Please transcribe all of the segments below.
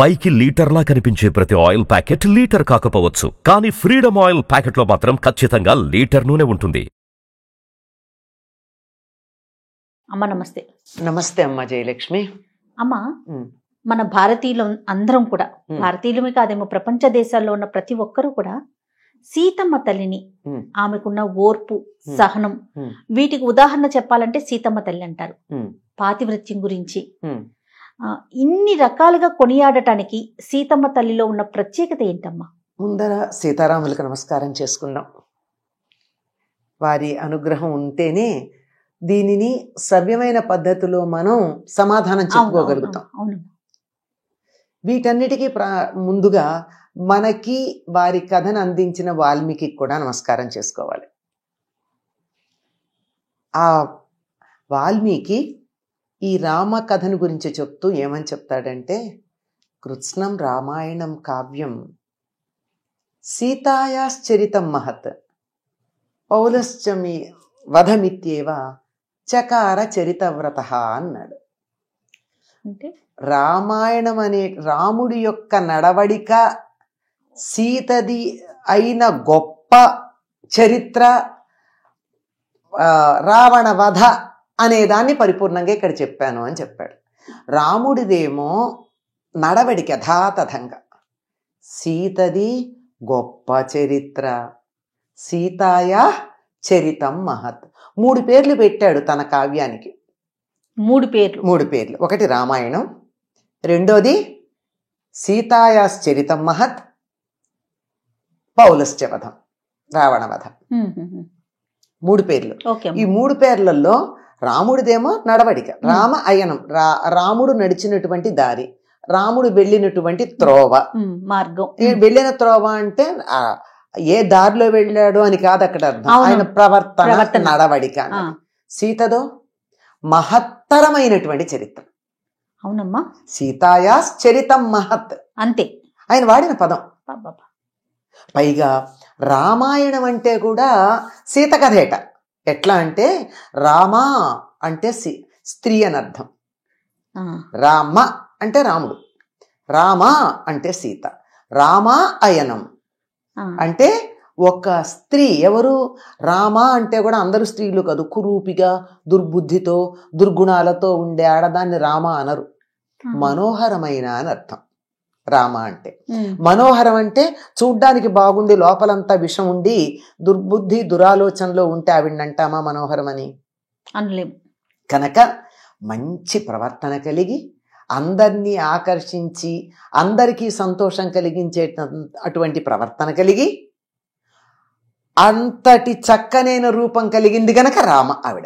పైకి లీటర్లా కనిపించే ప్రతి ఆయిల్ ప్యాకెట్ లీటర్ కాకపోవచ్చు, కానీ ఫ్రీడమ్ ఆయిల్ ప్యాకెట్లో మాత్రం ఖచ్చితంగా లీటర్ నూనె ఉంటుంది. అమ్మ నమస్తే. నమస్తే అమ్మ జయలక్ష్మి. అమ్మ, మన భారతీయులు అందరం కూడా, భారతీయులమే కాదేమో ప్రపంచ దేశాల్లో ఉన్న ప్రతి ఒక్కరూ కూడా సీతమ్మ తల్లిని, ఆమెకున్న ఓర్పు, సహనం, వీటికి ఉదాహరణ చెప్పాలంటే సీతమ్మ తల్లి అంటారు. పాతివ్రత్యం గురించి ఇన్ని రకాలుగా కొనియాడటానికి సీతమ్మ తల్లిలో ఉన్న ప్రత్యేకత ఏంటమ్మా? ముందర సీతారాములకు నమస్కారం చేసుకుందాం. వారి అనుగ్రహం ఉంటేనే దీనిని సవ్యమైన పద్ధతిలో మనం సమాధానం చెప్పుకోగలుగుతాం. వీటన్నిటికీ ముందుగా మనకి వారి కథను అందించిన వాల్మీకి కూడా నమస్కారం చేసుకోవాలి. ఆ వాల్మీకి ఈ రామ కథను గురించి చెప్తూ ఏమని చెప్తాడంటే, కృత్స్నం రామాయణం కావ్యం సీతాయాశ్చరితం మహత్ పౌలశ్చమి వధమిత్యేవ చకార చరితవ్రత అన్నాడు. అంటే రామాయణం అనే రాముడి యొక్క నడవడిక, సీతది అయిన గొప్ప చరిత్ర, రావణ వధ అనేదాన్ని పరిపూర్ణంగా ఇక్కడ చెప్పాను అని చెప్పాడు. రాముడిదేమో నడవడిక యథాతథంగా, సీతది గొప్ప చరిత్ర, సీతాయా చరితం మహత్. 3 పేర్లు పెట్టాడు తన కావ్యానికి. 3 పేర్లు. ఒకటి రామాయణం, రెండోది సీతాయాశ్చరితం మహత్, పౌలశ్చవధం, రావణ వధ. 3 పేర్లు. ఈ 3 పేర్లలో రాముడిదేమో నడవడిక, రామ అయనం, రాముడు నడిచినటువంటి దారి, రాముడు వెళ్ళినటువంటి త్రోవ, మార్గం. వెళ్ళిన త్రోవ అంటే ఏ దారిలో వెళ్ళాడు అని కాదు అక్కడ అర్థం, ఆయన ప్రవర్తన నడవడిక. సీతదో మహత్తరమైనటువంటి చరిత్ర. అవునమ్మా, సీతాయాశ్చరితం మహత్ అంతే ఆయన వాడిన పదం. పైగా రామాయణం అంటే కూడా సీత కథేట. ఎట్లా అంటే రామ అంటే స్త్రీ అని అర్థం, రామ అంటే రాముడు, రామ అంటే సీత, రామ అయనం అంటే ఒక స్త్రీ. ఎవరు? రామ అంటే కూడా అందరూ స్త్రీలు కాదు, కురూపిగా దుర్బుద్ధితో దుర్గుణాలతో ఉండే ఆడదాన్ని రామ అనరు, మనోహరమైన అని అర్థం. రామ అంటే మనోహరం అంటే చూడ్డానికి బాగుండి లోపలంతా విషం ఉండి దుర్బుద్ధి దురాలోచనలో ఉంటే ఆవిడని అంటామా మనోహరం అని? అనలేము. కనుక మంచి ప్రవర్తన కలిగి, అందరినీ ఆకర్షించి అందరికీ సంతోషం కలిగించే అటువంటి ప్రవర్తన కలిగి, అంతటి చక్కనైన రూపం కలిగింది గనక రామ ఆవిడ.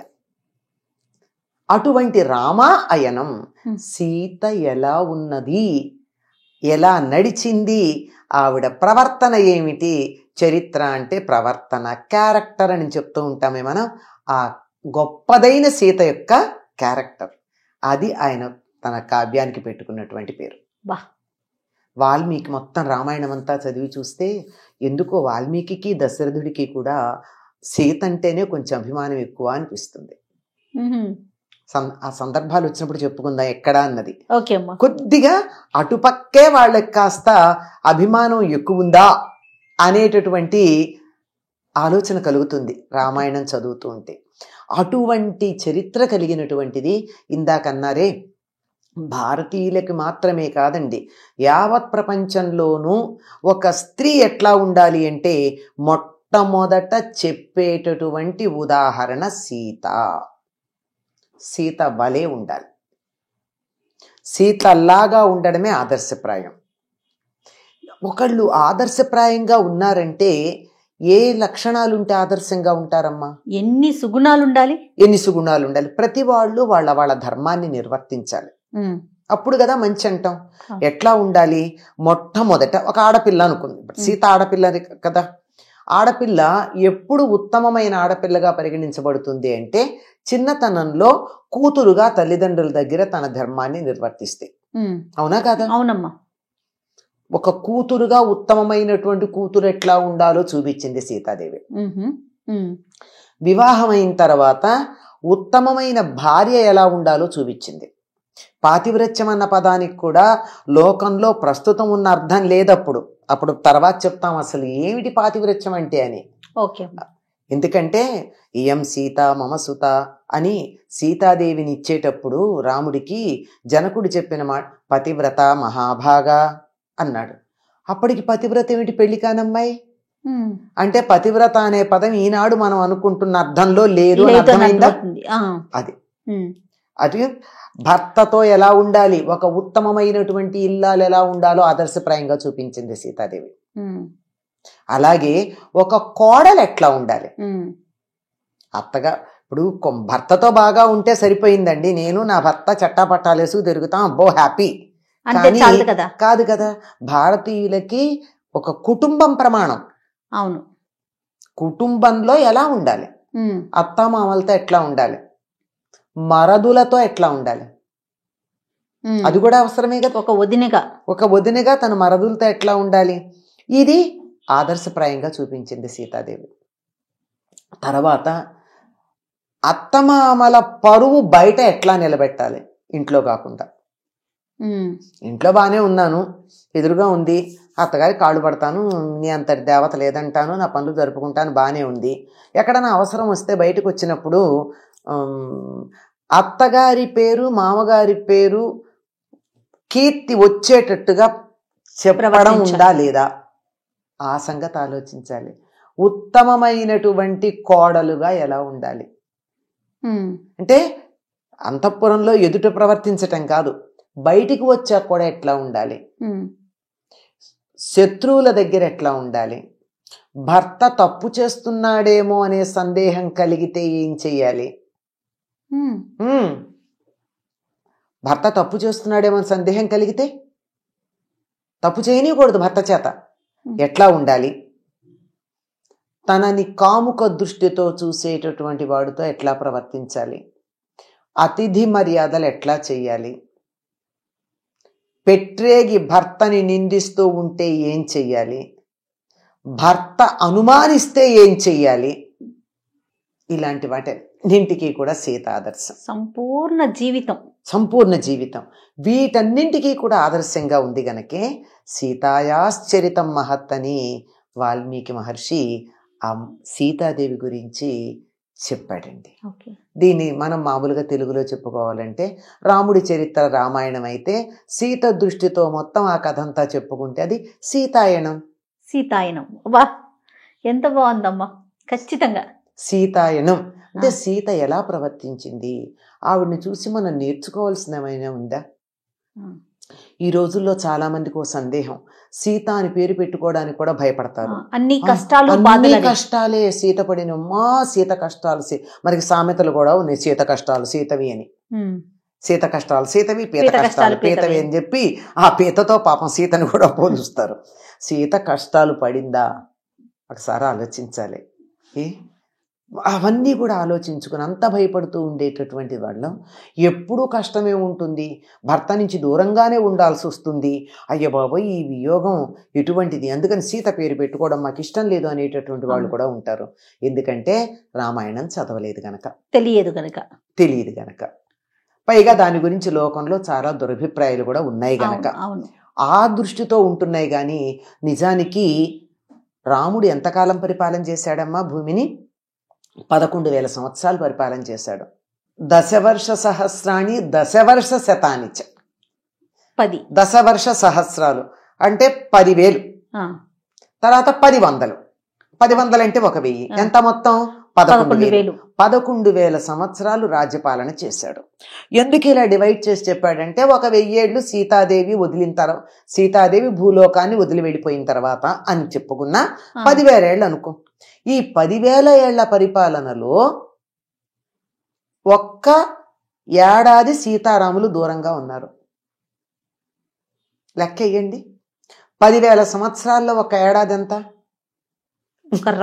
అటువంటి రామ అయనం. సీత ఎలా ఉన్నది, ఎలా నడిచింది, ఆవిడ ప్రవర్తన ఏమిటి? చరిత్ర అంటే ప్రవర్తన, క్యారెక్టర్ అని చెప్తూ ఉంటామే మనం. ఆ గొప్పదైన సీత యొక్క క్యారెక్టర్, అది ఆయన తన కావ్యానికి పెట్టుకున్నటువంటి పేరు. వాల్మీకి మొత్తం రామాయణం అంతా చదివి చూస్తే ఎందుకో వాల్మీకి దశరథుడికి కూడా సీత అంటేనే కొంచెం అభిమానం ఎక్కువ అనిపిస్తుంది. ఆ సందర్భాలు వచ్చినప్పుడు చెప్పుకుందాం ఎక్కడా అన్నది. కొద్దిగా అటుపక్కే వాళ్ళకి కాస్త అభిమానం ఎక్కువ ఉందా అనేటటువంటి ఆలోచన కలుగుతుంది రామాయణం చదువుతూ ఉంటే. అటువంటి చరిత్ర కలిగినటువంటిది. ఇందాకన్నారే, భారతీయులకి మాత్రమే కాదండి, యావత్ ప్రపంచంలోనూ ఒక స్త్రీ ఎట్లా ఉండాలి అంటే మొట్టమొదట చెప్పేటటువంటి ఉదాహరణ సీత. సీత వలే ఉండాలి, సీతలాగా ఉండడమే ఆదర్శప్రాయం. ఒకళ్ళు ఆదర్శప్రాయంగా ఉన్నారంటే ఏ లక్షణాలు ఉంటే ఆదర్శంగా ఉంటారమ్మా? ఎన్ని సుగుణాలు ఉండాలి. ప్రతి వాళ్ళు వాళ్ళ వాళ్ళ ధర్మాన్ని నిర్వర్తించాలి, అప్పుడు కదా మంచి అంటాం. ఎట్లా ఉండాలి? మొట్టమొదట ఒక ఆడపిల్ల అనుకుంది, సీత ఆడపిల్ల కదా. ఆడపిల్ల ఎప్పుడు ఉత్తమమైన ఆడపిల్లగా పరిగణించబడుతుంది అంటే చిన్నతనంలో కూతురుగా తల్లిదండ్రుల దగ్గర తన ధర్మాన్ని నిర్వర్తిస్తే. అవునా కాదా? అవునమ్మా. ఒక కూతురుగా ఉత్తమమైనటువంటి కూతురు ఎట్లా ఉండాలో చూపించింది సీతాదేవి. వివాహమైన తర్వాత ఉత్తమమైన భార్య ఎలా ఉండాలో చూపించింది. పాతివ్రత్యం అన్న పదానికి కూడా లోకంలో ప్రస్తుతం ఉన్న అర్థం లేదప్పుడు. అప్పుడు తర్వాత చెప్తాం అసలు ఏమిటి పాతివ్రత్యం అంటే అని. ఓకే. ఎందుకంటే ఇయం సీత మమ సుత అని సీతాదేవిని ఇచ్చేటప్పుడు రాముడికి జనకుడు చెప్పిన మాట పతివ్రత మహాభాగా అన్నాడు. అప్పటికి పతివ్రత ఏమిటి? పెళ్లి కానమ్మాయి అంటే పతివ్రత అనే పదం ఈనాడు మనం అనుకుంటున్న అర్థంలో లేదు అని అర్థమైందా? అది అది భర్తతో ఎలా ఉండాలి, ఒక ఉత్తమమైనటువంటి ఇల్లాలు ఎలా ఉండాలో ఆదర్శప్రాయంగా చూపించింది సీతాదేవి. అలాగే ఒక కోడలు ఎట్లా ఉండాలి, అత్తగా ఇప్పుడు భర్తతో బాగా ఉంటే సరిపోయిందండి, నేను నా భర్త చట్టాపట్టాలేసుకు తిరుగుతాం అబ్బో హ్యాపీ కాదు కదా. భారతీయులకి ఒక కుటుంబం ప్రమాణం. అవును, కుటుంబంలో ఎలా ఉండాలి, అత్తామామలతో ఎట్లా ఉండాలి, మరదులతో ఎట్లా ఉండాలి, అది కూడా అవసరమే కదా. ఒక వదినగా తన మరదులతో ఎట్లా ఉండాలి, ఇది ఆదర్శప్రాయంగా చూపించింది సీతాదేవి. తర్వాత అత్తమామల పరువు బయట ఎట్లా నిలబెట్టాలి, ఇంట్లో కాకుండా. ఇంట్లో బాగానే ఉన్నాను, ఎదురుగా ఉంది అత్తగారి కాళ్ళు పడతాను, నీ అంతటి దేవత లేదంటాను, నా పనులు జరుపుకుంటాను, బాగానే ఉంది. ఎక్కడైనా అవసరం వస్తే బయటకు వచ్చినప్పుడు అత్తగారి పేరు మామగారి పేరు కీర్తి వచ్చేటట్టుగా చెప్పడం ఉందా లేదా, ఆ సంగతి ఆలోచించాలి. ఉత్తమమైనటువంటి కోడలుగా ఎలా ఉండాలి అంటే అంతఃపురంలో ఎదుట ప్రవర్తించటం కాదు, బయటికి వచ్చాక కూడా ఎట్లా ఉండాలి, శత్రువుల దగ్గర ఎట్లా ఉండాలి, భర్త తప్పు చేస్తున్నాడేమో అనే సందేహం కలిగితే ఏం చెయ్యాలి, భర్త తప్పు చేస్తున్నాడేమో అని సందేహం కలిగితే తప్పు చేయనీయకూడదు, భర్త చేత ఎట్లా ఉండాలి, తనని కాముక దృష్టితో చూసేటటువంటి వాడితో ఎట్లా ప్రవర్తించాలి, అతిథి మర్యాదలు ఎట్లా చెయ్యాలి, పెట్టేగి భర్తని నిందిస్తూ ఉంటే ఏం చెయ్యాలి, భర్త అనుమానిస్తే ఏం చెయ్యాలి, ఇలాంటి వాటన్నింటికి కూడా సీత ఆదర్శం. సంపూర్ణ జీవితం వీటన్నింటికీ కూడా ఆదర్శంగా ఉంది గనకే సీతాయాశ్చరితం మహత్ అని వాల్మీకి మహర్షి ఆ సీతాదేవి గురించి చెప్పాడండి. దీన్ని మనం మామూలుగా తెలుగులో చెప్పుకోవాలంటే రాముడి చరిత్ర రామాయణం అయితే సీత దృష్టితో మొత్తం ఆ కథ అంతా చెప్పుకుంటే అది సీతాయణం. వా ఎంత బాగుందమ్మా. ఖచ్చితంగా సీతాయణం అంటే సీత ఎలా ప్రవర్తించింది, ఆవిడని చూసి మనం నేర్చుకోవాల్సిన ఏమైనా ఉందా. ఈ రోజుల్లో చాలా మందికి ఓ సందేహం, సీత అని పేరు పెట్టుకోవడానికి కూడా భయపడతారు. అన్ని కష్టాలే సీత పడినమ్మా, సీత కష్టాలు. మనకి సామెతలు కూడా ఉన్నాయి, సీత కష్టాలు సీతవి అని. సీత కష్టాలు సీతవి, పీత కష్టాలు పీతవి అని చెప్పి ఆ పీతతో పాపం సీతను కూడా పోలుస్తారు. సీత కష్టాలు పడిందా ఒకసారి ఆలోచించాలి. అవన్నీ కూడా ఆలోచించుకుని అంత భయపడుతూ ఉండేటటువంటి వాళ్ళం ఎప్పుడూ కష్టమే ఉంటుంది, భర్త నుంచి దూరంగానే ఉండాల్సి వస్తుంది, అయ్య బాబోయ్ ఈ వియోగం ఎటువంటిది, అందుకని సీత పేరు పెట్టుకోవడం మాకు ఇష్టం లేదు అనేటటువంటి వాళ్ళు కూడా ఉంటారు. ఎందుకంటే రామాయణం చదవలేదు గనక, తెలియదు గనక, పైగా దాని గురించి లోకంలో చాలా దురభిప్రాయాలు కూడా ఉన్నాయి గనక ఆ దృష్టితో ఉంటున్నాయి. కానీ నిజానికి రాముడు ఎంతకాలం పరిపాలన చేశాడమ్మా భూమిని? 11,000 సంవత్సరాలు పరిపాలన చేశాడు. దశవర్ష సహస్రాణి దశవర్ష శతానిచ, 10 దశవర్ష సహస్రాలు అంటే 10,000, తర్వాత 10,100, 10,100 అంటే 1,000, ఎంత మొత్తం 11,000. 11,000 సంవత్సరాలు రాజ్యపాలన చేశాడు. ఎందుకు ఇలా డివైడ్ చేసి చెప్పాడంటే 1,000 ఏళ్ళు సీతాదేవి వదిలిన తర్వాత, సీతాదేవి భూలోకాన్ని వదిలి వెళ్ళిపోయిన తర్వాత అని చెప్పుకున్నా 10,000 ఏళ్ళు అనుకో. ఈ 10,000 ఏళ్ల పరిపాలనలో ఒక్క ఏడాది సీతారాములు దూరంగా ఉన్నారు. లెక్క వేయండి, 10,000 సంవత్సరాల్లో ఒక ఏడాది ఎంత?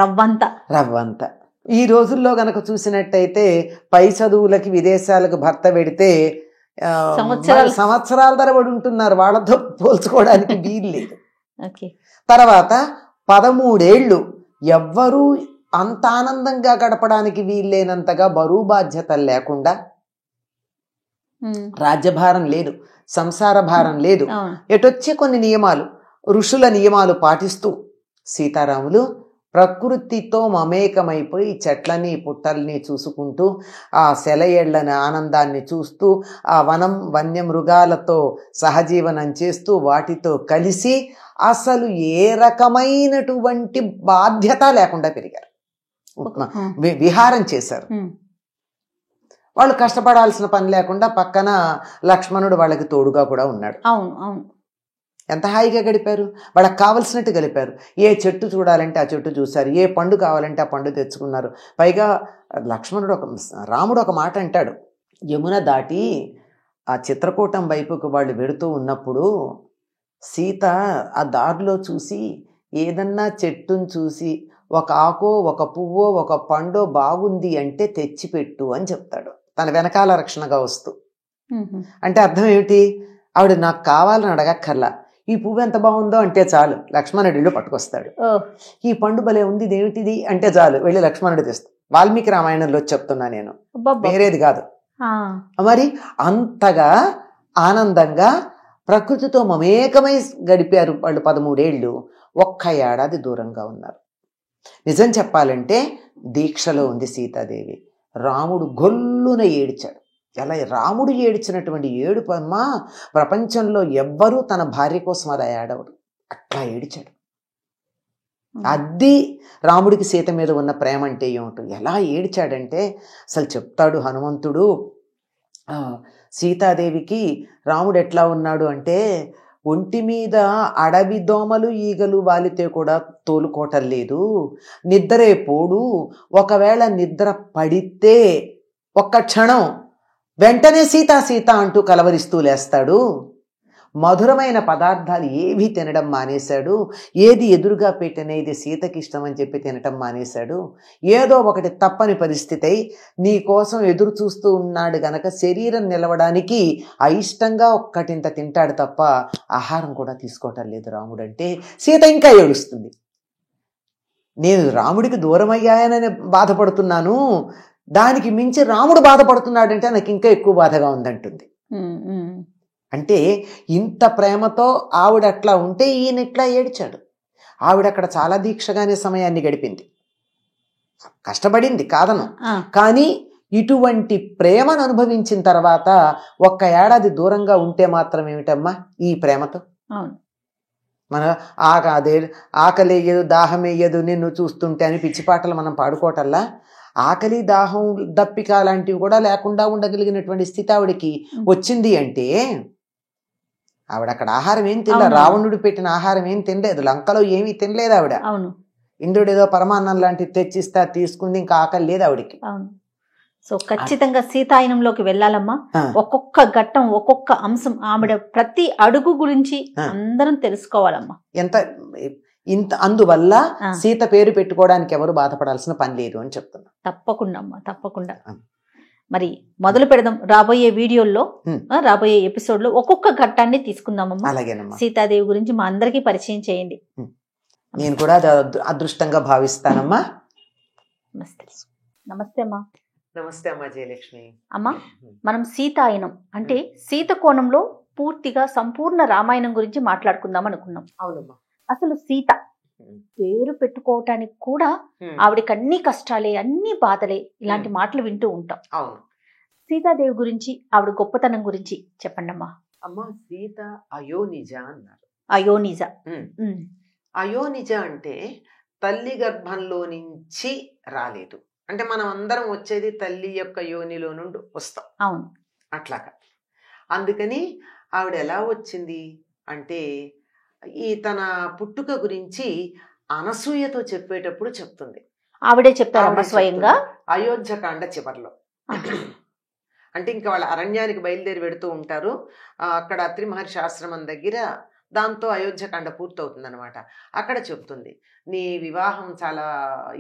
రవ్వంత. ఈ రోజుల్లో గనక చూసినట్టయితే పై చదువులకి విదేశాలకు భర్త పెడితే సంవత్సరాల తరబడి ఉంటున్నారు, వాళ్ళతో పోల్చుకోవడానికి వీలు లేదు. తర్వాత 13 ఏళ్ళు ఎవ్వరూ అంత ఆనందంగా గడపడానికి వీల్లేనంతగా బరువు బాధ్యతలు లేకుండా రాజ్యభారం లేదు, సంసార భారం లేదు. అవును. ఎటొచ్చే కొన్ని నియమాలు, ఋషుల నియమాలు పాటిస్తూ సీతారాములు ప్రకృతితో మమేకమైపోయి చెట్లని పుట్టల్ని చూసుకుంటూ ఆ సెలయేళ్లని ఆనందాన్ని చూస్తూ ఆ వన్యమృగాలతో సహజీవనం చేస్తూ వాటితో కలిసి అసలు ఏ రకమైనటువంటి బాధ్యత లేకుండా పెరిగారు, విహారం చేశారు. వాళ్ళు కష్టపడాల్సిన పని లేకుండా పక్కన లక్ష్మణుడు వాళ్ళకి తోడుగా కూడా ఉన్నాడు. అవును అవును. ఎంత హాయిగా గడిపారు, వాళ్ళకి కావలసినట్టు గడిపారు. ఏ చెట్టు చూడాలంటే ఆ చెట్టు చూశారు, ఏ పండు కావాలంటే ఆ పండు తెచ్చుకున్నారు. పైగా రాముడు ఒక మాట అంటాడు, యమున దాటి ఆ చిత్రకూటం వైపుకు వాళ్ళు వెడుతూ ఉన్నప్పుడు సీత ఆ దారిలో చూసి ఏదన్నా చెట్టును చూసి ఒక ఆకో ఒక పువ్వో ఒక పండో బాగుంది అంటే తెచ్చిపెట్టు అని చెప్తాడు, తన వెనకాల రక్షణగా వస్తూ. అంటే అర్థం ఏమిటి, ఆవిడ నాకు కావాలని అడగక్కర్లా, ఈ పువ్వు ఎంత బాగుందో అంటే చాలు లక్ష్మణుడిలో పట్టుకొస్తాడు. ఈ పండు భలే ఉంది ఇదేమిటిది అంటే చాలు వెళ్ళి లక్ష్మణుడు తెస్తాడు. వాల్మీకి రామాయణంలో చెప్తున్నా నేను, వేరేది కాదు. మరి అంతగా ఆనందంగా ప్రకృతితో మమేకమై గడిపారు వాళ్ళు 13 ఏళ్ళు. ఒక్క ఏడాది దూరంగా ఉన్నారు. నిజం చెప్పాలంటే దీక్షలో ఉంది సీతాదేవి. రాముడు గొల్లున ఏడ్చాడు. ఎలా రాముడు ఏడ్చినటువంటి ఏడుపు అమ్మా ప్రపంచంలో ఎవ్వరూ తన భార్య కోసం అలా ఏడవడు, అట్లా ఏడిచాడు. అది రాముడికి సీత మీద ఉన్న ప్రేమ అంటే ఏమిటో. ఎలా ఏడ్చాడంటే అసలు చెప్తాడు హనుమంతుడు, సీతాదేవికి రాముడు ఎట్లా ఉన్నాడు అంటే ఒంటి మీద అడవి దోమలు ఈగలు వాలితే కూడా తోలుకోవటం లేదు, నిద్రే పోడు, ఒకవేళ నిద్ర పడితే ఒక్క క్షణం వెంటనే సీతా సీత అంటూ కలవరిస్తూ లేస్తాడు, మధురమైన పదార్థాలు ఏవి తినడం మానేశాడు, ఏది ఎదురుగా పెట్టినా ఇది సీతకి ఇష్టం అని చెప్పి తినటం మానేశాడు, ఏదో ఒకటి తప్పని పరిస్థితి అయి నీ కోసం ఎదురు చూస్తూ ఉన్నాడు గనక శరీరం నిలవడానికి అయిష్టంగా ఒక్కటింత తింటాడు తప్ప ఆహారం కూడా తీసుకోవటం లేదు రాముడు అంటే. సీత ఇంకా ఏడుస్తుంది, నేను రాముడికి దూరం అయ్యానని బాధపడుతున్నాను, దానికి మించి రాముడు బాధపడుతున్నాడంటే నాకు ఇంకా ఎక్కువ బాధగా ఉందంటుంది. అంటే ఇంత ప్రేమతో ఆవిడ అట్లా ఉంటే ఈయన ఇట్లా ఏడ్చాడు. ఆవిడ అక్కడ చాలా దీక్షగానే సమయాన్ని గడిపింది, కష్టపడింది కాదను, కానీ ఇటువంటి ప్రేమను అనుభవించిన తర్వాత ఒక్క ఏడాది దూరంగా ఉంటే మాత్రం ఏమిటమ్మా ఈ ప్రేమతో. మన ఆకలి వేయదు దాహం వేయదు నిన్ను చూస్తుంటే అని పిచ్చిపాటలు మనం పాడుకోవటల్లా, ఆకలి దాహం దప్పిక లాంటివి కూడా లేకుండా ఉండగలిగినటువంటి స్థితి ఆవిడకి వచ్చింది అంటే ఆవిడ అక్కడ ఆహారం ఏం తినలేదు, రావణుడు పెట్టిన ఆహారం ఏం తినలేదు, లంకలో ఏమీ తినలేదు ఆవిడ. ఇంద్రుడు ఏదో పరమాన్నం లాంటివి తెచ్చిస్తా తీసుకుంది, ఇంకా ఆకలి లేదు ఆవిడకి. సో ఖచ్చితంగా సీతాయనంలోకి వెళ్ళాలమ్మా. ఒక్కొక్క ఘట్టం ఒక్కొక్క అంశం ఆవిడ ప్రతి అడుగు గురించి అందరం తెలుసుకోవాలమ్మా. ఇంత అందువల్ల సీత పేరు పెట్టుకోవడానికి ఎవరు బాధపడాల్సిన పని లేదు అని చెప్తున్నా. తప్పకుండా అమ్మా, తప్పకుండా. మరి మొదలు పెడదాం రాబోయే వీడియోల్లో, రాబోయే ఎపిసోడ్ లో ఒక్కొక్క ఘట్టాన్ని తీసుకుందామమ్మా. అలాగేనమ్మా. సీతాదేవి గురించి మా అందరికీ పరిచయం చేయండి. నేను కూడా అదృష్టంగా భావిస్తానమ్మా. నమస్తే. నమస్తే అమ్మా. నమస్తే అమ్మా జయలక్ష్మి. అమ్మా, మనం సీతాయనం అంటే సీత కోణంలో పూర్తిగా సంపూర్ణ రామాయణం గురించి మాట్లాడుకుందాం అనుకున్నాం. అవునమ్మా. అసలు సీత పేరు పెట్టుకోవటానికి కూడా ఆవిడకి అన్ని కష్టాలే, అన్ని బాధలే, ఇలాంటి మాటలు వింటూ ఉంటాం. అవును. సీతాదేవి గురించి ఆవిడ గొప్పతనం గురించి చెప్పండి అమ్మా. అమ్మా, సీత అయోనిజ అన్నారు. అయోనిజ. అయోనిజ అంటే తల్లి గర్భంలో నుంచి రాలేదు, అంటే మనం అందరం వచ్చేది తల్లి యొక్క యోనిలో నుండి వస్తాం. అవును. అట్లాగా. అందుకని ఆవిడ ఎలా వచ్చింది అంటే ఈ తన పుట్టుక గురించి అనసూయతో చెప్పేటప్పుడు చెప్తుంది. ఆవిడే చెప్తారమ్మా స్వయంగా, అయోధ్యకాండ చివర్లో. అంటే ఇంకా వాళ్ళ అరణ్యానికి బయలుదేరి వెడుతూ ఉంటారు, అక్కడ అత్రి మహర్షి ఆశ్రమం దగ్గర, దాంతో అయోధ్యకాండ పూర్తవుతుంది అనమాట. అక్కడ చెప్తుంది, నీ వివాహం చాలా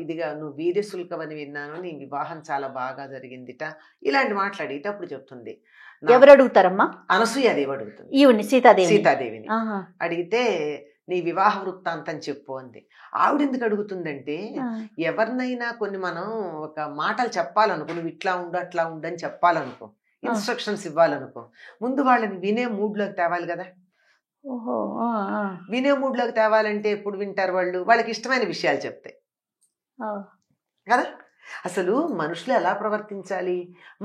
ఇదిగా, నువ్వు వీర్యశుల్కవని విన్నాను, నీ వివాహం చాలా బాగా జరిగిందిట, ఇలాంటి మాట్లాడితే అప్పుడు చెప్తుంది. ఎవరు అడుగుతారమ్మా? అనసూయాదేవి అడుగుతుంది ఈవిని, సీతాదేవిని. అడిగితే నీ వివాహ వృత్తాంతం చెప్పు అంది. ఆవిడ ఎందుకు అడుగుతుందంటే ఎవరినైనా కొన్ని మనం ఒక మాటలు చెప్పాలనుకో, నువ్వు ఇట్లా ఉండు అట్లా ఉండు అని చెప్పాలనుకో, ఇన్స్ట్రక్షన్స్ ఇవ్వాలనుకో, ముందు వాళ్ళని వినే మూడ్లోకి తేవాలి కదా. ఓహో వినే మూడ్లోకి తేవాలంటే ఎప్పుడు వింటారు వాళ్ళు? వాళ్ళకి ఇష్టమైన విషయాలు చెప్తే కదా. అసలు మనుషులు ఎలా ప్రవర్తించాలి,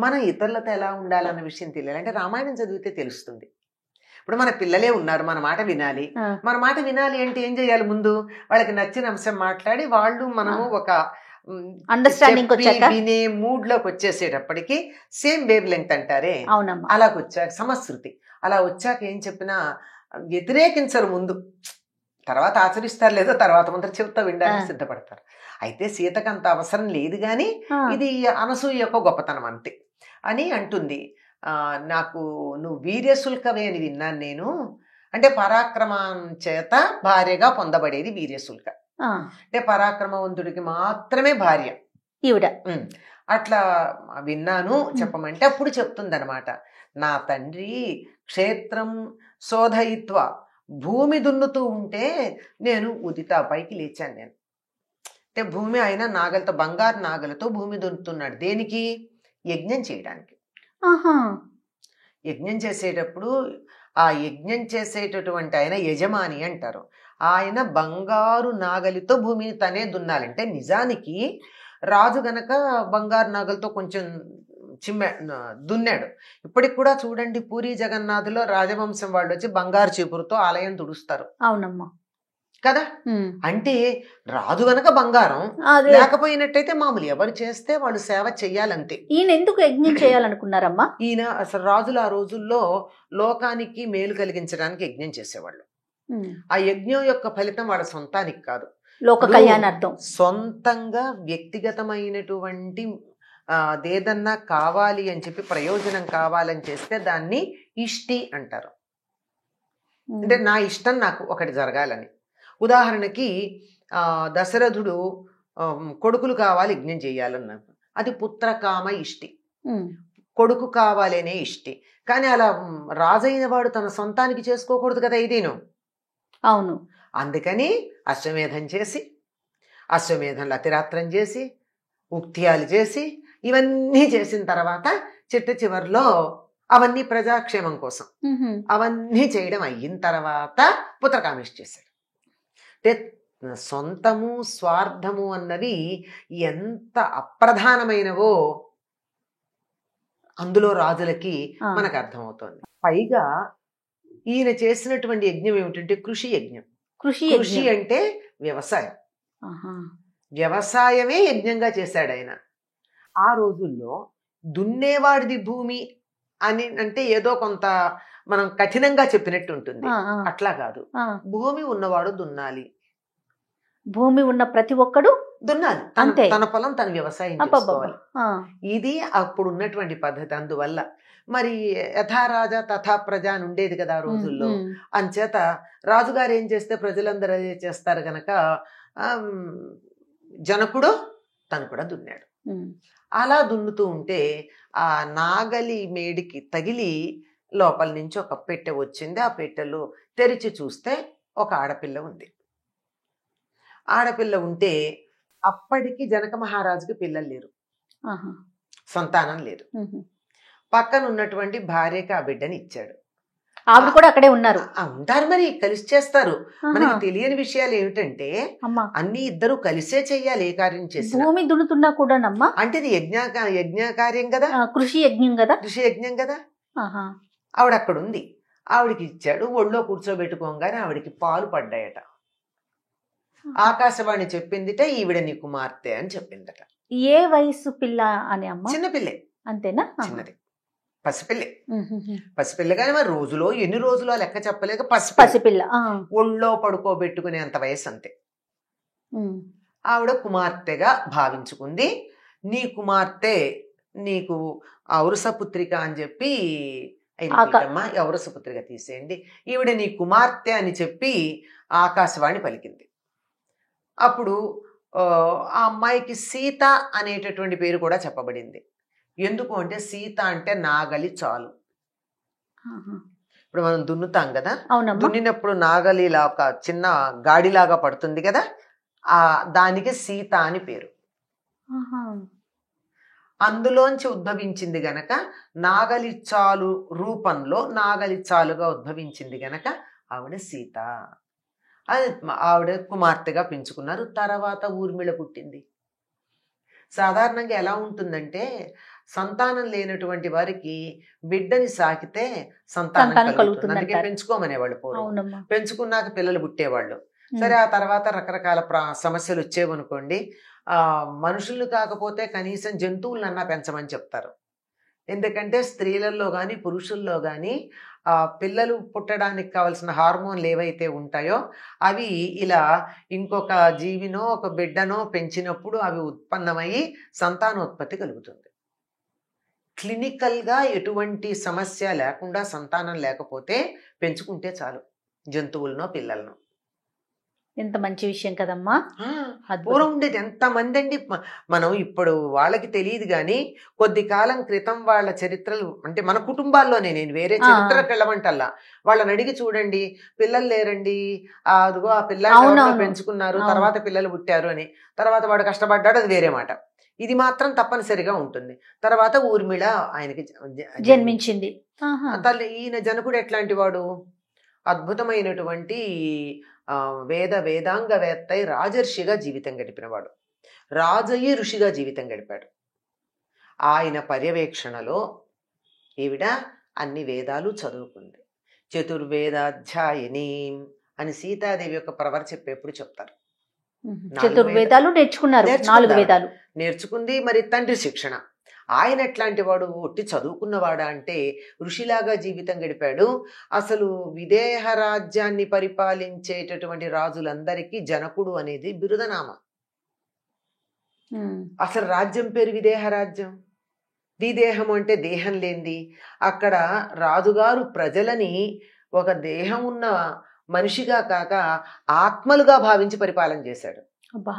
మనం ఇతరులతో ఎలా ఉండాలన్న విషయం తెలియాలి అంటే రామాయణం చదివితే తెలుస్తుంది. ఇప్పుడు మన పిల్లలే ఉన్నారు, మన మాట వినాలి. మన మాట వినాలి అంటే ఏం చేయాలి? ముందు వాళ్ళకి నచ్చిన అంశం మాట్లాడి వాళ్ళు మనము ఒక అండర్స్టాండింగ్ వినే మూడ్ లోకి వచ్చేసేటప్పటికి సేమ్ వేవ్ లెంగ్త్ అంటారే, అలాగ వచ్చాక సమశ్రుతి, అలా వచ్చాక ఏం చెప్పినా వ్యతిరేకించరు ముందు, తర్వాత ఆచరిస్తారు లేదో తర్వాత ముందర చెప్తా వినడానికి సిద్ధపడతారు. అయితే సీతకు అంత అవసరం లేదు కానీ ఇది అనసూయ యొక్క గొప్పతనం అంతే అని అంటుంది. నాకు నువ్వు వీర్యశుల్కవే అని విన్నాను నేను, అంటే పరాక్రమం చేత భార్యగా పొందబడేది వీర్యశుల్క, అంటే పరాక్రమవంతుడికి మాత్రమే భార్య ఈవిడ, అట్లా విన్నాను చెప్పమంటే అప్పుడు చెప్తుందనమాట. నా తండ్రి క్షేత్రం శోధయిత్వ భూమి దున్నుతూ ఉంటే నేను ఉదితా పైకి లేచాను నేను. అంటే భూమి ఆయన నాగలతో, బంగారు నాగలతో భూమి దున్నుతున్నాడు. దేనికి? యజ్ఞం చేయడానికి. యజ్ఞం చేసేటప్పుడు ఆ యజ్ఞం చేసేటటువంటి ఆయన యజమాని అంటారు. ఆయన బంగారు నాగలితో భూమిని తనే దున్నాలంటే, నిజానికి రాజు గనక బంగారు నాగలతో కొంచెం దున్నాడు. ఇప్పటికి కూడా చూడండి, పూరి జగన్నాథులో రాజవంశం వాళ్ళు వచ్చి బంగారు చీపురుతో ఆలయం తుడుస్తారు. అవునమ్మా కదా. అంటే రాజు గనక బంగారం, లేకపోయినట్టయితే మామూలు ఎవరు చేస్తే వాళ్ళు సేవ చెయ్యాలంతే. ఈయన ఎందుకు యజ్ఞం చేయాలనుకున్నారమ్మా? ఈయన అసలు రాజులు ఆ రోజుల్లో లోకానికి మేలు కలిగించడానికి యజ్ఞం చేసేవాళ్ళు. ఆ యజ్ఞం యొక్క ఫలితం వాళ్ళ సొంతానికి కాదు, లోక కళ్యాణార్థం. సొంతంగా వ్యక్తిగతమైనటువంటి అదేదన్నా కావాలి అని చెప్పి, ప్రయోజనం కావాలని చేస్తే దాన్ని ఇష్టి అంటారు. అంటే నా ఇష్టం నాకు ఒకటి జరగాలని. ఉదాహరణకి దశరథుడు కొడుకులు కావాలి యజ్ఞం చేయాలన్నారు, అది పుత్రకామ ఇష్టి, కొడుకు కావాలనే ఇష్టి. కానీ అలా రాజైన వాడు తన సొంతానికి చేసుకోకూడదు కదా ఇదేను. అవును. అందుకని అశ్వమేధం చేసి, అశ్వమేధంలో అతిరాత్రం చేసి, ఉక్త్యాలు చేసి, ఇవన్నీ చేసిన తర్వాత చిట్ట చివరిలో అవన్నీ ప్రజాక్షేమం కోసం అవన్నీ చేయడం అయిన తర్వాత పుత్రకామేష్టి చేశాడు. అంటే సొంతము స్వార్థము అన్నవి ఎంత అప్రధానమైనవో అందులో రాజులకి మనకు అర్థమవుతోంది. పైగా ఈయన చేసినటువంటి యజ్ఞం ఏమిటంటే కృషి యజ్ఞం. కృషి అంటే వ్యవసాయం. వ్యవసాయమే యజ్ఞంగా చేశాడు ఆయన. ఆ రోజుల్లో దున్నేవాడిది భూమి అని అంటే ఏదో కొంత మనం కఠినంగా చెప్పినట్టు ఉంటుంది. అట్లా కాదు, భూమి ఉన్నవాడు దున్నాలి, భూమి ఉన్న ప్రతి ఒక్కడు దున్నాలి, తన పొలం తన వ్యవసాయం చేసుకోవాలి. ఇది అప్పుడు ఉన్నటువంటి పద్ధతి. అందువల్ల మరి యథారాజా తథా ప్రజ అని ఉండేది కదా ఆ రోజుల్లో. అంచేత రాజుగారు ఏం చేస్తే ప్రజలందరూ అదే చేస్తారు గనక జనకుడు తను కూడా దున్నాడు. అలా దున్నుతూ ఉంటే ఆ నాగలి మేడికి తగిలి లోపల నుంచి ఒక పెట్టె వచ్చింది. ఆ పెట్టెలో తెరిచి చూస్తే ఒక ఆడపిల్ల ఉంది. ఆడపిల్ల ఉంటే అప్పటికి జనక మహారాజుకి పిల్లలు లేరు, సంతానం లేదు. పక్కన ఉన్నటువంటి భార్యకి ఆ బిడ్డని ఇచ్చాడు. ఆవిడ కూడా అక్కడే ఉన్నారు. ఉంటారు, మరి కలిసి చేస్తారు. మనకి తెలియని విషయాలు ఏమిటంటే అన్ని ఇద్దరు కలిసే చెయ్యాలి ఏ కార్యం చేసి. భూమి దున్నుతున్నా కూడా అంటే ఇది యజ్ఞ కార్యం కదా, కృషి యజ్ఞం కదా, కృషి యజ్ఞం కదా. ఆవిడ అక్కడ ఉంది, ఆవిడికి ఇచ్చాడు. ఒళ్ళో కూర్చోబెట్టుకోగానే ఆవిడికి పాలు పడ్డాయట. ఆకాశవాణి చెప్పిందిట ఈవిడ నీ కుమార్తె అని చెప్పిందట. ఏ వయసు పిల్ల అని అమ్మ? చిన్నపిల్లే. అంతేనా? చిన్నది, పసిపిల్లే. పసిపిల్ల కానీ మరి రోజులో ఎన్ని రోజులో లెక్క చెప్పలేక పసిపిల్ల ఒళ్ళో పడుకోబెట్టుకునే అంత వయసు అంతే. ఆవిడ కుమార్తెగా భావించుకుంది. నీ కుమార్తె నీకు ఔరసపుత్రిక అని చెప్పి అమ్మా ఔరసపుత్రిక తీసేయండి, ఈవిడ నీ కుమార్తె అని చెప్పి ఆకాశవాణి పలికింది. అప్పుడు ఆ అమ్మాయికి సీత అనేటటువంటి పేరు కూడా చెప్పబడింది. ఎందుకు అంటే సీత అంటే నాగలి చాలు. ఇప్పుడు మనం దున్నుతాం కదా, దున్నినప్పుడు నాగలిలా ఒక చిన్న గాడిలాగా పడుతుంది కదా, దానికి సీత అని పేరు. అందులోంచి ఉద్భవించింది గనక నాగలిచ్చాలు రూపంలో నాగలిచ్చాలుగా ఉద్భవించింది గనక ఆవిడ సీత. అది ఆవిడ కుమార్తెగా పెంచుకున్నారు. తర్వాత ఊర్మిళ పుట్టింది. సాధారణంగా ఎలా ఉంటుందంటే సంతానం లేనటువంటి వారికి బిడ్డని సాకితే సంతానం కలుగుతుంది. అందుకే పెంచుకోమనేవాళ్ళు పూర్వం. అవునమ్మా. పెంచుకున్నాక పిల్లలు పుట్టేవాళ్ళు. సరే, ఆ తర్వాత రకరకాల సమస్యలు వచ్చేవనుకోండి, మనుషులు కాకపోతే కనీసం జంతువులన్నా పెంచమని చెప్తారు. ఎందుకంటే స్త్రీలలో కానీ పురుషుల్లో కానీ పిల్లలు పుట్టడానికి కావాల్సిన హార్మోన్లు ఏవైతే ఉంటాయో అవి ఇలా ఇంకొక జీవినో ఒక బిడ్డనో పెంచినప్పుడు అవి ఉత్పన్నమయ్యి సంతానోత్పత్తి కలుగుతుంది. క్లినికల్గా ఎటువంటి సమస్య లేకుండా సంతానం లేకపోతే పెంచుకుంటే చాలు జంతువులనో పిల్లలను. ఎంత మంచి విషయం కదమ్మా. పూర్వం ఉండేది ఎంతమంది అండి. మనం ఇప్పుడు వాళ్ళకి తెలియదు కానీ కొద్ది కాలం క్రితం వాళ్ళ చరిత్రలు అంటే మన కుటుంబాల్లోనే, నేను వేరే చరిత్రకు వెళ్ళమంటల్లా, వాళ్ళని అడిగి చూడండి, పిల్లలు లేరండి, అదిగో ఆ పిల్లలు పెంచుకున్నారు, తర్వాత పిల్లలు పుట్టారు అని. తర్వాత వాడు కష్టపడ్డాడు, అది వేరే మాట. ఇది మాత్రం తప్పనిసరిగా ఉంటుంది. తర్వాత ఊర్మిళ ఆయనకి జన్మించింది. తల్లి ఈయన జనకుడు ఎట్లాంటి వాడు? అద్భుతమైనటువంటి వేదాంగవేత్త రాజర్షిగా జీవితం గడిపినవాడు. రాజయ్య ఋషిగా జీవితం గడిపాడు. ఆయన పర్యవేక్షణలో ఈవిడ అన్ని వేదాలు చదువుకుంది. చతుర్వేదాధ్యాయిని అని సీతాదేవి యొక్క ప్రవర్ చెప్పేప్పుడు చెప్తారు. చతుర్వేదాలు నేర్చుకున్నారు, 4 వేదాలు నేర్చుకుంది. మరి తండ్రి శిక్షణ. ఆయన ఎట్లాంటి వాడు? ఒట్టి చదువుకున్నవాడా అంటే ఋషిలాగా జీవితం గడిపాడు. అసలు విదేహ రాజ్యాన్ని పరిపాలించేటటువంటి రాజులందరికీ జనకుడు అనేది బిరుదనామా. అసలు రాజ్యం పేరు విదేహ రాజ్యం. విదేహం అంటే దేహం లేనిది. అక్కడ రాజుగారు ప్రజలని ఒక దేహం ఉన్న మనిషిగా కాక ఆత్మలుగా భావించి పరిపాలన చేశాడు.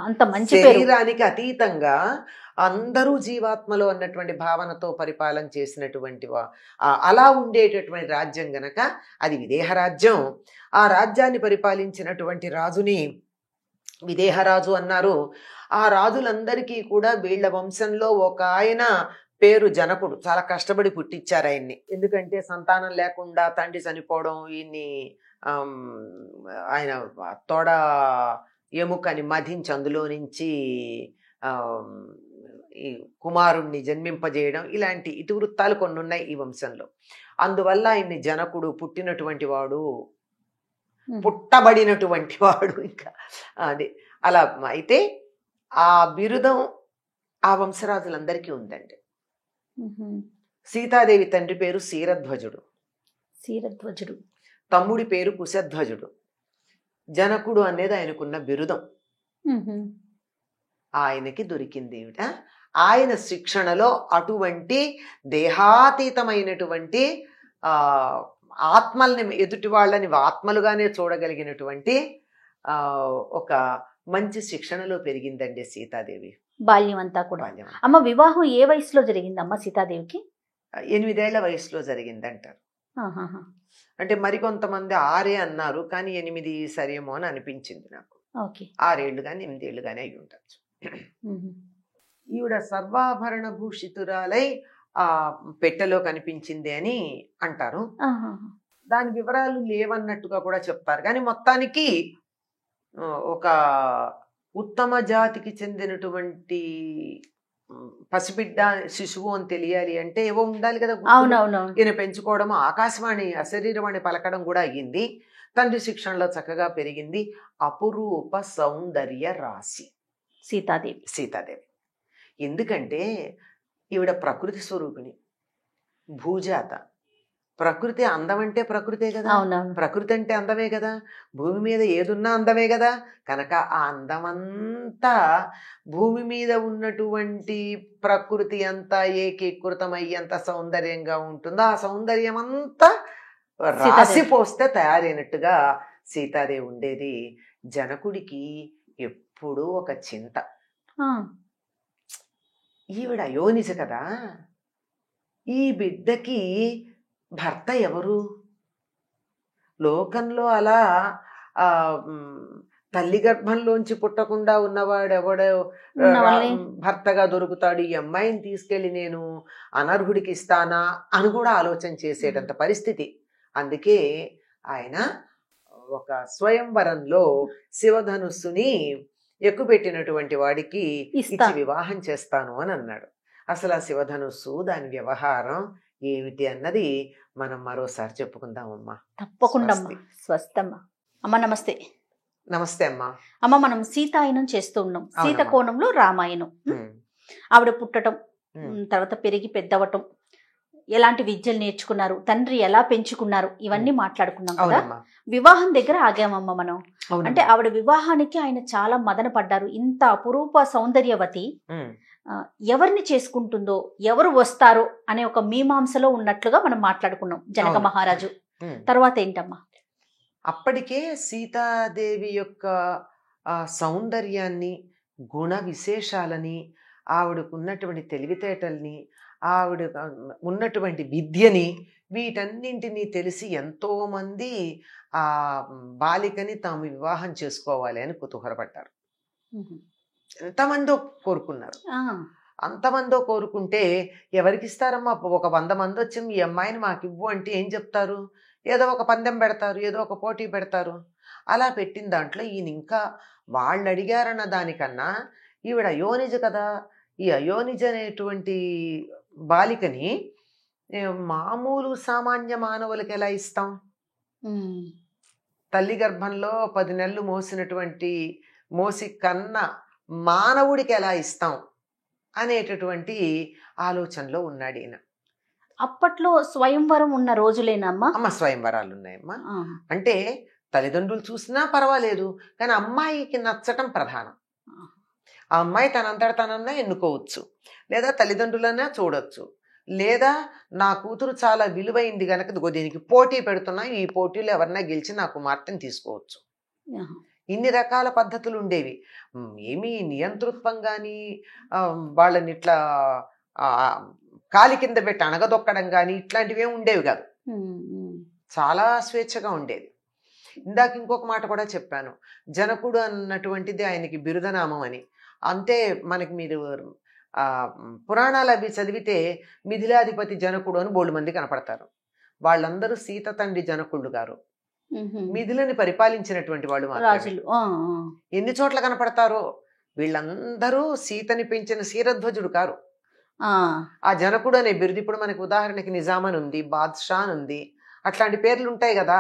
అంత మంచి శరీరానికి అతీతంగా అందరూ జీవాత్మలో అన్నటువంటి భావనతో పరిపాలన చేసినటువంటి అలా ఉండేటటువంటి రాజ్యం గనక అది విదేహ రాజ్యం. ఆ రాజ్యాన్ని పరిపాలించినటువంటి రాజుని విదేహరాజు అన్నారు. ఆ రాజులందరికీ కూడా వీళ్ళ వంశంలో ఒక ఆయన పేరు జనకుడు. చాలా కష్టపడి పుట్టించారు ఆయన్ని. ఎందుకంటే సంతానం లేకుండా తండ్రి చనిపోవడం, ఈయన్ని ఆయన తోడ ఎముకని మధించి అందులో నుంచి ఈ కుమారుణ్ణి జన్మింపజేయడం, ఇలాంటి ఇతివృత్తాలు కొన్ని ఉన్నాయి ఈ వంశంలో. అందువల్ల ఆయన్ని జనకుడు, పుట్టినటువంటి వాడు, పుట్టబడినటువంటి వాడు, ఇంకా అది అలా. అయితే ఆ బిరుదం ఆ వంశరాజులందరికీ ఉందండి. సీతాదేవి తండ్రి పేరు శీరధ్వజుడు. తమ్ముడి పేరు కుశధ్వజుడు. జనకుడు అనేది ఆయనకున్న బిరుదం. ఆయనకి దొరికింది ఏమిట? ఆయన శిక్షణలో అటువంటి దేహాతీతమైనటువంటి ఆత్మల్ని, ఎదుటి వాళ్ళని ఆత్మలుగానే చూడగలిగినటువంటి ఒక మంచి శిక్షణలో పెరిగిందండి సీతాదేవి. బాల్యం అంతా కూడా. అమ్మ, వివాహం ఏ వయసులో జరిగిందమ్మా సీతాదేవికి? 8 ఏళ్ల వయసులో జరిగిందంటారు. అంటే మరికొంతమంది 6 అన్నారు, కానీ 8 సరేమో అని అనిపించింది నాకు. 6 ఏళ్ళు కానీ 8 ఏళ్ళు కానీ అయి ఉండొచ్చు. ఈవిడ సర్వాభరణ భూషితురాలై ఆ పెట్టెలో కనిపించింది అని అంటారు. దాని వివరాలు లేవన్నట్టుగా కూడా చెప్తారు. కానీ మొత్తానికి ఒక ఉత్తమ జాతికి చెందినటువంటి పసిబిడ్డ, శిశువు అని తెలియాలి అంటే ఏవో ఉండాలి కదా. ఈయన పెంచుకోవడం, ఆకాశవాణి అశరీరవాణి పలకడం కూడా అయ్యింది. తండ్రి శిక్షణలో చక్కగా పెరిగింది. అపురూప సౌందర్య రాశి సీతాదేవి. ఎందుకంటే ఈవిడ ప్రకృతి స్వరూపిణి, భూజాత. ప్రకృతి అందం అంటే ప్రకృతే కదా. ప్రకృతి అంటే అందమే కదా. భూమి మీద ఏదున్నా అందమే కదా. కనుక ఆ అందమంతా భూమి మీద ఉన్నటువంటి ప్రకృతి అంతా ఏకీకృతమయ్యి ఎంత సౌందర్యంగా ఉంటుందో ఆ సౌందర్యం అంతా రాసి పోస్తే తయారైనట్టుగా సీతాదేవి ఉండేది. జనకుడికి ఎప్పుడూ ఒక చింత, ఈవిడ అయోనిజ కదా, ఈ బిడ్డకి భర్త ఎవరు? లోకంలో అలా తల్లి గర్భంలోంచి పుట్టకుండా ఉన్నవాడు ఎవడో ఉన్న వాళ్ళే. భర్తగా దొరుకుతాడు, ఈ అమ్మాయిని తీసుకెళ్లి నేను అనర్హుడికి ఇస్తానా అని కూడా ఆలోచన చేసేటంత పరిస్థితి. అందుకే ఆయన ఒక స్వయంవరంలో శివధనుస్సుని ఎక్కుపెట్టినటువంటి వాడికి ఇస్తా. ఇచ్చి వివాహం చేస్తాను అని అన్నాడు. అసలు ఆ శివధనుస్సు దాని వ్యవహారం ఏమిటి అన్నది మనం మరోసారి చెప్పుకుందామమ్మా. తప్పకుండా అమ్మ. స్వస్థమ్మ. అమ్మ నమస్తే. నమస్తే అమ్మా. అమ్మ, మనం సీతాయనం చేస్తూ ఉన్నాం. సీత అవునమ్మా. కోణంలో రామాయణం. ఉమ్, ఆవిడ పుట్టడం, ఉమ్, తర్వాత పెరిగి పెద్దవటం, ఎలాంటి విద్యలు నేర్చుకున్నారు, తండ్రి ఎలా పెంచుకున్నారు, ఇవన్నీ మాట్లాడుకున్నాం కదా. అవునమ్మా. వివాహం దగ్గర ఆగామమ్మ మనం. అవునమ్మా. అంటే ఆవిడ వివాహానికి ఆయన చాలా మదన పడ్డారు. ఇంత అపురూప సౌందర్యవతి ఉమ్, ఎవరిని చేసుకుంటుందో, ఎవరు వస్తారో అనే ఒక మీమాంసలో ఉన్నట్లుగా మనం మాట్లాడుకున్నాం. జనక అవును. మహారాజు ఉమ్. తర్వాత ఏంటమ్మా? అప్పటికే సీతాదేవి యొక్క సౌందర్యాన్ని, గుణ విశేషాలని, ఆవిడకు ఉన్నటువంటి తెలివితేటల్ని, ఆవిడ ఉన్నటువంటి విద్యని, వీటన్నింటినీ తెలిసి ఎంతోమంది ఆ బాలికని తాము వివాహం చేసుకోవాలి అని కుతూహలపడ్డారు. ఎంతమందో కోరుకున్నారు. అంతమందో కోరుకుంటే ఎవరికి ఇస్తారమ్మా? ఒక 100 మంది వచ్చి ఈ అమ్మాయిని మాకు ఇవ్వు అంటే ఏం చెప్తారు? ఏదో ఒక పందెం పెడతారు, ఏదో ఒక పోటీ పెడతారు. అలా పెట్టిన దాంట్లో ఈయన ఇంకా వాళ్ళు అడిగారన్న దానికన్నా ఈవిడ అయోనిజ కదా, ఈ అయోనిజ అనేటువంటి బాలికని మామూలు సామాన్య మానవులకి ఎలా ఇస్తాం? తల్లి గర్భంలో 10 నెలలు మోసి కన్న మానవుడికి ఎలా ఇస్తాం అనేటటువంటి ఆలోచనలో ఉన్నాడు ఈయన. అప్పట్లో స్వయంవరం ఉన్న రోజులేనమ్మా? అమ్మ, స్వయంవరాలు ఉన్నాయమ్మా. అంటే తల్లిదండ్రులు చూసినా పర్వాలేదు, కానీ అమ్మాయికి నచ్చటం ప్రధానం. ఆ అమ్మాయి తనంతట తనన్నా ఎన్నుకోవచ్చు, లేదా తల్లిదండ్రులన్నా చూడొచ్చు, లేదా నా కూతురు చాలా విలువైంది గనక దీనికి పోటీ పెడుతున్నా, ఈ పోటీలో ఎవరన్నా గెలిచి నా కుమార్తెని తీసుకోవచ్చు. ఇన్ని రకాల పద్ధతులు ఉండేవి. ఏమీ నియంతృత్వం కానీ, వాళ్ళని ఇట్లా కాలి కింద పెట్టి అణగదొక్కడం కానీ ఇట్లాంటివి ఏమి ఉండేవి కాదు. చాలా స్వేచ్ఛగా ఉండేది. ఇందాక ఇంకొక మాట కూడా చెప్పాను, జనకుడు అన్నటువంటిది ఆయనకి బిరుదనామం అని. అంతే మనకి మీరు పురాణాలు అవి చదివితే మిథిలాధిపతి జనకుడు అని బోల్డు మంది కనపడతారు. వాళ్ళందరూ సీత తండ్రి జనకుళ్ళు గారు, మిథిలని పరిపాలించినటువంటి వాళ్ళు మాత్రమే. ఎన్ని చోట్ల కనపడతారో వీళ్ళందరూ సీతని పెంచిన శీరధ్వజుడు కారు. ఆ జనకుడు అనే బిరుదు ఇప్పుడు మనకి ఉదాహరణకి నిజాం అని ఉంది, బాద్షా అని ఉంది, అట్లాంటి పేర్లు ఉంటాయి కదా.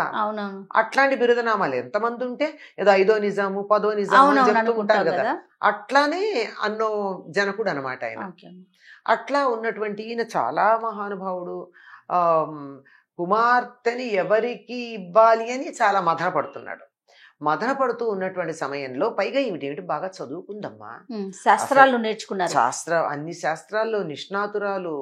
అట్లాంటి బిరుదనామాలు ఎంతమంది ఉంటే ఏదో 5వ నిజాము 10వ నిజాము అని చెప్తూ ఉంటారు కదా. అట్లానే అన్నో జనకుడు అనమాట ఆయన. అట్లా ఉన్నటువంటి ఈయన చాలా మహానుభావుడు. కుమార్తెని ఎవరికి ఇవ్వాలి అని చాలా మదన పడుతున్నాడు. మదన పడుతూ ఉన్నటువంటి సమయంలో పైగా ఏమిటి బాగా చదువుకుందమ్మా, శాస్త్రాలు నేర్చుకున్నారు. అన్ని శాస్త్రాల్లో నిష్ణాతురాలు,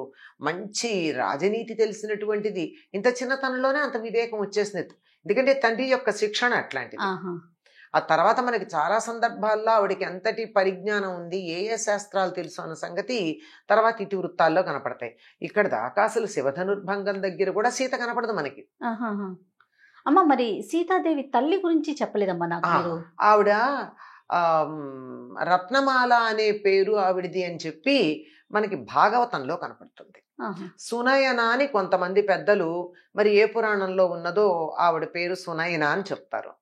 మంచి రాజనీతి తెలిసినటువంటిది. ఇంత చిన్నతనంలోనే అంత వివేకం వచ్చేసినది, ఎందుకంటే తండ్రి యొక్క శిక్షణ అట్లాంటిది. ఆ తర్వాత మనకి చాలా సందర్భాల్లో ఆవిడకి ఎంతటి పరిజ్ఞానం ఉంది, ఏ శాస్త్రాలు తెలుసు అన్న సంగతి తర్వాత ఇతివృత్తాల్లో కనపడతాయి. ఇక్కడ దాకా అసలు శివధనుర్భంగం దగ్గర కూడా సీత కనపడదు మనకి. అమ్మ, మరి సీతాదేవి తల్లి గురించి చెప్పలేదమ్మా నాకు. ఆవిడ రత్నమాల అనే పేరు ఆవిడది అని చెప్పి మనకి భాగవతంలో కనపడుతుంది. సునయన అని కొంతమంది పెద్దలు, మరి ఏ పురాణంలో ఉన్నదో ఆవిడ పేరు సునయన అని చెప్తారు.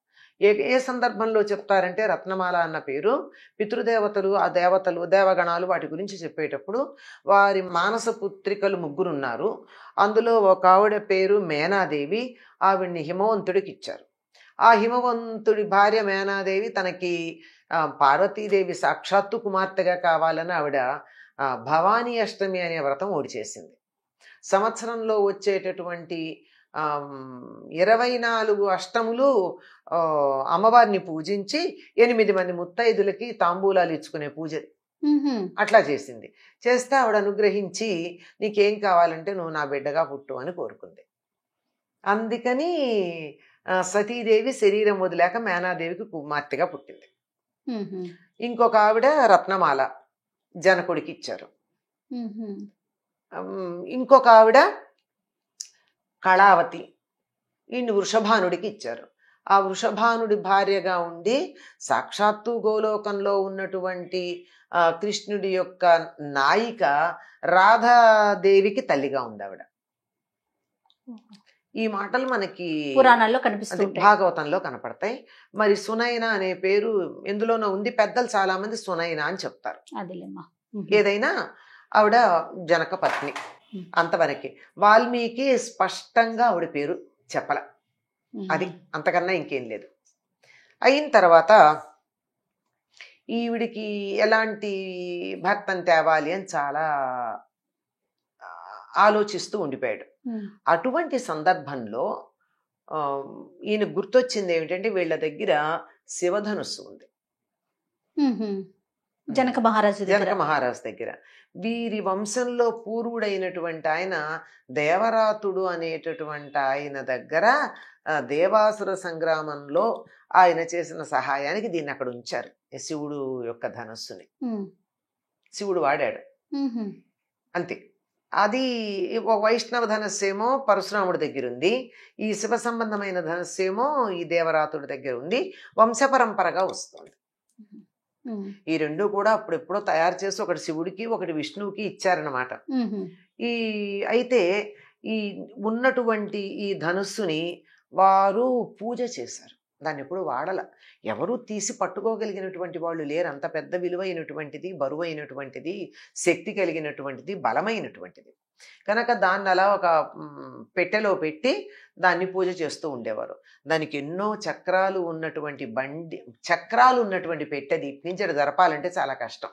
ఏ సందర్భంలో చెప్తారంటే రత్నమాల అన్న పేరు పితృదేవతలు, ఆ దేవతలు దేవగణాలు వాటి గురించి చెప్పేటప్పుడు వారి మానస పుత్రికలు 3 ఉన్నారు. అందులో ఒక ఆవిడ పేరు మేనాదేవి, ఆవిడ్ని హిమవంతుడికి ఇచ్చారు. ఆ హిమవంతుడి భార్య మేనాదేవి తనకి పార్వతీదేవి సాక్షాత్తు కుమార్తెగా కావాలని ఆవిడ భవానీ అష్టమి అనే వ్రతం ఓడి చేసింది. సంవత్సరంలో వచ్చేటటువంటి 24 అష్టములు అమ్మవారిని పూజించి 8 మంది ముత్తైదులకి తాంబూలాలు ఇచ్చుకునే పూజ అట్లా చేసింది. చేస్తే ఆవిడ అనుగ్రహించి నీకేం కావాలంటే నువ్వు నా బిడ్డగా పుట్టు అని కోరుకుంది. అందుకని సతీదేవి శరీరం వదిలేక మేనాదేవికి కుమార్తెగా పుట్టింది. ఇంకొక ఆవిడ రత్నమాల జనకుడికి ఇచ్చారు. ఇంకొక ఆవిడ కళావతి, ఈయన్ని వృషభానుడికి ఇచ్చారు. ఆ వృషభానుడి భార్యగా ఉండి సాక్షాత్తు గోలోకంలో ఉన్నటువంటి కృష్ణుడి యొక్క నాయిక రాధాదేవికి తల్లిగా ఉంది ఆవిడ. ఈ మాటలు మనకి పురాణాల్లో కనిపిస్తుంటాయి, భాగవతంలో కనపడతాయి. మరి సునైన అనే పేరు ఎందులోనో ఉంది, పెద్దలు చాలా మంది సునైన అని చెప్తారు. అదేలేమ్మా. ఏదైనా ఆవిడ జనక పత్ని, అంతవరకే. వాల్మీకి స్పష్టంగా ఆవిడ పేరు చెప్పల, అది అంతకన్నా ఇంకేం లేదు. అయిన తర్వాత ఈవిడికి ఎలాంటి భర్తను తేవాలి అని చాలా ఆలోచిస్తూ ఉండిపోయాడు. అటువంటి సందర్భంలో ఈయన గుర్తొచ్చింది ఏమిటంటే వీళ్ళ దగ్గర శివధనుస్సు ఉంది, జనక మహారాజు దగ్గర. వీరి వంశంలో పూర్వుడైనటువంటి ఆయన దేవరాతుడు అనేటటువంటి ఆయన దగ్గర దేవాసుర సంగ్రామంలో ఆయన చేసిన సహాయానికి దీన్ని అక్కడ ఉంచారు. శివుడు యొక్క ధనస్సుని శివుడు వాడాడు అంతే. అది ఒక వైష్ణవ ధనస్సు ఏమో పరశురాముడి దగ్గర ఉంది, ఈ శివ సంబంధమైన ధనస్సు ఏమో ఈ దేవరాతుడి దగ్గర ఉంది. వంశపరంపరగా వస్తుంది. ఈ రెండు కూడా అప్పుడెప్పుడో తయారు చేసి ఒకటి శివుడికి ఒకటి విష్ణువుకి ఇచ్చారనమాట. అయితే ఈ ఉన్నటువంటి ఈ ధనుస్సుని వారు పూజ చేశారు, దాన్ని ఎప్పుడు వాడల. ఎవరు తీసి పట్టుకోగలిగినటువంటి వాళ్ళు లేరు. అంత పెద్ద విలువైనటువంటిది, బరువైనటువంటిది, శక్తి కలిగినటువంటిది, బలమైనటువంటిది కనుక దాన్ని అలా ఒక పెట్టెలో పెట్టి దాన్ని పూజ చేస్తూ ఉండేవారు. దానికి ఎన్నో చక్రాలు ఉన్నటువంటి చక్రాలు ఉన్నటువంటి పెట్టె దీపించడు జరపాలంటే చాలా కష్టం.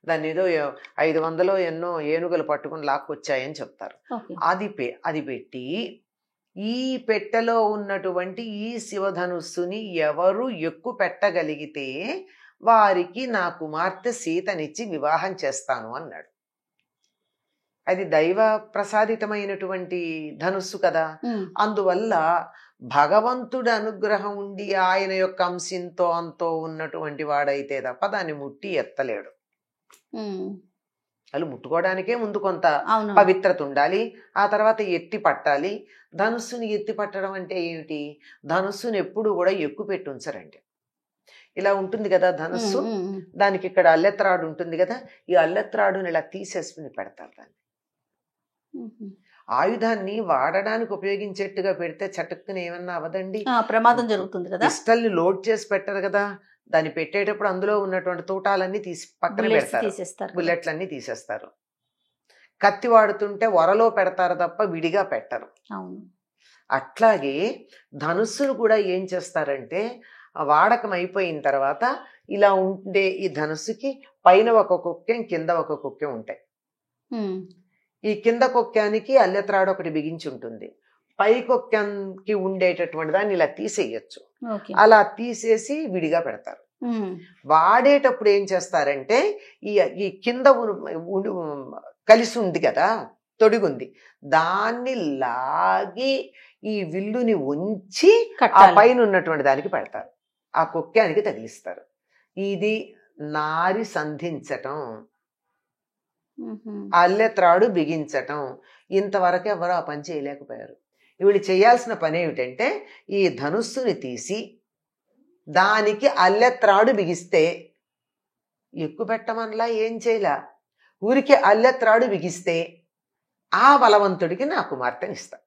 దాన్ని ఏదో 500 ఎన్నో ఏనుగులు పట్టుకుని లాక్కొచ్చాయని చెప్తారు. అది పెట్టి ఈ పెట్టెలో ఉన్నటువంటి ఈ శివధనుస్సుని ఎవరు ఎక్కువ పెట్టగలిగితే వారికి నా కుమార్తె సీతనిచ్చి వివాహం చేస్తాను అన్నాడు. అది దైవ ప్రసాదితమైనటువంటి ధనుస్సు కదా. అందువల్ల భగవంతుడి అనుగ్రహం ఉండి ఆయన యొక్క అంశంతో అంతో ఉన్నటువంటి వాడైతే తప్ప దాన్ని ముట్టి ఎత్తలేడు. వాళ్ళు ముట్టుకోవడానికే ముందు కొంత పవిత్రత ఉండాలి, ఆ తర్వాత ఎత్తి పట్టాలి. ధనుస్సుని ఎత్తి పట్టడం అంటే ఏమిటి? ధనుస్సుని ఎప్పుడు కూడా ఎక్కువ పెట్టి ఉంచరండి. ఇలా ఉంటుంది కదా ధనుస్సు, దానికి ఇక్కడ అల్లెత్రాడు ఉంటుంది కదా, ఈ అల్లెత్రాడుని ఇలా తీసేసుకుని పెడతారు. దాన్ని ఆయుధాన్ని వాడడానికి ఉపయోగించేట్టుగా పెడితే చటుక్కుని ఏమన్నా అవదండి, ప్రమాదం జరుగుతుంది కదా. పిస్టల్ని లోడ్ చేసి పెట్టరు కదా, దాన్ని పెట్టేటప్పుడు అందులో ఉన్నటువంటి తూటాలన్నీ తీసి పక్కన పెడతారు, బుల్లెట్లన్నీ తీసేస్తారు. కత్తి వాడుతుంటే వరలో పెడతారు తప్ప విడిగా పెట్టరు. అట్లాగే ధనుస్సును కూడా ఏం చేస్తారంటే వాడకం అయిపోయిన తర్వాత ఇలా ఉండే ఈ ధనుస్సుకి పైన ఒక కుక్కెం కింద ఒక కుక్కెం ఉంటాయి. ఈ కింద కుక్కానికి అల్లెత్రాడు ఒకటి బిగించి ఉంటుంది, పై కుక్కానికి ఉండేటటువంటి దాన్ని ఇలా తీసేయచ్చు. అలా తీసేసి విడిగా పెడతారు. వాడేటప్పుడు ఏం చేస్తారంటే ఈ కింద కలిసి ఉంది కదా, తొడిగుంది, దాన్ని లాగి ఈ విల్లుని ఉంచి ఆ పైన ఉన్నటువంటి దానికి పెడతారు, ఆ కుక్కానికి తగిలిస్తారు. ఇది నారి సంధించటం, అల్లెత్రాడు బిగించటం. ఇంతవరకు ఎవరు ఆ పని చేయలేకపోయారు. వీళ్ళు చేయాల్సిన పని ఏమిటంటే ఈ ధనుస్సుని తీసి దానికి అల్లెత్రాడు బిగిస్తే, ఎక్కువ పెట్టమనలా, ఏం చేయలా, ఊరికి అల్లెత్రాడు బిగిస్తే ఆ బలవంతుడికి నా కుమార్తెని ఇస్తా.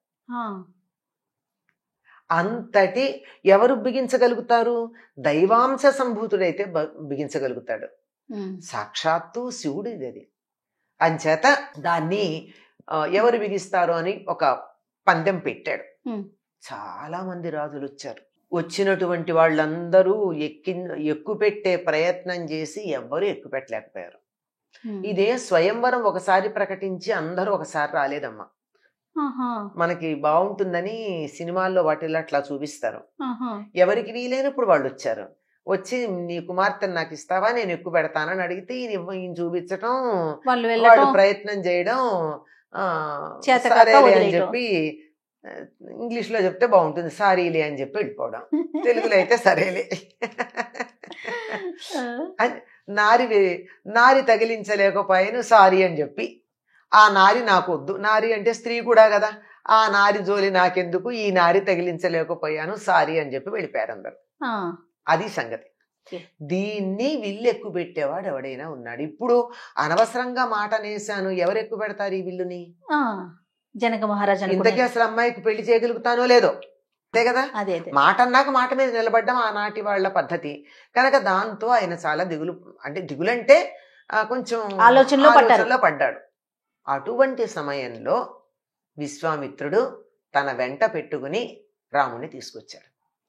అంతటి ఎవరు బిగించగలుగుతారు? దైవాంశ సంభూతుడైతే బిగించగలుగుతాడు. సాక్షాత్తు శివుడు ఇది. అంచేత దాన్ని ఎవరు బిగిస్తారు అని ఒక పందెం పెట్టాడు. చాలా మంది రాజులు వచ్చారు. వచ్చినటువంటి వాళ్ళందరూ ఎక్కువ పెట్టే ప్రయత్నం చేసి ఎవ్వరూ ఎక్కువ పెట్టలేకపోయారు. ఇదే స్వయంవరం ఒకసారి ప్రకటించి అందరూ ఒకసారి రాలేదమ్మా. మనకి బాగుంటుందని సినిమాల్లో వాటిల్లో అట్లా చూపిస్తారు. ఎవరికి వీలైనప్పుడు వాళ్ళు వచ్చారు. వచ్చి నీ కుమార్తెను నాకు ఇస్తావా, నేను ఎక్కువ పెడతానని అడిగితే ఈయన చూపించటం, వాళ్ళు ప్రయత్నం చేయడం, సరేలే అని చెప్పి, ఇంగ్లీష్ లో చెప్తే బాగుంటుంది సారీలే అని చెప్పి వెళ్ళిపోవడం, తెలుగులో అయితే సరేలే. నారి తగిలించలేకపోయాను సారీ అని చెప్పి, ఆ నారి నాకు వద్దు, నారి అంటే స్త్రీ కూడా కదా, ఆ నారి జోలి నాకెందుకు, ఈ నారి తగిలించలేకపోయాను, సారీ అని చెప్పి వెళ్ళిపోయారు అందరు. అది సంగతి. దీన్ని విల్లు ఎక్కువ పెట్టేవాడు ఎవడైనా ఉన్నాడు. ఇప్పుడు అనవసరంగా మాట నేసాను, ఎవరు ఎక్కువ పెడతారు ఈ విల్లుని? జనక మహారాజా. ఇంతకీ అసలు అమ్మాయికి పెళ్లి చేయగలుగుతానో లేదో, అంతే కదా. మాట అన్నాక మాట మీద నిలబడ్డం ఆనాటి వాళ్ళ పద్ధతి కనుక దాంతో ఆయన చాలా దిగులు, అంటే దిగులంటే కొంచెం ఆలోచనలో పడ్డాడు. అటువంటి సమయంలో విశ్వామిత్రుడు తన వెంట పెట్టుకుని రాముణ్ణి తీసుకొచ్చాడు,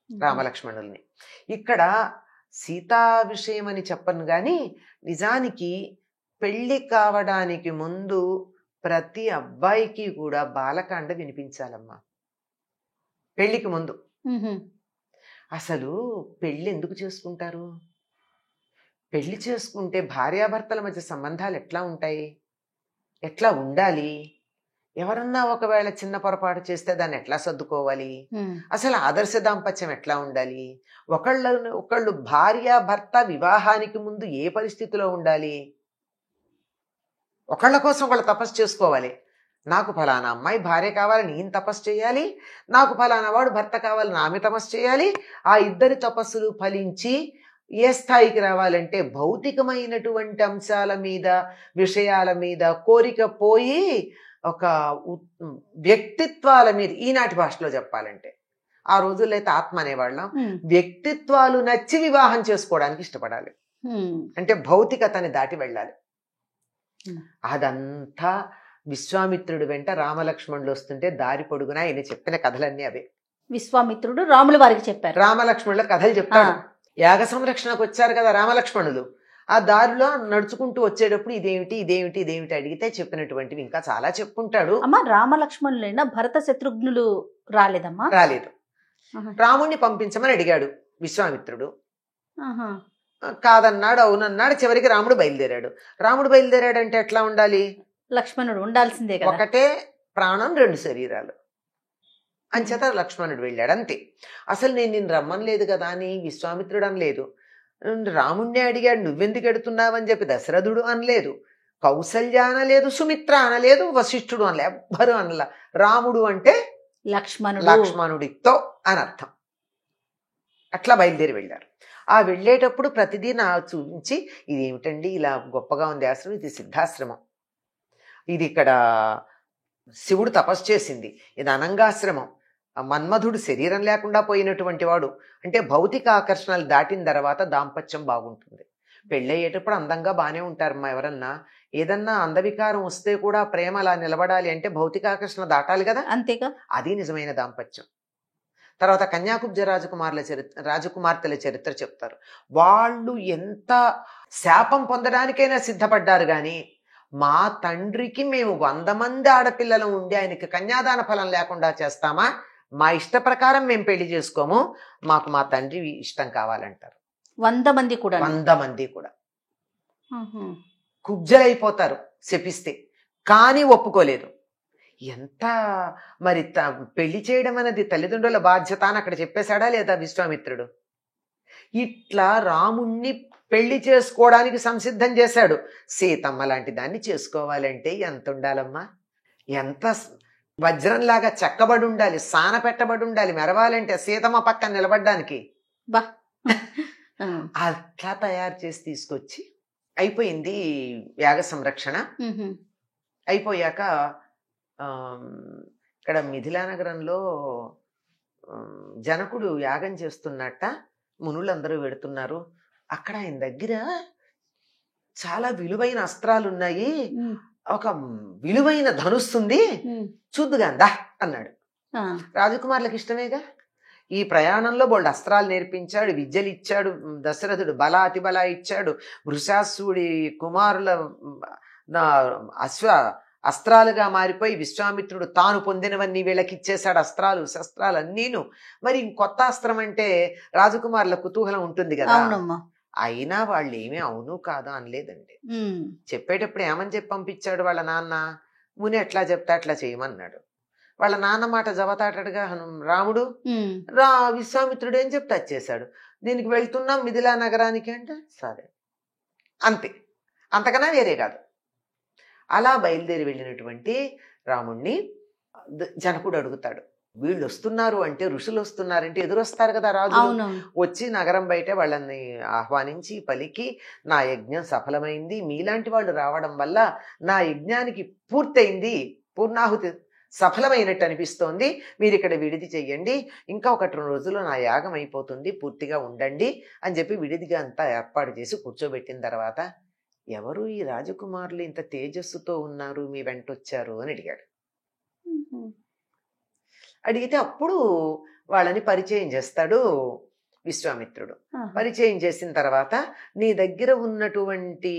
రామలక్ష్మణుల్ని. ఇక్కడ సీతా విషయం అని చెప్పను గాని నిజానికి పెళ్లి కావడానికి ముందు ప్రతి అబ్బాయికి కూడా బాలకాండ వినిపించాలమ్మా. పెళ్లికి ముందు అసలు పెళ్లి ఎందుకు చేసుకుంటారు? పెళ్లి చేసుకుంటే భార్యాభర్తల మధ్య సంబంధాలు ఎట్లా ఉంటాయి, ఎట్లా ఉండాలి, ఎవరన్నా ఒకవేళ చిన్న పొరపాటు చేస్తే దాన్ని ఎట్లా సర్దుకోవాలి, అసలు ఆదర్శ దాంపత్యం ఎట్లా ఉండాలి, ఒకళ్ళు భార్యాభర్త వివాహానికి ముందు ఏ పరిస్థితిలో ఉండాలి, ఒకళ్ళ కోసం ఒకళ్ళు తపస్సు చేసుకోవాలి. నాకు ఫలానా అమ్మాయి భార్య కావాలి, నేను తపస్సు చేయాలి, నాకు ఫలానా వాడు భర్త కావాలి, ఆమె తపస్సు చేయాలి. ఆ ఇద్దరి తపస్సులు ఫలించి ఏ స్థాయికి రావాలంటే భౌతికమైనటువంటి అంశాల మీద, విషయాల మీద కోరిక పోయి ఒక వ్యక్తిత్వాల మీద, ఈనాటి భాషలో చెప్పాలంటే ఆ రోజుల్లో అయితే ఆత్మ అనేవాళ్ళం, వ్యక్తిత్వాలు నచ్చి వివాహం చేసుకోవడానికి ఇష్టపడాలి. అంటే భౌతికతని దాటి వెళ్ళాలి. అదంతా విశ్వామిత్రుడు వెంట రామలక్ష్మణులు వస్తుంటే దారి పొడుగునా ఆయన చెప్పిన కథలన్నీ అవే. విశ్వామిత్రుడు రాముల వారికి చెప్పారు, రామలక్ష్మణుల కథలు చెప్తాడు. యాగ సంరక్షణకు వచ్చారు కదా రామలక్ష్మణులు, ఆ దారిలో నడుచుకుంటూ వచ్చేటప్పుడు ఇదేమిటి ఇదేమిటి ఇదేమిటి అడిగితే చెప్పినటువంటివి ఇంకా చాలా చెప్పుకుంటాడు. అమ్మా రామలక్ష్మణులైనా భరత శత్రుఘ్నులు రాలేదమ్మా? రాలేదు. రాముణ్ణి పంపించమని అడిగాడు విశ్వామిత్రుడు, కాదన్నాడు, అవునన్నాడు. చివరికి రాముడు బయలుదేరాడు. రాముడు బయలుదేరాడంటే ఎట్లా ఉండాలి? లక్ష్మణుడు ఉండాల్సిందే కదా. ఒకటే ప్రాణం, రెండు శరీరాలు. అంచేత లక్ష్మణుడు వెళ్ళాడు అంతే. అసలు నేను నిన్ను రమ్మనలేదు కదా అని విశ్వామిత్రుడు అనలేదు. రాముణ్ణి అడిగాడు, నువ్వెందుకు ఎడుతున్నావని చెప్పి దశరథుడు అనలేదు, కౌసల్య అనలేదు, సుమిత్ర అనలేదు, వశిష్ఠుడు అనలే, ఎవ్వరు అనలా. రాముడు అంటే లక్ష్మణుడితో అని అర్థం. అట్లా బయలుదేరి వెళ్ళారు. ఆ వెళ్ళేటప్పుడు ప్రతిదీ నా చూపించి, ఇదేమిటండి ఇలా గొప్పగా ఉంది ఆశ్రమం, ఇది సిద్ధాశ్రమం, ఇది ఇక్కడ శివుడు తపస్సు చేసింది, ఇది అనంగాశ్రమం, మన్మధుడు శరీరం లేకుండా పోయినటువంటి వాడు. అంటే భౌతిక ఆకర్షణలు దాటిన తర్వాత దాంపత్యం బాగుంటుంది. పెళ్ళయ్యేటప్పుడు అందంగా బాగానే ఉంటారమ్మా. ఎవరన్నా ఏదన్నా అందవికారం వస్తే కూడా ప్రేమ అలా నిలబడాలి అంటే భౌతిక ఆకర్షణ దాటాలి కదా, అంతేగా. అది నిజమైన దాంపత్యం. తర్వాత కన్యాకుబ్జ రాజకుమార్తెల చరిత్ర చెప్తారు. వాళ్ళు ఎంత శాపం పొందడానికైనా సిద్ధపడ్డారు కానీ, మా తండ్రికి మేము 100 మంది ఆడపిల్లలు ఉండి ఆయనకి కన్యాదాన ఫలం లేకుండా చేస్తామా, మా ఇష్ట ప్రకారం మేము పెళ్లి చేసుకోము, మాకు మా తండ్రి ఇష్టం కావాలంటారు. 100 మంది కూడా 100 మంది కూడా కుబ్జలైపోతారు శపిస్తే, కానీ ఒప్పుకోలేదు. ఎంత మరి పెళ్లి చేయడం అనేది తల్లిదండ్రుల బాధ్యత అని అక్కడ చెప్పేశాడా లేదా విశ్వామిత్రుడు? ఇట్లా రాముణ్ణి పెళ్లి చేసుకోవడానికి సంసిద్ధం చేశాడు. సీతమ్మ లాంటి దాన్ని చేసుకోవాలంటే ఎంత ఉండాలమ్మా, ఎంత వజ్రంలాగా చెక్కబడి ఉండాలి, సాన పెట్టబడి ఉండాలి, మెరవాలంటే సీతమ్మ పక్కన నిలబడ్డానికి. అట్లా తయారు చేసి తీసుకొచ్చి అయిపోయింది యాగ సంరక్షణ. అయిపోయాక ఇక్కడ మిథిలా నగరంలో జనకుడు యాగం చేస్తున్నట్ట, మునులందరూ వెడుతున్నారు. అక్కడ ఆయన దగ్గర చాలా విలువైన అస్త్రాలు ఉన్నాయి, ఒక విలువైన ధనుస్తుంది, చూద్దుగాందా అన్నాడు. రాజకుమారులకు ఇష్టమేగా. ఈ ప్రయాణంలో బోల్డ్ అస్త్రాలు నేర్పించాడు, విద్యలు ఇచ్చాడు దశరథుడు, బల అతి బల ఇచ్చాడు. వృషాసుడి కుమారుల అస్త్రాలుగా మారిపోయి విశ్వామిత్రుడు తాను పొందినవన్నీ వీళ్ళకి ఇచ్చేశాడు, అస్త్రాలు శస్త్రాలు అన్నీను. మరి కొత్త అస్త్రం అంటే రాజకుమారుల కుతూహలం ఉంటుంది కదా. అయినా వాళ్ళు ఏమీ అవును కాదు అనలేదండి. చెప్పేటప్పుడు ఏమని చెప్పి పంపించాడు వాళ్ళ నాన్న, ముని ఎట్లా చెప్తే అట్లా చేయమన్నాడు. వాళ్ళ నాన్న మాట జవతాటగా రాముడు విశ్వామిత్రుడు ఏం చెప్తే వచ్చేసాడు. దీనికి వెళ్తున్నాం మిథిలా నగరానికి అంటే సరే అంతే, అంతకన్నా వేరే కాదు. అలా బయలుదేరి వెళ్ళినటువంటి రాముణ్ణి జనకుడు అడుగుతాడు, వీళ్ళు వస్తున్నారు అంటే, ఋషులు వస్తున్నారంటే ఎదురొస్తారు కదా రాజు. వచ్చి నగరం బయట వాళ్ళని ఆహ్వానించి పలికి, నా యజ్ఞం సఫలమైంది, మీలాంటి వాళ్ళు రావడం వల్ల నా యజ్ఞానికి పూర్తయింది, పూర్ణాహుతి సఫలమైనట్టు అనిపిస్తోంది, మీరు ఇక్కడ విడిది చెయ్యండి, ఇంకా 1-2 రోజుల్లో నా యాగం అయిపోతుంది, పూర్తిగా ఉండండి అని చెప్పి విడిదిగా అంతా ఏర్పాటు చేసి కూర్చోబెట్టిన తర్వాత, ఎవరు ఈ రాజకుమారులు ఇంత తేజస్సుతో ఉన్నారు, మీ వెంట వచ్చారు అని అడిగాడు. అడిగితే అప్పుడు వాళ్ళని పరిచయం చేస్తాడు విశ్వామిత్రుడు. పరిచయం చేసిన తర్వాత, నీ దగ్గర ఉన్నటువంటి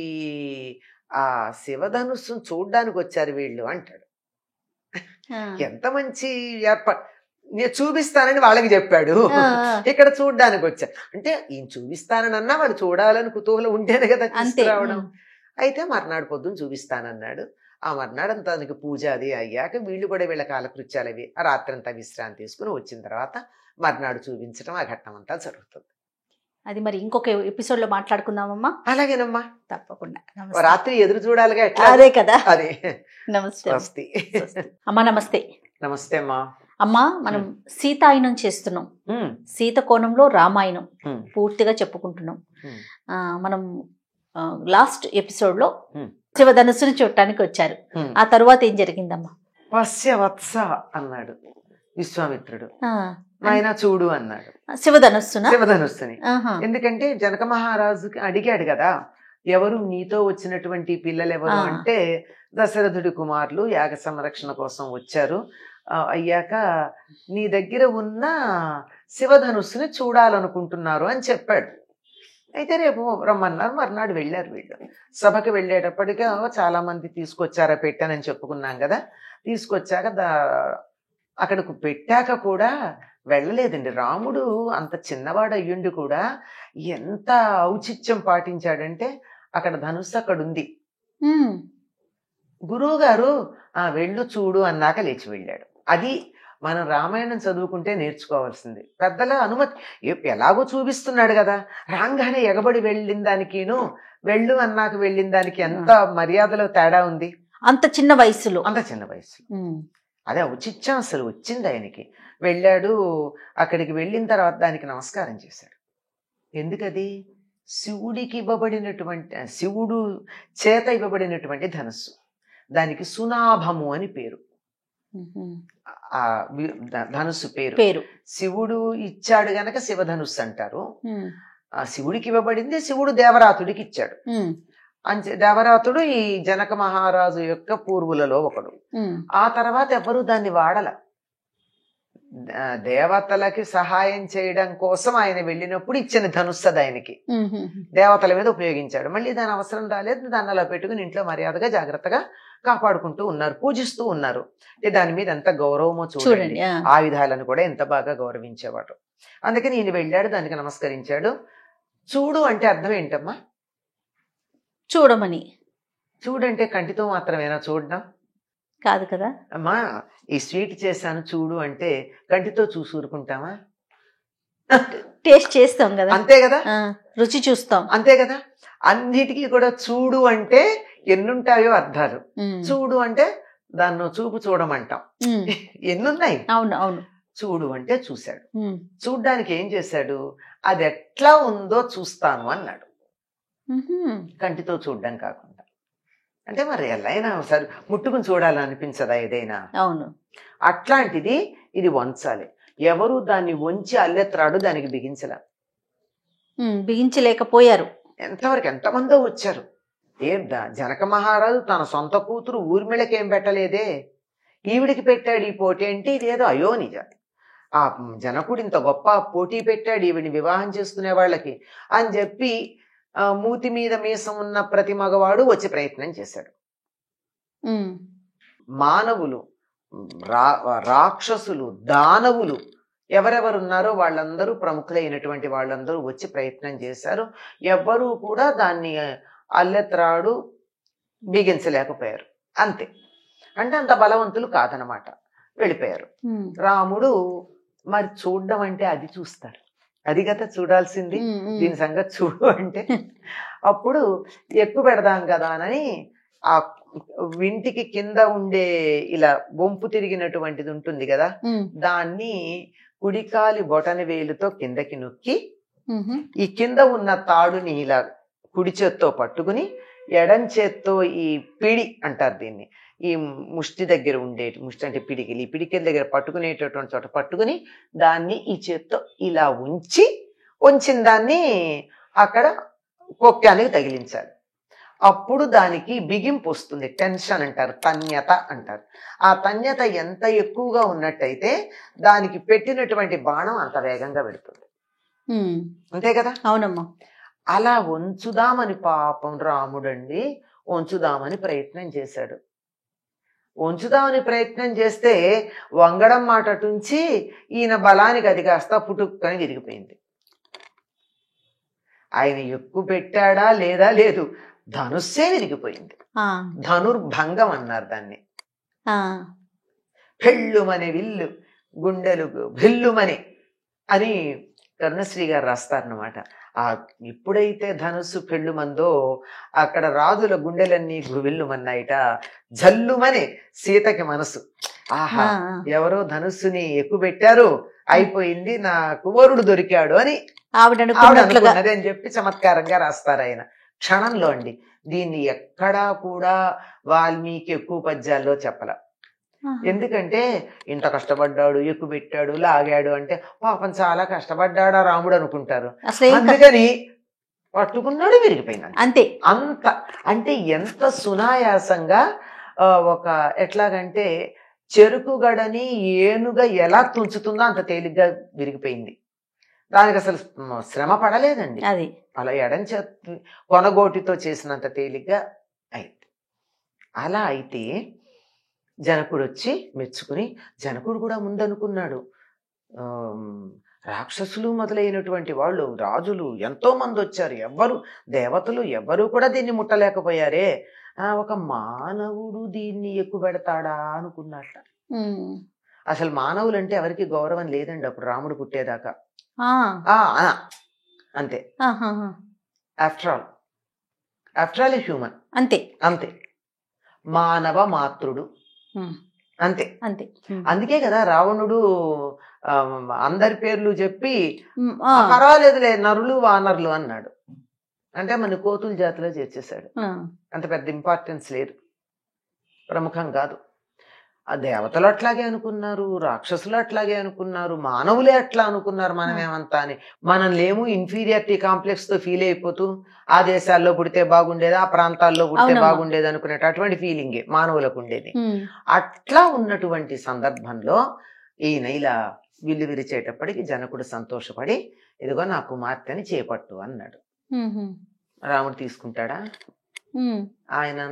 ఆ శివధనుస్సును చూడ్డానికి వచ్చారు వీళ్ళు అంటాడు. ఎంత మంచి ఏర్పాటు, నేను చూపిస్తానని వాళ్ళకి చెప్పాడు, ఇక్కడ చూడ్డానికి వచ్చారు అంటే ఈయన చూపిస్తానని అన్నా వాళ్ళు చూడాలని కుతూహలం ఉంటేనే కదా తీసుకురావడం. అయితే మర్నాడు పొద్దున్న చూపిస్తానన్నాడు. ఆ మర్నాడు అంతా దానికి పూజ అది అయ్యాక వీళ్ళు కూడా వీళ్ళ కాలకృత్యాలు అవి ఆ రాత్రంతా విశ్రాంతి తీసుకుని వచ్చిన తర్వాత మర్నాడు చూపించడం, ఆ ఘట్టం అంతా జరుగుతుంది. అది మరి ఇంకొక ఎపిసోడ్ లో మాట్లాడుకుందామమ్మా. అలాగేనమ్మా, తప్పకుండా. రాత్రి ఎదురు చూడాలిగా, ఎట్లా? అదే కదా. అదే. నమస్తే అమ్మా. నమస్తే. నమస్తే అమ్మా. అమ్మా, మనం సీతాయనం చేస్తున్నాం, సీత కోణంలో రామాయణం పూర్తిగా చెప్పుకుంటున్నాం. మనం లాస్ట్ ఎపిసోడ్ లో శివధనుస్సుని చూడటానికి వచ్చారు. ఆ తరువాత ఏం జరిగిందమ్మా? పశ్యవత్స అన్నాడు విశ్వామిత్రుడు. ఆయన చూడు అన్నాడు శివధనుస్సుని. ఎందుకంటే జనక మహారాజుకి అడిగాడు కదా, ఎవరు నీతో వచ్చినటువంటి పిల్లలు ఎవరు అంటే, దశరథుడి కుమారులు యాగ సంరక్షణ కోసం వచ్చారు, అయ్యాక నీ దగ్గర ఉన్న శివధనుస్సుని చూడాలనుకుంటున్నారు అని చెప్పాడు. అయితే రేపు రమ్మన్నారు. మర్నాడు వెళ్ళారు వీళ్ళు. సభకి వెళ్ళేటప్పటికే చాలా మంది తీసుకొచ్చారా పెట్టానని చెప్పుకున్నాం కదా. తీసుకొచ్చాక అక్కడకు పెట్టాక కూడా వెళ్ళలేదండి. రాముడు అంత చిన్నవాడు అయ్యుండి కూడా ఎంత ఔచిత్యం పాటించాడంటే, అక్కడ ధనుస్సు అక్కడ ఉంది, గురువు గారు వెళ్ళు చూడు అన్నాక లేచి వెళ్ళాడు. అది మనం రామాయణం చదువుకుంటే నేర్చుకోవాల్సింది. పెద్దల అనుమతి, ఎలాగో చూపిస్తున్నాడు కదా, రాంగానే ఎగబడి వెళ్ళిన దానికిను వెళ్ళు అన్నాక వెళ్ళిన దానికి ఎంత మర్యాదలో తేడా ఉంది. అంత చిన్న వయసులో. అదే ఔచిత్యం అసలు వచ్చింది ఆయనకి. వెళ్ళాడు. అక్కడికి వెళ్ళిన తర్వాత దానికి నమస్కారం చేశాడు. ఎందుకది? శివుడికి ఇవ్వబడినటువంటి, శివుడు చేత ఇవ్వబడినటువంటి ధనుస్సు. దానికి సునాభము అని పేరు. ఆ ధనుస్సు పేరు శివుడు ఇచ్చాడు గనక శివధనుస్సు అంటారు. ఆ శివుడికి ఇవ్వబడింది, శివుడు దేవరాతుడికి ఇచ్చాడు. దేవరాతుడు ఈ జనక మహారాజు యొక్క పూర్వులలో ఒకడు. ఆ తర్వాత ఎవరు దాన్ని వాడల. దేవతలకి సహాయం చేయడం కోసం ఆయన వెళ్ళినప్పుడు ఇచ్చిన ధనుస్సు ఆయనకి, దేవతల మీద ఉపయోగించాడు. మళ్ళీ దాని అవసరం రాలేదు, దాన్ని అలా పెట్టుకుని ఇంట్లో మర్యాదగా జాగ్రత్తగా కాపాడుకుంటూ ఉన్నారు, పూజిస్తూ ఉన్నారు. దాని మీద ఎంత గౌరవమో చూడండి. ఆయుధాలను కూడా ఎంత బాగా గౌరవించేవాడు. అందుకని ఈయన వెళ్ళాడు, దానికి నమస్కరించాడు. చూడు అంటే అర్థం ఏంటమ్మా? చూడమని. చూడంటే కంటితో మాత్రమేనా చూడడం? కాదు కదా అమ్మా. ఈ స్వీట్ చేశాను చూడు అంటే కంటితో చూసి ఊరుకుంటామా? టేస్ట్ చేస్తాం కదా, అంతే కదా, రుచి చూస్తాం, అంతే కదా. అన్నిటికీ కూడా చూడు అంటే ఎన్నుంటాయో అర్థాలు. చూడు అంటే దాన్ని చూపు చూడమంటాం, ఎన్నున్నాయి. అవును అవును. చూడు అంటే చూశాడు. చూడ్డానికి ఏం చేశాడు? అది ఎట్లా ఉందో చూస్తాను అన్నాడు, కంటితో చూడ్డం కాకుండా. అంటే మరి ఎలా అయినా సరే ముట్టుకుని చూడాలనిపించదా ఏదైనా? అవును. అట్లాంటిది ఇది వంచాలి. ఎవరు దాన్ని వంచి అల్లెత్రాడు, దానికి బిగించలేకపోయారు. ఎంతవరకు ఎంతమందో వచ్చారు. జనక మహారాజు తన సొంత కూతురు ఊర్మిళకేం పెట్టలేదే, ఈవిడికి పెట్టాడు ఈ పోటీ అంటే ఇదేదో అయోనిజ. ఆ జనకుడు ఇంత గొప్ప పోటీ పెట్టాడు ఈవిడిని వివాహం చేసుకునే వాళ్ళకి అని చెప్పి మూతి మీద మీసం ఉన్న ప్రతి మగవాడు వచ్చి ప్రయత్నం చేశాడు. మానవులు, రాక్షసులు, దానవులు ఎవరెవరున్నారో వాళ్ళందరూ, ప్రముఖులైనటువంటి వాళ్ళందరూ వచ్చి ప్రయత్నం చేశారు. ఎవ్వరూ కూడా దాన్ని అల్లెత్రాడు బిగించలేకపోయారు. అంతే. అంటే అంత బలవంతులు కాదనమాట, వెళ్ళిపోయారు. రాముడు మరి చూడడం అంటే అది చూస్తారు, అది కదా చూడాల్సింది, దీని సంగతి చూడు అంటే అప్పుడు ఎక్కువ పెడదాం కదా అని ఆ వింటికి కింద ఉండే ఇలా వంపు తిరిగినటువంటిది ఉంటుంది కదా, దాన్ని కుడికాలి బొటన వేలుతో కిందకి నొక్కి ఈ కింద ఉన్న తాడుని ఇలా కుడి చేత్తో పట్టుకుని ఎడం చేత్తో ఈ పిడి అంటారు దీన్ని, ఈ ముష్టి దగ్గర ఉండేటి, ముష్టి అంటే పిడికిలు, ఈ పిడికిల దగ్గర పట్టుకునేటటువంటి చోట పట్టుకుని దాన్ని ఈ చేత్తో ఇలా ఉంచిన దాన్ని అక్కడ కొక్కానికి తగిలించాలి. అప్పుడు దానికి బిగింపు వస్తుంది, టెన్షన్ అంటారు, తన్యత అంటారు. ఆ తన్యత ఎంత ఎక్కువగా ఉన్నట్టయితే దానికి పెట్టినటువంటి బాణం అంత వేగంగా పెడుతుంది. అంతే కదా? అవునమ్మా. అలా ఉంచుదామని పాపం రాముడండి ఉంచుదామని ప్రయత్నం చేశాడు. ఉంచుదామని ప్రయత్నం చేస్తే వంగడం మాట టుంచి ఈయన బలానికి అది కాస్త పుట్టుకని విరిగిపోయింది. ఆయన ఎక్కువ పెట్టాడా లేదా లేదు, ధనుస్సే విరిగిపోయింది. ధనుర్భంగం అన్నారు దాన్ని. పెళ్ళుమనే విల్లు గుండెలు భిల్లుమని అని కరుణశ్రీ గారు రాస్తారనమాట. ఆ ఎప్పుడైతే ధనుస్సు పెళ్ళుమందో అక్కడ రాజుల గుండెలన్నీ విల్లుమన్నాయిట. జల్లుమని సీతకి మనసు, ఆహా ఎవరో ధనుస్సుని ఎక్కువ పెట్టారు, అయిపోయింది, నాకు వరుడు దొరికాడు అని ఆవిడ అనుకున్నది అని చెప్పి చమత్కారంగా రాస్తారు ఆయన. క్షణంలో అండి. దీన్ని ఎక్కడా కూడా వాల్మీకి ఎక్కువ పద్యాల్లో చెప్పల. ఎందుకంటే ఇంత కష్టపడ్డాడు, ఎక్కువ పెట్టాడు, లాగాడు అంటే పాపం చాలా కష్టపడ్డాడా రాముడు అనుకుంటారు. అందుకని పట్టుకున్నాడు, విరిగిపోయినాడు అంతే. అంత అంటే ఎంత సునాయాసంగా ఒక ఎట్లాగంటే చెరుకు గడని ఏనుగా ఎలా తుంచుతుందో అంత తేలిగ్గా విరిగిపోయింది. దానికి అసలు శ్రమ పడలేదండి. అది అలా కొనగోటితో చేసినంత తేలిగ్గా అయింది. అలా అయితే జనకుడు వచ్చి మెచ్చుకుని, జనకుడు కూడా ముందనుకున్నాడు, రాక్షసులు మొదలైనటువంటి వాళ్ళు, రాజులు ఎంతో మంది వచ్చారు, ఎవ్వరు దేవతలు ఎవ్వరూ కూడా దీన్ని ముట్టలేకపోయారే, ఒక మానవుడు దీన్ని ఎక్కువ పెడతాడా అనుకున్నట్ట. అసలు మానవులు అంటే ఎవరికి గౌరవం లేదండి అప్పుడు రాముడు పుట్టేదాకా. అంతే. ఆఫ్టర్ ఆల్ హ్యూమన్, అంతే అంతే, మానవ మాతృడు అంతే అంతే. అందుకే కదా రావణుడు అందరి పేర్లు చెప్పి పర్వాలేదులే నరులు వానరులు అన్నాడు. అంటే మన కోతుల జాతిలో చేర్చేశాడు. అంత పెద్ద ఇంపార్టెన్స్ లేదు, ప్రముఖం కాదు. ఆ దేవతలు అట్లాగే అనుకున్నారు, రాక్షసులు అట్లాగే అనుకున్నారు, మానవులే అట్లా అనుకున్నారు. మనమేమంతా అని మనల్నేమో ఇన్ఫీరియారిటీ కాంప్లెక్స్ తో ఫీల్ అయిపోతూ ఆ దేశాల్లో పుడితే బాగుండేది, ఆ ప్రాంతాల్లో పుడితే బాగుండేది అనుకునేట అటువంటి ఫీలింగే మానవులకు ఉండేది. అట్లా ఉన్నటువంటి సందర్భంలో ఈయన ఇలా విల్లు విరిచేటప్పటికి జనకుడు సంతోషపడి, ఇదిగో నా కుమార్తెని చేపట్టు అన్నాడు. రాముడు తీసుకుంటాడా? ఆయన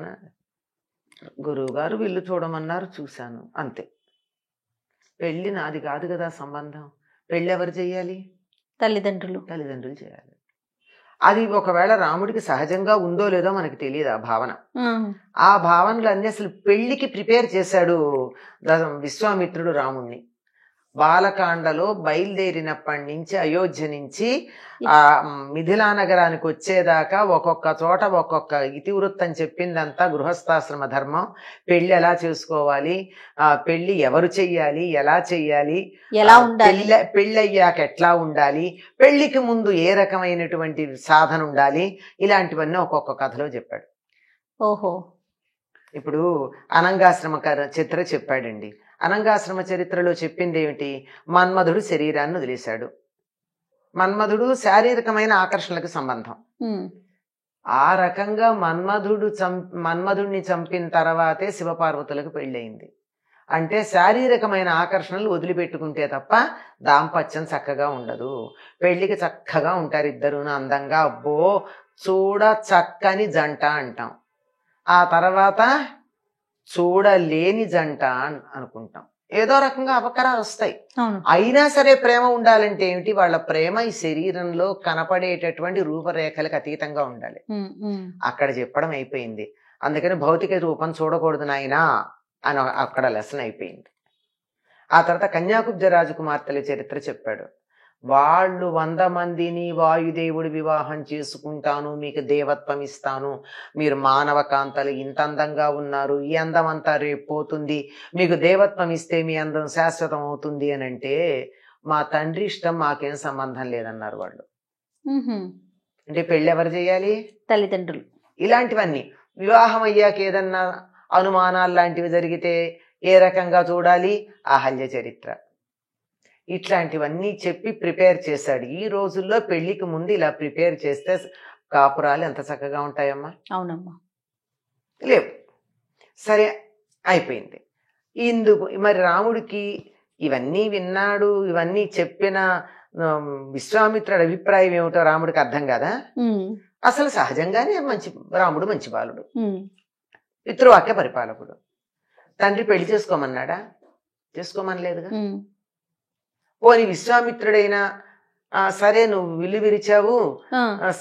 గురువు గారు విల్లు చూడమన్నారు, చూశాను అంతే. పెళ్లి నాది కాదు కదా సంబంధం, పెళ్లి ఎవరు చెయ్యాలి? తల్లిదండ్రులు చేయాలి. అది ఒకవేళ రాముడికి సహజంగా ఉందో లేదో మనకి తెలియదు ఆ భావన. ఆ భావనలు అన్ని అసలు పెళ్లికి ప్రిపేర్ చేశాడు విశ్వామిత్రుడు రాముణ్ణి. బాలకాండలో బయలుదేరినప్పటి నుంచి అయోధ్య నుంచి ఆ మిథిలా నగరానికి వచ్చేదాకా ఒక్కొక్క చోట ఒక్కొక్క ఇతివృత్తం చెప్పిందంతా గృహస్థాశ్రమ ధర్మం. పెళ్లి ఎలా చేసుకోవాలి, పెళ్లి ఎవరు చెయ్యాలి, ఎలా చెయ్యాలి, పెళ్లి అయ్యాక ఎట్లా ఉండాలి, పెళ్లికి ముందు ఏ రకమైనటువంటి సాధన ఉండాలి, ఇలాంటివన్నీ ఒక్కొక్క కథలో చెప్పాడు. ఓహో. ఇప్పుడు అనంగాశ్రమ చిత్ర చెప్పాడండి. అనంగాశ్రమ చరిత్రలో చెప్పింది ఏమిటి? మన్మధుడు శరీరాన్ని వదిలేశాడు. మన్మధుడు శారీరకమైన ఆకర్షణలకు సంబంధం. ఆ రకంగా మన్మధుడిని చంపిన తర్వాతే శివపార్వతులకు పెళ్ళయింది. అంటే శారీరకమైన ఆకర్షణలు వదిలిపెట్టుకుంటే తప్ప దాంపత్యం చక్కగా ఉండదు. పెళ్లికి చక్కగా ఉంటారు ఇద్దరును అందంగా, అబ్బో చూడ చక్కని జంట అంటాం. ఆ తర్వాత చూడలేని జంట అనుకుంటాం. ఏదో రకంగా అపకరాలు వస్తాయి. అయినా సరే ప్రేమ ఉండాలంటే ఏమిటి? వాళ్ళ ప్రేమ ఈ శరీరంలో కనపడేటటువంటి రూపరేఖలకు అతీతంగా ఉండాలి. అక్కడ చెప్పడం అయిపోయింది. అందుకని భౌతిక రూపం చూడకూడదు నాయనా అని అక్కడ లెసన్ అయిపోయింది. ఆ తర్వాత కన్యాకుబ్జ రాజకుమార్తెల చరిత్ర చెప్పాడు. వాళ్ళు 100 మందిని వాయుదేవుడు వివాహం చేసుకుంటాను, మీకు దేవత్వం ఇస్తాను, మీరు మానవ కాంతలు ఇంత అందంగా ఉన్నారు, ఈ అందం అంతా రేపు పోతుంది, మీకు దేవత్వం ఇస్తే మీ అందం శాశ్వతం అవుతుంది అని అంటే మా తండ్రి ఇష్టం, మాకేం సంబంధం లేదన్నారు వాళ్ళు. అంటే పెళ్ళి ఎవరు చేయాలి? తల్లిదండ్రులు. ఇలాంటివన్నీ వివాహం అయ్యాక ఏదన్నా అనుమానాలు లాంటివి జరిగితే ఏ రకంగా చూడాలి? అహల్య చరిత్ర, ఇట్లాంటివన్నీ చెప్పి ప్రిపేర్ చేశాడు. ఈ రోజుల్లో పెళ్లికి ముందు ఇలా ప్రిపేర్ చేస్తే కాపురాలు ఎంత చక్కగా ఉంటాయమ్మా. అవునమ్మా. లేవు. సరే అయిపోయింది. ఇందుకు మరి రాముడికి ఇవన్నీ విన్నాడు, ఇవన్నీ చెప్పిన విశ్వామిత్రుడి అభిప్రాయం ఏమిటో రాముడికి అర్థం కదా. అసలు సహజంగానే రాముడు మంచి బాలుడు, పితృవాక్య పరిపాలకుడు. తండ్రి పెళ్లి చేసుకోమన్నాడా? చేసుకోమనలేదుగా. పోని విశ్వామిత్రుడైనా సరే నువ్వు విల్లు విరిచావు,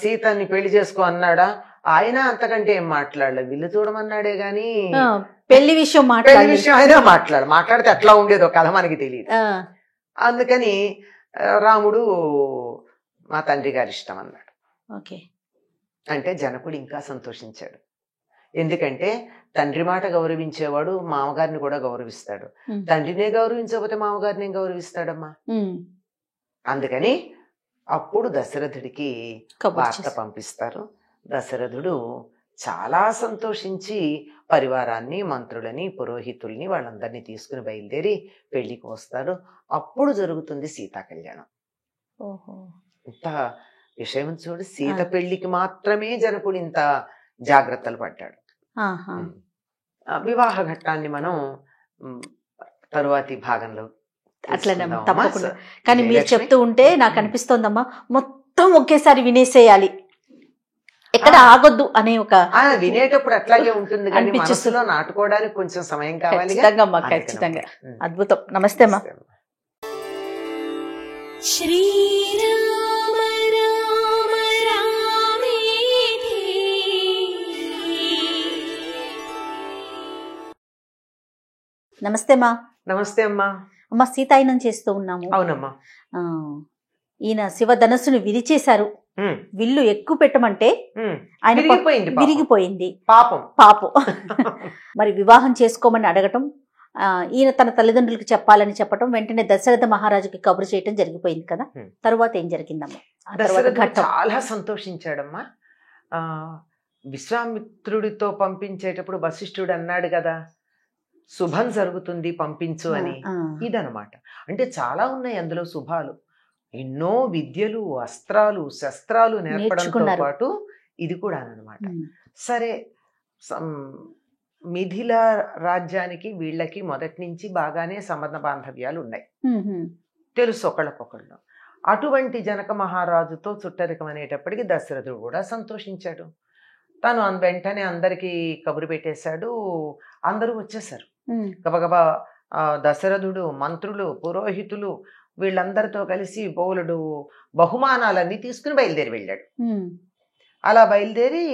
సీతని పెళ్లి చేసుకో అన్నాడా? ఆయన అంతకంటే ఏం మాట్లాడలేదు, విల్లు చూడమన్నాడే గాని పెళ్లి విషయం అయినా మాట్లాడితే ఎట్లా ఉండేదో కథ మనకి తెలియదు. అందుకని రాముడు మా తండ్రి గారి ఇష్టం అన్నాడు. అంటే జనకుడు ఇంకా సంతోషించాడు. ఎందుకంటే తండ్రి మాట గౌరవించేవాడు మామగారిని కూడా గౌరవిస్తాడు. తండ్రినే గౌరవించకపోతే మామగారిని గౌరవిస్తాడమ్మా. అందుకని అప్పుడు దశరథుడికి వార్త పంపిస్తారు. దశరథుడు చాలా సంతోషించి పరివారాన్ని, మంత్రులని, పురోహితుల్ని వాళ్ళందరినీ తీసుకుని బయలుదేరి పెళ్లికి వస్తాడు. అప్పుడు జరుగుతుంది సీతా కళ్యాణం. ఇంత విషయం చూడు, సీత పెళ్లికి మాత్రమే జనకుడు ఇంత జాగ్రత్తలు పడ్డాడు. వివాహ ఘట్టాన్ని మనం తరువాతి భాగంలో అట్లనే తప్పకుండా. కానీ మీరు చెప్తూ ఉంటే నాకు అనిపిస్తోందమ్మా, మొత్తం ఒకేసారి వినేసేయాలి, ఎక్కడ ఆగొద్దు అనే ఒక వినేటప్పుడు అట్లాగే ఉంటుంది, కానీ మనసులో నాటుకోవడానికి కొంచెం సమయం కావాలి. ఖచ్చితంగా. అద్భుతం. నమస్తే అమ్మా. శ్రీరామ రామ రామేతి. నమస్తే మా. నమస్తే అమ్మా. అమ్మ సీతాయనం చేస్తూ ఉన్నాము. అవునమ్మా. ఈయన శివధనస్సును విరిచేశారు. విల్లు ఎక్కువ పెట్టమంటే ఆయన విరిగిపోయింది. పాపం. మరి వివాహం చేసుకోమని అడగటం, ఈయన తన తల్లిదండ్రులకు చెప్పాలని చెప్పటం, వెంటనే దశరథ మహారాజుకి కబురు చేయటం జరిగిపోయింది కదా. తరువాత ఏం జరిగిందమ్మా? చాలా సంతోషించాడమ్మా. విశ్వామిత్రుడితో పంపించేటప్పుడు వశిష్ఠుడు అన్నాడు కదా, శుభం జరుగుతుంది పంపించు అని. ఇదనమాట. అంటే చాలా ఉన్నాయి అందులో శుభాలు. ఎన్నో విద్యలు, అస్త్రాలు, శస్త్రాలు నేర్పడంతో పాటు ఇది కూడా అనమాట. సరే, మిథిల రాజ్యానికి వీళ్ళకి మొదటి నుంచి బాగానే సంబంధ బాంధవ్యాలు ఉన్నాయి, తెలుసు ఒకళ్ళకొకళ్ళు. అటువంటి జనక మహారాజుతో చుట్టరికం అనేటప్పటికి దశరథుడు కూడా సంతోషించాడు. తను వెంటనే అందరికీ కబురు పెట్టేశాడు. అందరూ వచ్చేసారు గబగబా. దశరథుడు, మంత్రులు, పురోహితులు వీళ్ళందరితో కలిసి బోలుడు బహుమానాలన్నీ తీసుకుని బయలుదేరి వెళ్ళాడు. అలా బయలుదేరి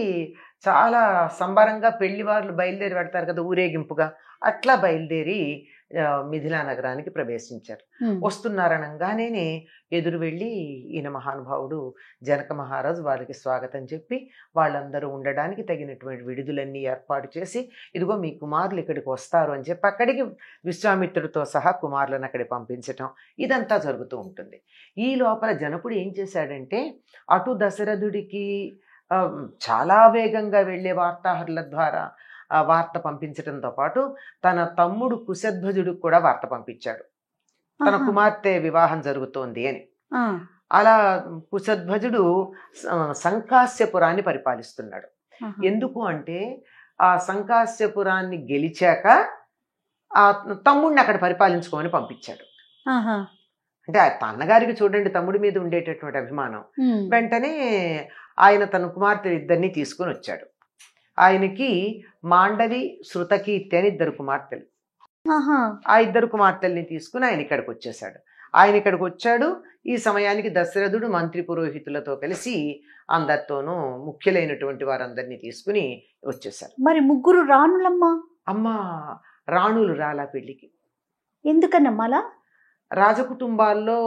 చాలా సంబరంగా పెళ్లి వాళ్ళు బయలుదేరి పెడతారు కదా ఊరేగింపుగా, అట్లా బయలుదేరి మిథిలా నగరానికి ప్రవేశించారు. వస్తున్నారనగానే ఎదురు వెళ్ళి ఈయన మహానుభావుడు జనక మహారాజు వాళ్ళకి స్వాగతం చెప్పి వాళ్ళందరూ ఉండడానికి తగినటువంటి విడుదలన్నీ ఏర్పాటు చేసి, ఇదిగో మీ కుమారులు ఇక్కడికి వస్తారు అని చెప్పి అక్కడికి విశ్వామిత్రుడితో సహా కుమారులను అక్కడికి పంపించటం, ఇదంతా జరుగుతూ ఉంటుంది. ఈ లోపల జనకుడు ఏం చేశాడంటే, అటు దశరథుడికి చాలా వేగంగా వెళ్ళే వార్తాహరుల ద్వారా వార్త పంపించడంతో పాటు తన తమ్ముడు కుశధ్వజుడికి కూడా వార్త పంపించాడు, తన కుమార్తె వివాహం జరుగుతోంది అని. అలా కుశధ్వజుడు సంకాస్యపురాన్ని పరిపాలిస్తున్నాడు. ఎందుకు అంటే ఆ సంకాస్యపురాన్ని గెలిచాక ఆ తమ్ముడిని అక్కడ పరిపాలించుకోమని పంపించాడు. అంటే అన్నగారికి చూడండి తమ్ముడి మీద ఉండేటటువంటి అభిమానం. వెంటనే ఆయన తన కుమార్తె ఇద్దరిని తీసుకుని వచ్చాడు. ఆయనకి మాండవి, శృతకీర్తి అని ఇద్దరు కుమార్తెలు. ఆ ఇద్దరు కుమార్తెల్ని తీసుకుని ఆయన ఇక్కడికి వచ్చేసాడు. ఆయన ఇక్కడికి వచ్చాడు. ఈ సమయానికి దశరథుడు మంత్రి పురోహితులతో కలిసి అందరితోనూ ముఖ్యులైనటువంటి వారందరినీ తీసుకుని వచ్చేసారు. మరి ముగ్గురు రాణులమ్మా? అమ్మా రాణులు రాలా పెళ్లికి. ఎందుకన్నమ్మా? రాజకుటుంబాల్లో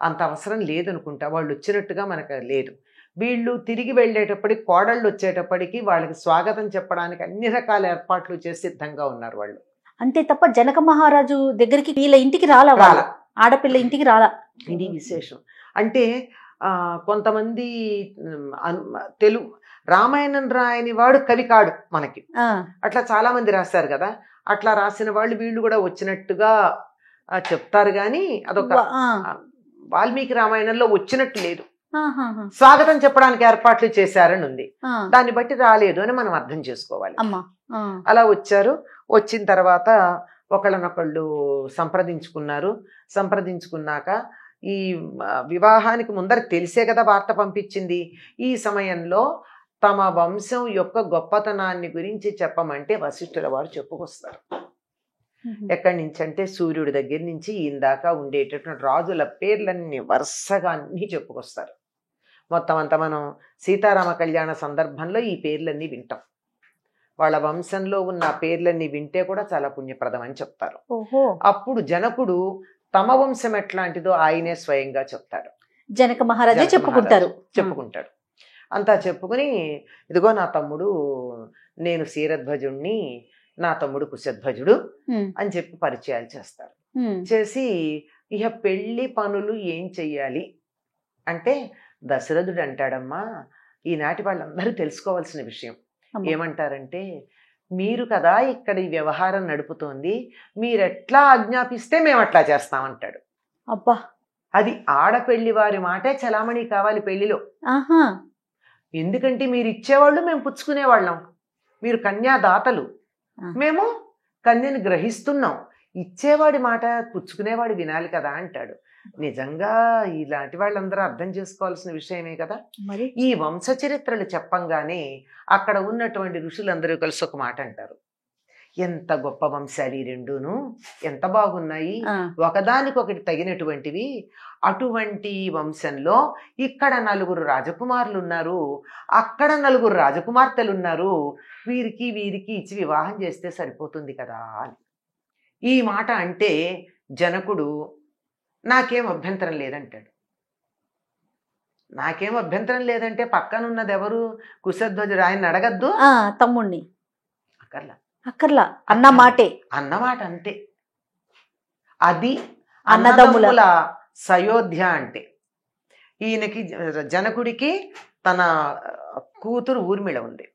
అంత అవసరం లేదనుకుంటా, వాళ్ళు వచ్చినట్టుగా మనకు లేదు. వీళ్ళు తిరిగి వెళ్ళేటప్పటికి, కోడళ్ళు వచ్చేటప్పటికి వాళ్ళకి స్వాగతం చెప్పడానికి అన్ని రకాల ఏర్పాట్లు చేసి సిద్ధంగా ఉన్నారు వాళ్ళు. అంతే తప్ప జనక మహారాజు దగ్గరికి వీళ్ళ ఇంటికి రాలా వాళ్ళు. ఆడపిల్ల ఇంటికి రాలా. ఇది విశేషం. అంటే కొంతమంది తెలుగు రామాయణం రాయని వాడు కవి కాడు మనకి, అట్లా చాలా మంది రాశారు కదా. అట్లా రాసిన వాళ్ళు వీళ్ళు కూడా వచ్చినట్టుగా చెప్తారు, కానీ అదొక వాల్మీకి రామాయణంలో వచ్చినట్టు లేదు. స్వాగతం చెప్పడానికి ఏర్పాట్లు చేశారని ఉంది, దాన్ని బట్టి రాలేదు అని మనం అర్థం చేసుకోవాలి. అలా వచ్చారు. వచ్చిన తర్వాత ఒకళ్ళనొకళ్ళు సంప్రదించుకున్నారు. సంప్రదించుకున్నాక ఈ వివాహానికి ముందర తెలిసే కదా వార్త పంపించింది. ఈ సమయంలో తమ వంశం యొక్క గొప్పతనాన్ని గురించి చెప్పమంటే వశిష్ఠుల వారు చెప్పుకొస్తారు. ఎక్కడి నుంచి అంటే సూర్యుడి దగ్గర నుంచి ఇందాక ఉండేటటువంటి రాజుల పేర్లన్నీ వరుసగా అన్నీ చెప్పుకొస్తారు. మొత్తం అంతా మనం సీతారామ కళ్యాణ సందర్భంలో ఈ పేర్లన్నీ వింటాం. వాళ్ళ వంశంలో ఉన్న పేర్లన్నీ వింటే కూడా చాలా పుణ్యప్రదం అని చెప్తారు. అప్పుడు జనకుడు తమ వంశం ఎట్లాంటిదో ఆయనే స్వయంగా చెప్తాడు. జనక మహారాజే చెప్పుకుంటాడు. అంతా చెప్పుకుని, ఇదిగో నా తమ్ముడు, నేను శీరధ్వజుణ్ణి, నా తమ్ముడు కుశధ్వజుడు అని చెప్పి పరిచయాలు చేస్తారు. చేసి ఇక పెళ్లి పనులు ఏం చెయ్యాలి అంటే దశరథుడు అంటాడమ్మా, ఈనాటి వాళ్ళందరూ తెలుసుకోవాల్సిన విషయం ఏమంటారంటే, మీరు కదా ఇక్కడ ఈ వ్యవహారం నడుపుతోంది, మీరెట్లా ఆజ్ఞాపిస్తే మేము అట్లా చేస్తామంటాడు. అబ్బా, అది ఆడపెళ్లి వారి మాటే చలామణి కావాలి పెళ్లిలో. ఎందుకంటే మీరు ఇచ్చేవాళ్ళు, మేము పుచ్చుకునేవాళ్ళం. మీరు కన్యాదాతలు, మేము కన్యని గ్రహిస్తున్నాం. ఇచ్చేవాడి మాట పుచ్చుకునేవాడు వినాలి కదా అంటాడు. నిజంగా ఇలాంటి వాళ్ళందరూ అర్థం చేసుకోవాల్సిన విషయమే కదా. ఈ వంశ చరిత్రలు చెప్పంగానే అక్కడ ఉన్నటువంటి ఋషులందరూ కలిసి ఒక మాట అంటారు, ఎంత గొప్ప వంశాలు రెండును, ఎంత బాగున్నాయి, ఒకదానికొకటి తగినటువంటివి. అటువంటి వంశంలో ఇక్కడ 4 రాజకుమారులు ఉన్నారు, అక్కడ 4 రాజకుమార్తెలు ఉన్నారు, వీరికి ఇచ్చి వివాహం చేస్తే సరిపోతుంది కదా అని ఈ మాట అంటే జనకుడు నాకేం అభ్యంతరం లేదంటాడు. నాకేం అభ్యంతరం లేదంటే పక్కనున్నది ఎవరు? కుశధ్వజుడు. ఆయన అడగద్దు తమ్ముణ్ణి, అక్కర్లా అన్నమాట అంతే. అది అన్నదమ్ముల సయోధ్య అంటే. ఈయనకి జనకుడికి తన కూతురు ఊర్మిళ ఉంది,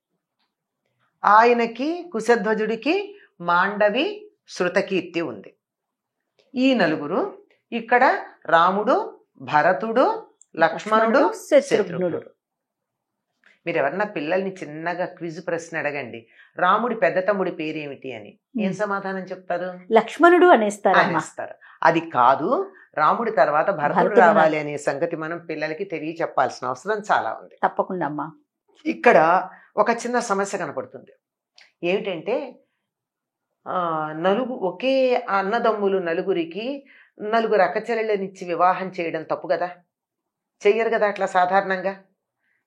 ఆయనకి కుశధ్వజుడికి మాండవి శృతకీర్తి ఉంది. ఈ 4 ఇక్కడ రాముడు, భరతుడు, లక్ష్మణుడు, శత్రుఘ్నుడు. మీరు ఎవరన్నా పిల్లల్ని చిన్నగా క్విజ్ ప్రశ్న అడగండి, రాముడి పెద్ద తమ్ముడి పేరేమిటి అని, ఏం సమాధానం చెప్తారు? లక్ష్మణుడు అనేస్తారు. అది కాదు, రాముడి తర్వాత భరతుడు రావాలి అనే సంగతి మనం పిల్లలకి తెలియచెప్పాల్సిన అవసరం చాలా ఉంది. తప్పకుండా అమ్మా. ఇక్కడ ఒక చిన్న సమస్య కనపడుతుంది. ఏమిటంటే ఒకే అన్నదమ్ములు 4కి 4 అక్కచెల్లెళ్ళనిచ్చి వివాహం చేయడం తప్పు కదా. చెయ్యరు కదా అట్లా. సాధారణంగా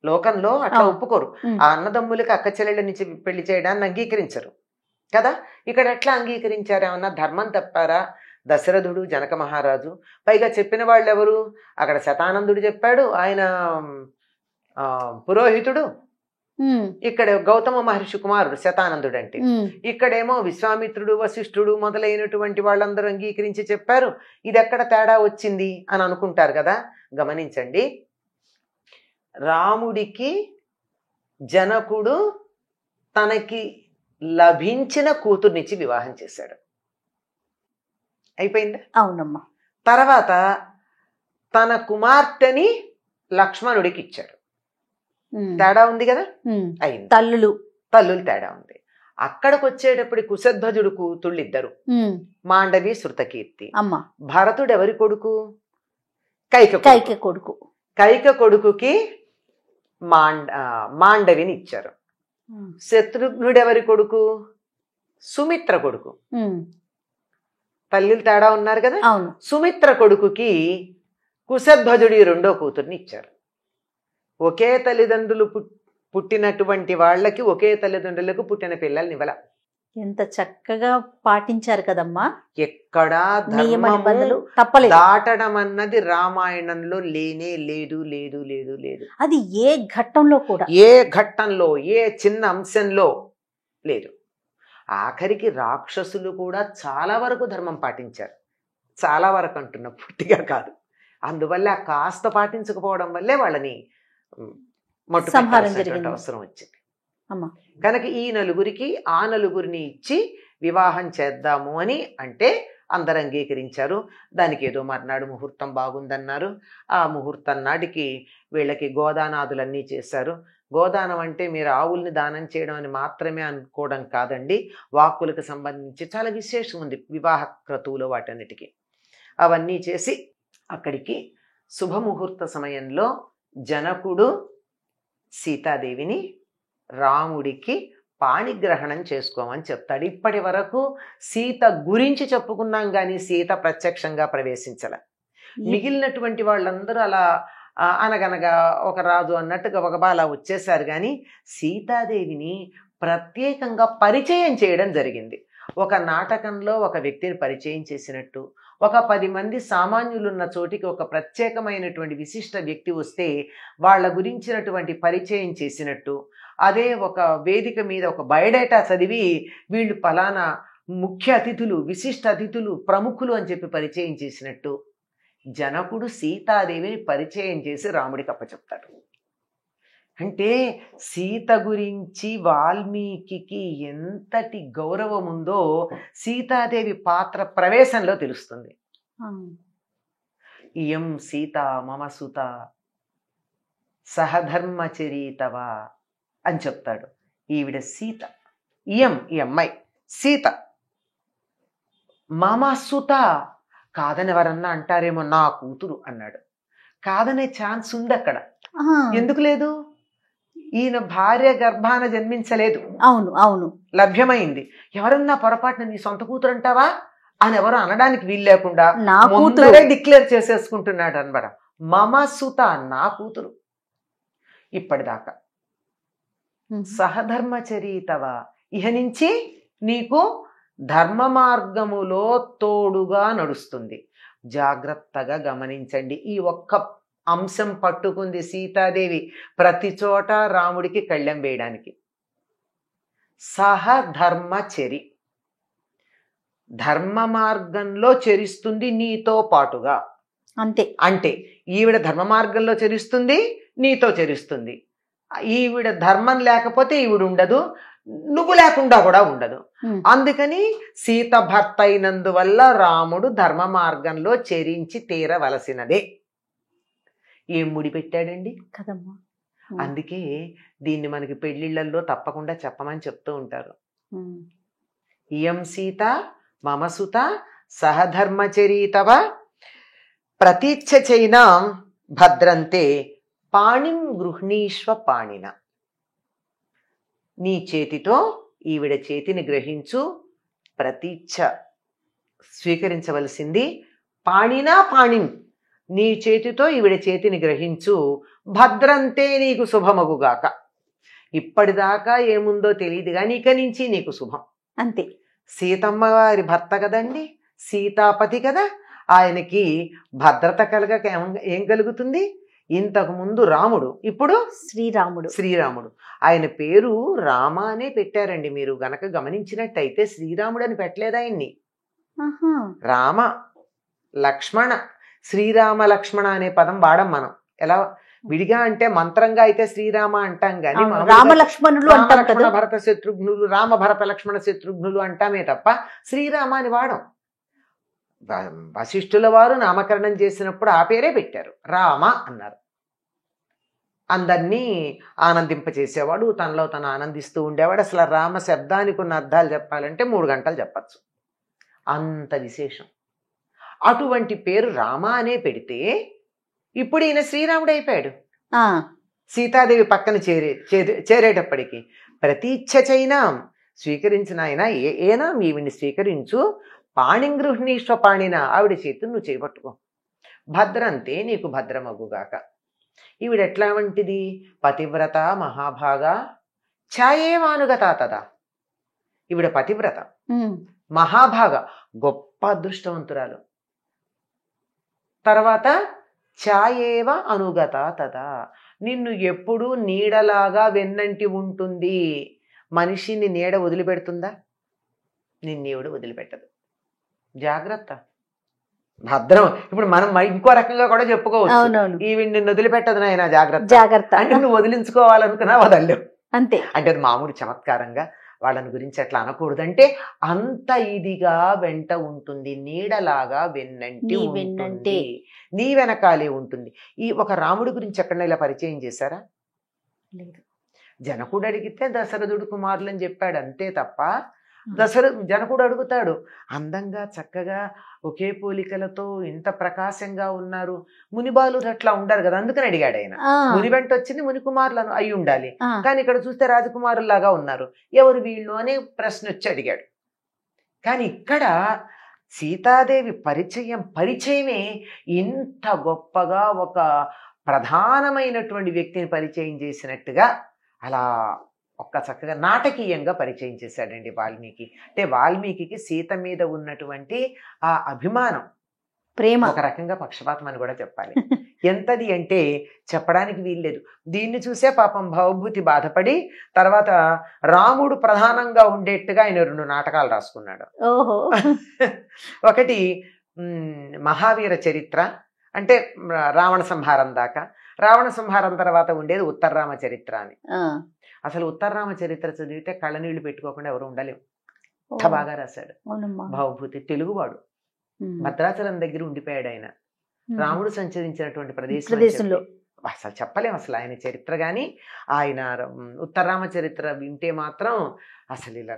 లోకంలో అట్లా ఒప్పుకోరు. ఆ అన్నదమ్ములకి అక్కచెల్లెళ్ళనిచ్చి పెళ్లి చేయడాన్ని అంగీకరించరు కదా. ఇక్కడ ఎట్లా అంగీకరించారు? ఏమన్నా ధర్మం తప్పారా? దశరథుడు, జనక మహారాజు, పైగా చెప్పిన వాళ్ళు ఎవరు? అక్కడ శతానందుడు చెప్పాడు, ఆయన పురోహితుడు. ఇక్కడ గౌతమ మహర్షి కుమారుడు శతానందుడు అంటే. ఇక్కడేమో విశ్వామిత్రుడు, వశిష్ఠుడు మొదలైనటువంటి వాళ్ళందరూ అంగీకరించి చెప్పారు. ఇది ఎక్కడ తేడా వచ్చింది అని అనుకుంటారు కదా. గమనించండి, రాముడికి జనకుడు తనకి లభించిన కూతుర్నిచ్చి వివాహం చేశాడు. అయిపోయిందా? అవునమ్మా. తర్వాత తన కుమార్తెని లక్ష్మణుడికి ఇచ్చాడు. తేడా ఉంది కదా. అయింది. తల్లులు తేడా ఉంది. అక్కడికి వచ్చేటప్పుడు కుశధ్వజుడు కూతుళ్ళిద్దరు, మాండవి, శృతకీర్తి. భరతుడు ఎవరి కొడుకు? కైక కొడుకు. కైక కొడుకుకి మాండవిని ఇచ్చారు. శత్రుఘ్నుడు ఎవరి కొడుకు? సుమిత్ర కొడుకు. తల్లిలు తేడా ఉన్నారు కదా. సుమిత్ర కొడుకుకి కుశధ్వజుడి 2వ కూతుర్ని ఇచ్చారు. ఒకే తల్లిదండ్రులు పుట్టినటువంటి వాళ్ళకి ఒకే తల్లిదండ్రులకు పుట్టిన పిల్లల్ని ఇవ్వాల. ఎంత చక్కగా పాటించారు కదమ్మా. ఎక్కడా నియమ ధర్మము నిబంధనలు తప్పలేదు. దాటడం అన్నది రామాయణంలో లేనే లేదు లేదు లేదు లేదు. అది ఏ ఘట్టంలో కూడా, ఏ ఘట్టంలో, ఏ చిన్న అంశంలో లేదు. ఆఖరికి రాక్షసులు కూడా చాలా వరకు ధర్మం పాటించారు. చాలా వరకు అంటున్నా, పూర్తిగా కాదు. అందువల్ల కాస్త పాటించకపోవడం వల్లే వాళ్ళని మట్టు సంహారం పెట్టాల్సినటువంటి జరిగింది. అవసరం వచ్చింది. అమ్మా. కనుక ఈ నలుగురికి ఆ నలుగురిని ఇచ్చి వివాహం చేద్దాము అని అంటే అందరు అంగీకరించారు. దానికి ఏదో మర్నాడు ముహూర్తం బాగుందన్నారు. ఆ ముహూర్తం నాటికి వీళ్ళకి గోదానాదులన్నీ చేశారు. గోదానం అంటే మీరు ఆవుల్ని దానం చేయడం అని మాత్రమే అనుకోవడం కాదండి. వాక్కులకు సంబంధించి చాలా విశేషం ఉంది వివాహ క్రతువులో వాటన్నిటికీ. అవన్నీ చేసి అక్కడికి శుభముహూర్త సమయంలో జనకుడు సీతాదేవిని రాముడికి పాణిగ్రహణం చేసుకోమని చెప్తాడు. ఇప్పటి వరకు సీత గురించి చెప్పుకున్నాం కానీ సీత ప్రత్యక్షంగా ప్రవేశించలే. మిగిలినటువంటి వాళ్ళందరూ అలా అనగనగా ఒక రాజు అన్నట్టుగా ఒక అలా వచ్చేసారు. కానీ సీతాదేవిని ప్రత్యేకంగా పరిచయం చేయడం జరిగింది. ఒక నాటకంలో ఒక వ్యక్తిని పరిచయం చేసినట్టు, ఒక 10 మంది సామాన్యులున్న చోటికి ఒక ప్రత్యేకమైనటువంటి విశిష్ట వ్యక్తి వస్తే వాళ్ళ గురించినటువంటి పరిచయం చేసినట్టు, అదే ఒక వేదిక మీద ఒక బయోడేటా చదివి వీళ్ళు ఫలానా ముఖ్య అతిథులు, విశిష్ట అతిథులు, ప్రముఖులు అని చెప్పి పరిచయం చేసినట్టు జనకుడు సీతాదేవిని పరిచయం చేసి రాముడికి అప్పచెప్తాడు. అంటే సీత గురించి వాల్మీకి ఎంతటి గౌరవం ఉందో సీతాదేవి పాత్ర ప్రవేశంలో తెలుస్తుంది. ఇయం సీత మమ సుత సహధర్మచరీతవ అని చెప్తాడు. ఈవిడ సీత, ఇయం ఈ అమ్మాయి సీత, మమ సుత కాదని ఎవరన్నా అంటారేమో, నా కూతురు అన్నాడు. కాదనే ఛాన్స్ ఉంది అక్కడ. ఎందుకు లేదు? ఈయన భార్య గర్భాన జన్మించలేదు. అవును అవును, లభ్యమైంది. ఎవరన్నా పొరపాటున నీ సొంత కూతురు అంటావా అని ఎవరు అనడానికి వీలు లేకుండా నా ముందరే డిక్లేర్ చేసేసుకుంటున్నాడు అనమాట. మమ సుత, నా కూతురు. ఇప్పటిదాకా సహధర్మచరీతవ, ఇహ నుంచి నీకు ధర్మ మార్గములో తోడుగా నడుస్తుంది. జాగ్రత్తగా గమనించండి. ఈ ఒక్క అంశం పట్టుకుంది సీతాదేవి ప్రతి చోట రాముడికి కళ్ళెం వేయడానికి. సహధర్మచరి, ధర్మ మార్గంలో చరిస్తుంది నీతో పాటుగా. అంతే. అంటే ఈవిడ ధర్మ మార్గంలో చరిస్తుంది, నీతో చరిస్తుంది. ఈవిడ ధర్మం లేకపోతే ఈవిడ ఉండదు, నువ్వు లేకుండా కూడా ఉండదు. అందుకని సీత భర్త అయినందువల్ల రాముడు ధర్మ మార్గంలో చెరించి తీరవలసినదే. ఏం ముడి పెట్టాడండి కదమ్మా. అందుకే దీన్ని మనకి పెళ్లిళ్లలో తప్పకుండా చెప్పమని చెప్తూ ఉంటారు. ఇయం సీత మమ సుత సహధర్మచరీతవ ప్రతీచ్ఛ చైనా భద్రంతే పాణిం గృహ్ణీష్వ పాణిన. నీ చేతితో ఈవిడ చేతిని గ్రహించు, ప్రతీచ్ఛ స్వీకరించవలసింది. పాణినా పాణిం, నీ చేతితో ఈవిడ చేతిని గ్రహించు. భద్రంతే, నీకు శుభమగుగాక. ఇప్పటిదాకా ఏముందో తెలియదు కానీ ఇక నుంచి నీకు శుభం. అంతే. సీతమ్మ వారి భర్త కదండి, సీతాపతి కదా, ఆయనకి భద్రత కలగక ఏం కలుగుతుంది? ఇంతకు ముందు రాముడు, ఇప్పుడు శ్రీరాముడు. శ్రీరాముడు. ఆయన పేరు రామ అనే పెట్టారండి. మీరు గనక గమనించినట్టయితే శ్రీరాముడు అని పెట్టలేదు ఆయన్ని. రామ లక్ష్మణ, శ్రీరామ లక్ష్మణ అనే పదం వాడం మనం. ఎలా విడిగా అంటే మంత్రంగా అయితే శ్రీరామ అంటాం గాని రామ లక్ష్మణులు అంటాం కదా, భరత శత్రుఘ్నులు, రామ భరత లక్ష్మణ శత్రుఘ్నులు అంటామే తప్ప శ్రీరామ అని వాడం. వశిష్ఠుల వారు నామకరణం చేసినప్పుడు ఆ పేరే పెట్టారు, రామ అన్నారు. అందరినీ ఆనందింపచేసేవాడు, తనలో తను ఆనందిస్తూ ఉండేవాడు. అసలు రామ శబ్దానికి ఉన్న అర్థాలు చెప్పాలంటే 3 గంటలు చెప్పచ్చు, అంత విశేషం. అటువంటి పేరు రామ అనే పెడితే ఇప్పుడు ఈయన శ్రీరాముడు అయిపోయాడు. సీతాదేవి పక్కన చేరేటప్పటికి ప్రతీచ్ఛ చైనా స్వీకరించిన ఆయన ఏనా ఈవిని స్వీకరించు. పాణింగృహ్ణీష్వ పాణిన, ఆవిడ చేతులు నువ్వు చేపట్టుకో. భద్రంతే, నీకు భద్రమగుగాక. ఈవిడ ఎట్లా వంటిది? పతివ్రత మహాభాగా ఛాయేవానుగత తదా. ఈవిడ పతివ్రత, ఉమ్, మహాభాగ, గొప్ప అదృష్టవంతురాలు. తర్వాత ఛాయేవ అనుగత తదా, నిన్ను ఎప్పుడూ నీడలాగా వెన్నంటి ఉంటుంది. మనిషిని నీడ వదిలిపెడుతుందా? నిన్నేవుడు వదిలిపెట్టదు. జాగ్రత్త, భద్రం. ఇప్పుడు మనం ఇంకో రకంగా కూడా చెప్పుకోవచ్చు, అవునవును, ఈవిడ నిన్ను వదిలిపెట్టదు నాయన జాగ్రత్త. జాగ్రత్త. అంటే నువ్వు వదిలించుకోవాలనుకున్నా వదలలేవు. అంతే. అంటే అది మామూలు చమత్కారంగా వాళ్ళని గురించి అట్లా అనకూడదు. అంటే అంత ఇదిగా వెంట ఉంటుంది, నీడలాగా వెన్నంటి నీ ఉంటుంది, వెన్నంటే. నీ వెనకాలే ఉంటుంది. ఈ ఒక రాముడి గురించి ఎక్కడైనా ఇలా పరిచయం చేశారా? లేదు. జనకుడు అడిగితే దశరథుడు కుమారులు అని చెప్పాడు, అంతే తప్ప జనకుడు అడుగుతాడు, అందంగా చక్కగా ఒకే పోలికలతో ఇంత ప్రకాశంగా ఉన్నారు మునిబాలు అట్లా ఉండరు కదా, అందుకని అడిగాడు ఆయన. ముని వెంట వచ్చింది ముని కుమారులను అయి ఉండాలి, కానీ ఇక్కడ చూస్తే రాజకుమారులాగా ఉన్నారు, ఎవరు వీళ్ళు అనే ప్రశ్న వచ్చి అడిగాడు. కానీ ఇక్కడ సీతాదేవి పరిచయమే ఇంత గొప్పగా ఒక ప్రధానమైనటువంటి వ్యక్తిని పరిచయం చేసినట్టుగా అలా ఒక్క చక్కగా నాటకీయంగా పరిచయం చేశాడండి వాల్మీకి. అంటే వాల్మీకి సీత మీద ఉన్నటువంటి ఆ అభిమానం, ప్రేమ, ఒక రకంగా పక్షపాతం అని కూడా చెప్పాలి. ఎంతది అంటే చెప్పడానికి వీల్లేదు. దీన్ని చూసే పాపం భవభూతి బాధపడి తర్వాత రాముడు ప్రధానంగా ఉండేట్టుగా ఆయన 2 నాటకాలు రాసుకున్నాడు. ఓహో. ఒకటి మహావీర చరిత్ర, అంటే రావణ సంహారం దాకా. రావణ సంహారం తర్వాత ఉండేది ఉత్తరరామ చరిత్ర అని. అసలు ఉత్తరరామ చరిత్ర చదివితే కళ్ళనీళ్లు పెట్టుకోకుండా ఎవరు ఉండలేము, అంత బాగా రాశాడు భవభూతి. తెలుగువాడు, భద్రాచలం దగ్గర ఉండిపోయాడు ఆయన. రాముడు సంచరించినటువంటి ప్రదేశంలో అసలు చెప్పలేము అసలు ఆయన చరిత్ర. కానీ ఆయన ఉత్తరరామ చరిత్ర వింటే మాత్రం అసలు ఇలా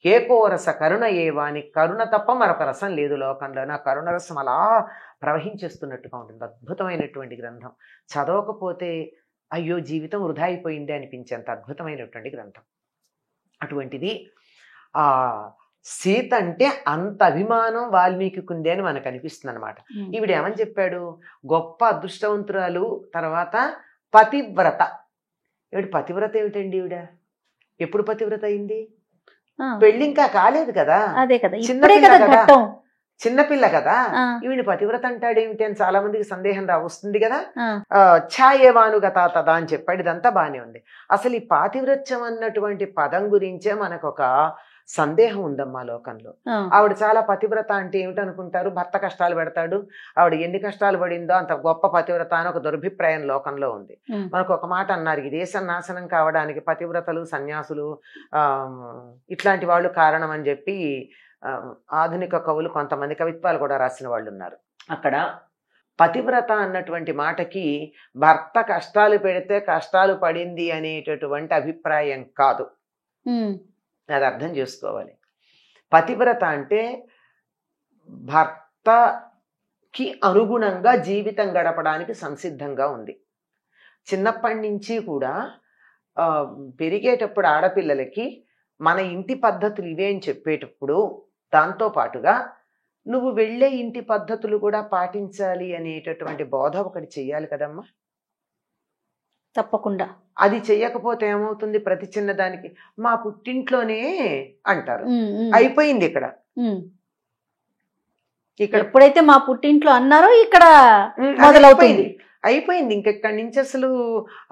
ఏకోరస కరుణ ఏవాని, కరుణ తప్ప మరొక రసం లేదు లోకంలో. నా కరుణ రసం అలా ప్రవహించేస్తున్నట్టుగా ఉంటుంది. అద్భుతమైనటువంటి గ్రంథం. చదవకపోతే అయ్యో జీవితం వృధా అయిపోయింది అనిపించేంత అద్భుతమైనటువంటి గ్రంథం. అటువంటిది ఆ సీత అంటే అంత అభిమానం వాల్మీకి ఉంది అని మనకు అనిపిస్తుంది అనమాట. ఈవిడ ఏమని చెప్పాడు, గొప్ప అదృష్టవంతురాలు, తర్వాత పతివ్రత. ఈవిడ పతివ్రత ఏమిటండి? ఈవిడ ఎప్పుడు పతివ్రత అయింది? పెళ్లి ఇంకా కాలేదు కదా, చిన్నపిల్ల కదా. ఈవిని పతివ్రత అంటాడేమిటి అని చాలా మందికి సందేహం వస్తుంది కదా. ఛాయేవానుగత తదా అని చెప్పాడు, ఇదంతా బానే ఉంది. అసలు ఈ పాతివ్రత్యం అన్నటువంటి పదం గురించే మనకు ఒక సందేహం ఉందమ్మా లోకంలో. ఆవిడ చాలా పతివ్రత అంటే ఏమిటనుకుంటారు, భర్త కష్టాలు పెడతాడు, ఆవిడ ఎన్ని కష్టాలు పడిందో అంత గొప్ప పతివ్రత అని ఒక దుర్భిప్రాయం లోకంలో ఉంది. మనకు ఒక మాట అన్నారు, ఈ దేశం నాశనం కావడానికి పతివ్రతలు, సన్యాసులు ఇట్లాంటి వాళ్ళు కారణం అని చెప్పి ఆధునిక కవులు కొంతమంది కవిత్వాలు కూడా రాసిన వాళ్ళు ఉన్నారు. అక్కడ పతివ్రత అన్నటువంటి మాటకి భర్త కష్టాలు పెడితే కష్టాలు పడింది అనేటటువంటి అభిప్రాయం కాదు, అది అర్థం చేసుకోవాలి. పతివ్రత అంటే భర్తకి అనుగుణంగా జీవితం గడపడానికి సంసిద్ధంగా ఉంది. చిన్నప్పటి నుంచి కూడా పెరిగేటప్పుడు ఆడపిల్లలకి మన ఇంటి పద్ధతులు ఇవే అని చెప్పేటప్పుడు దాంతో పాటుగా నువ్వు వెళ్ళే ఇంటి పద్ధతులు కూడా పాటించాలి అనేటటువంటి బోధ ఒకటి చెయ్యాలి కదమ్మా. తప్పకుండా. అది చెయ్యకపోతే ఏమవుతుంది, ప్రతి చిన్నదానికి మా పుట్టింట్లోనే అంటారు. అయిపోయింది ఇక్కడ. ఎప్పుడైతే మా పుట్టింట్లో అన్నారో ఇక్కడ మొదలవుతుంది, అయిపోయింది. ఇంకెక్కడి నుంచి అసలు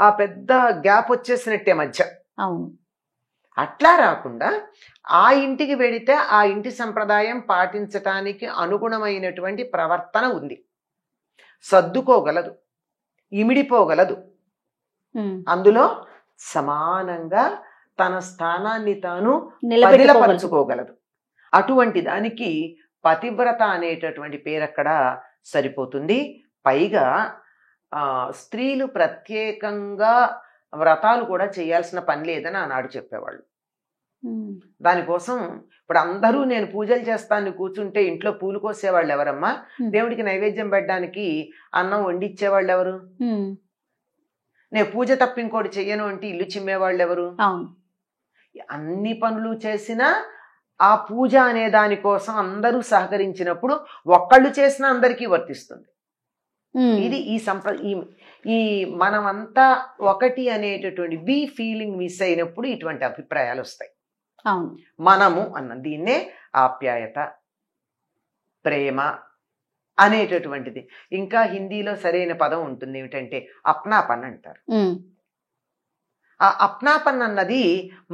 ఆ పెద్ద గ్యాప్ వచ్చేసినట్టే మధ్య. అవును. అట్లా రాకుండా ఆ ఇంటికి వెళితే ఆ ఇంటి సంప్రదాయం పాటించటానికి అనుగుణమైనటువంటి ప్రవర్తన ఉంది, సర్దుకోగలదు, ఇమిడిపోగలదు, అందులో సమానంగా తన స్థానాన్ని తాను నిలబెట్టుకోగలదు. అటువంటి దానికి పతివ్రత అనేటటువంటి పేరు అక్కడ సరిపోతుంది. పైగా స్త్రీలు ప్రత్యేకంగా వ్రతాలు కూడా చేయాల్సిన పని లేదని ఆనాడు చెప్పేవాళ్ళు. దానికోసం ఇప్పుడు అందరూ నేను పూజలు చేస్తాను కూర్చుంటే ఇంట్లో పూలు కోసేవాళ్ళు ఎవరమ్మా? దేవుడికి నైవేద్యం పెట్టడానికి అన్నం వండిచ్చేవాళ్ళు ఎవరు? నేను పూజ తప్ప ఇంకోటి చెయ్యను అంటే ఇల్లు చిమ్మేవాళ్ళు ఎవరు? అన్ని పనులు చేసినా ఆ పూజ అనే దానికోసం అందరూ సహకరించినప్పుడు ఒక్కళ్ళు చేసినా అందరికీ వర్తిస్తుంది. ఇది ఈ మనమంతా ఒకటి అనేటటువంటి ఫీలింగ్ మిస్ అయినప్పుడు ఇటువంటి అభిప్రాయాలు వస్తాయి. అవును. మనము అన్న దీన్నే ఆప్యాయత, ప్రేమ అనేటటువంటిది. ఇంకా హిందీలో సరైన పదం ఉంటుంది ఏమిటంటే అప్నాపన్ అంటారు. ఆ అప్నాపన్ అన్నది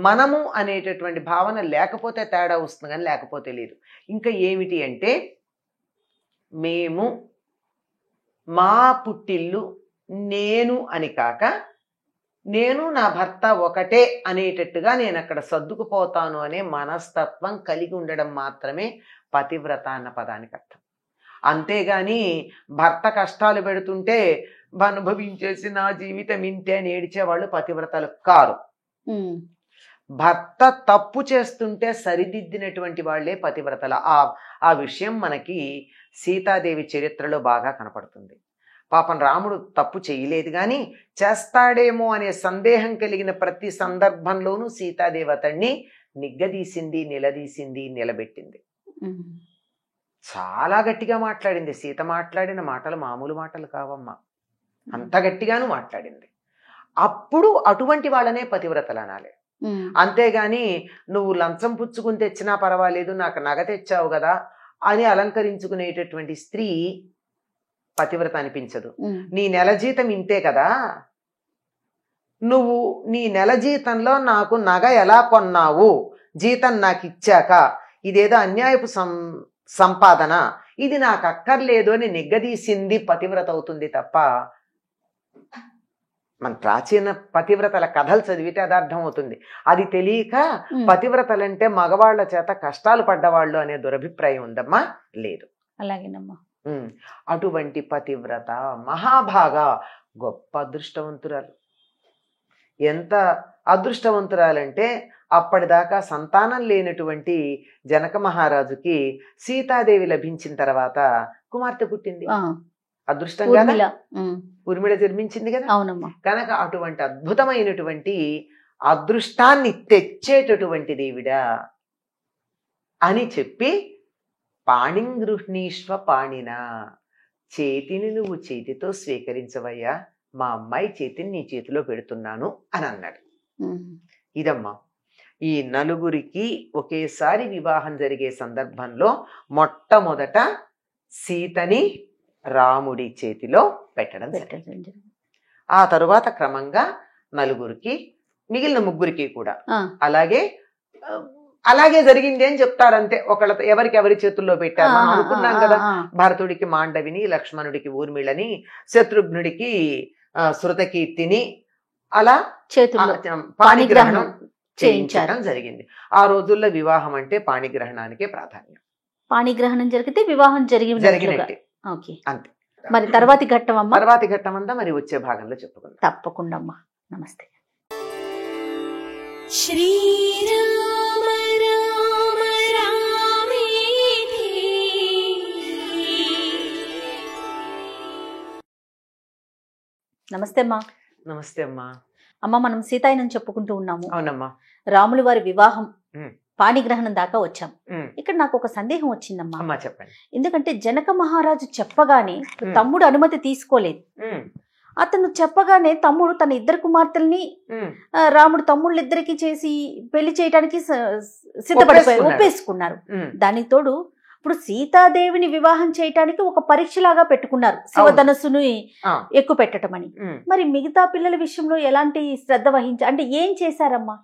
మనము అనేటటువంటి భావన లేకపోతే తేడా వస్తుంది కానీ లేకపోతే లేదు. ఇంకా ఏమిటి అంటే మేము, మా పుట్టిల్లు, నేను అని కాక నేను నా భర్త ఒకటే అనేటట్టుగా నేను అక్కడ సర్దుకుపోతాను అనే మనస్తత్వం కలిగి ఉండడం మాత్రమే పతివ్రత అన్న పదానికి అర్థం. అంతేగాని భర్త కష్టాలు పెడుతుంటే అనుభవించేసి నా జీవితం ఇంతే అని ఏడిచేవాళ్ళు పతివ్రతలు కారు. భర్త తప్పు చేస్తుంటే సరిదిద్దినటువంటి వాళ్లే పతివ్రతలు. ఆ విషయం మనకి సీతాదేవి చరిత్రలో బాగా కనపడుతుంది. పాపం రాముడు తప్పు చేయలేదు కానీ చేస్తాడేమో అనే సందేహం కలిగిన ప్రతి సందర్భంలోనూ సీతాదేవి అతన్ని నిగ్గదీసింది, నిలదీసింది, నిలబెట్టింది. చాలా గట్టిగా మాట్లాడింది. సీత మాట్లాడిన మాటలు మామూలు మాటలు కావమ్మా, అంత గట్టిగాను మాట్లాడింది. అప్పుడు అటువంటి వాళ్ళనే పతివ్రతలు అనాలి. అంతేగాని నువ్వు లంచం పుచ్చుకుని తెచ్చినా పర్వాలేదు, నాకు నగ తెచ్చావు కదా అని అలంకరించుకునేటటువంటి స్త్రీ పతివ్రత అనిపించదు. నీ నెల జీతం ఇంతే కదా, నువ్వు నీ నెల జీతంలో నాకు నగ ఎలా కొన్నావు, జీతం నాకు ఇచ్చాక ఇదేదో అన్యాయపు సంపాదన, ఇది నాకు అక్కర్లేదు అని నిగ్గదీసింది పతివ్రత అవుతుంది తప్ప మన ప్రాచీన పతివ్రతల కథలు చదివితే అది అర్థం అవుతుంది. అది తెలియక పతివ్రతలంటే మగవాళ్ల చేత కష్టాలు పడ్డవాళ్ళు అనే దురభిప్రాయం ఉందమ్మా. లేదు. అలాగేనమ్మా. అటువంటి పతివ్రత మహాభాగా గొప్ప అదృష్టవంతురాలు. ఎంత అదృష్టవంతురాలంటే అప్పటిదాకా సంతానం లేనటువంటి జనక మహారాజుకి సీతాదేవి లభించిన తర్వాత కుమార్తె పుట్టింది. అదృష్టం కదా, ఊర్మిళ జన్మించింది కదా. అవునమ్మా. కనుక అటువంటి అద్భుతమైనటువంటి అదృష్టాన్ని తెచ్చేటటువంటి దేవిడా అని చెప్పి పాణిం గృహ్ణీష్వ పాణిన, చేతిని నువ్వు చేతితో స్వీకరించవయ్యా, మా అమ్మాయి చేతిని నీ చేతిలో పెడుతున్నాను అని అన్నాడు. ఇదమ్మా ఈ నలుగురికి ఒకేసారి వివాహం జరిగే సందర్భంలో మొట్టమొదట సీతని రాముడి చేతిలో పెట్టడం జరిగింది. ఆ తరువాత క్రమంగా నలుగురికి, మిగిలిన ముగ్గురికి కూడా అలాగే జరిగింది అని చెప్తారంతే. ఒకళ్ళ ఎవరికి చేతుల్లో పెట్టారు మనం అనుకున్నాం కదా. భరతుడికి మాండవిని, లక్ష్మణుడికి ఊర్మిళని, శత్రుఘ్నుడికి శృతకీర్తిని అలా పాణిగ్రహణం చేయించడం జరిగింది. ఆ రోజుల్లో వివాహం అంటే పాణిగ్రహణానికే ప్రాధాన్యం. పాణిగ్రహణం జరిగితే వివాహం జరిగినట్టే. అంతే. మరి తర్వాతి ఘట్టం అమ్మా, తర్వాతి ఘట్టం అంతా మరి వచ్చే భాగంలో చెప్పుకుందాం. తప్పకుండా అమ్మా. నమస్తే. శ్రీరామ రామ రామేతి. నమస్తే అమ్మా. నమస్తే అమ్మా. అమ్మ, మనం సీతాయనం చెప్పుకుంటూ ఉన్నాము. అవునమ్మా. రాములు వారి వివాహం పాణిగ్రహణం దాకా వచ్చాం. ఇక్కడ నాకు ఒక సందేహం వచ్చిందమ్మా. చెప్పండి. ఎందుకంటే జనక మహారాజు చెప్పగానే తమ్ముడు అనుమతి తీసుకోలేదు. అతను చెప్పగానే తమ్ముడు తన ఇద్దరు కుమార్తెల్ని రాముడు తమ్ముళ్ళిద్దరికి చేసి పెళ్లి చేయడానికి సిద్ధపడిపోయారు, ఒప్పేసుకున్నారు. దానికి తోడు ఇప్పుడు సీతాదేవిని వివాహం చేయటానికి ఒక పరీక్షలాగా పెట్టుకున్నారు, శివధనస్సును ఎక్కువ పెట్టడం అని. మరి మిగతా పిల్లల విషయంలో ఎలాంటి శ్రద్ధ అంటే ఏం చేశారమ్మా,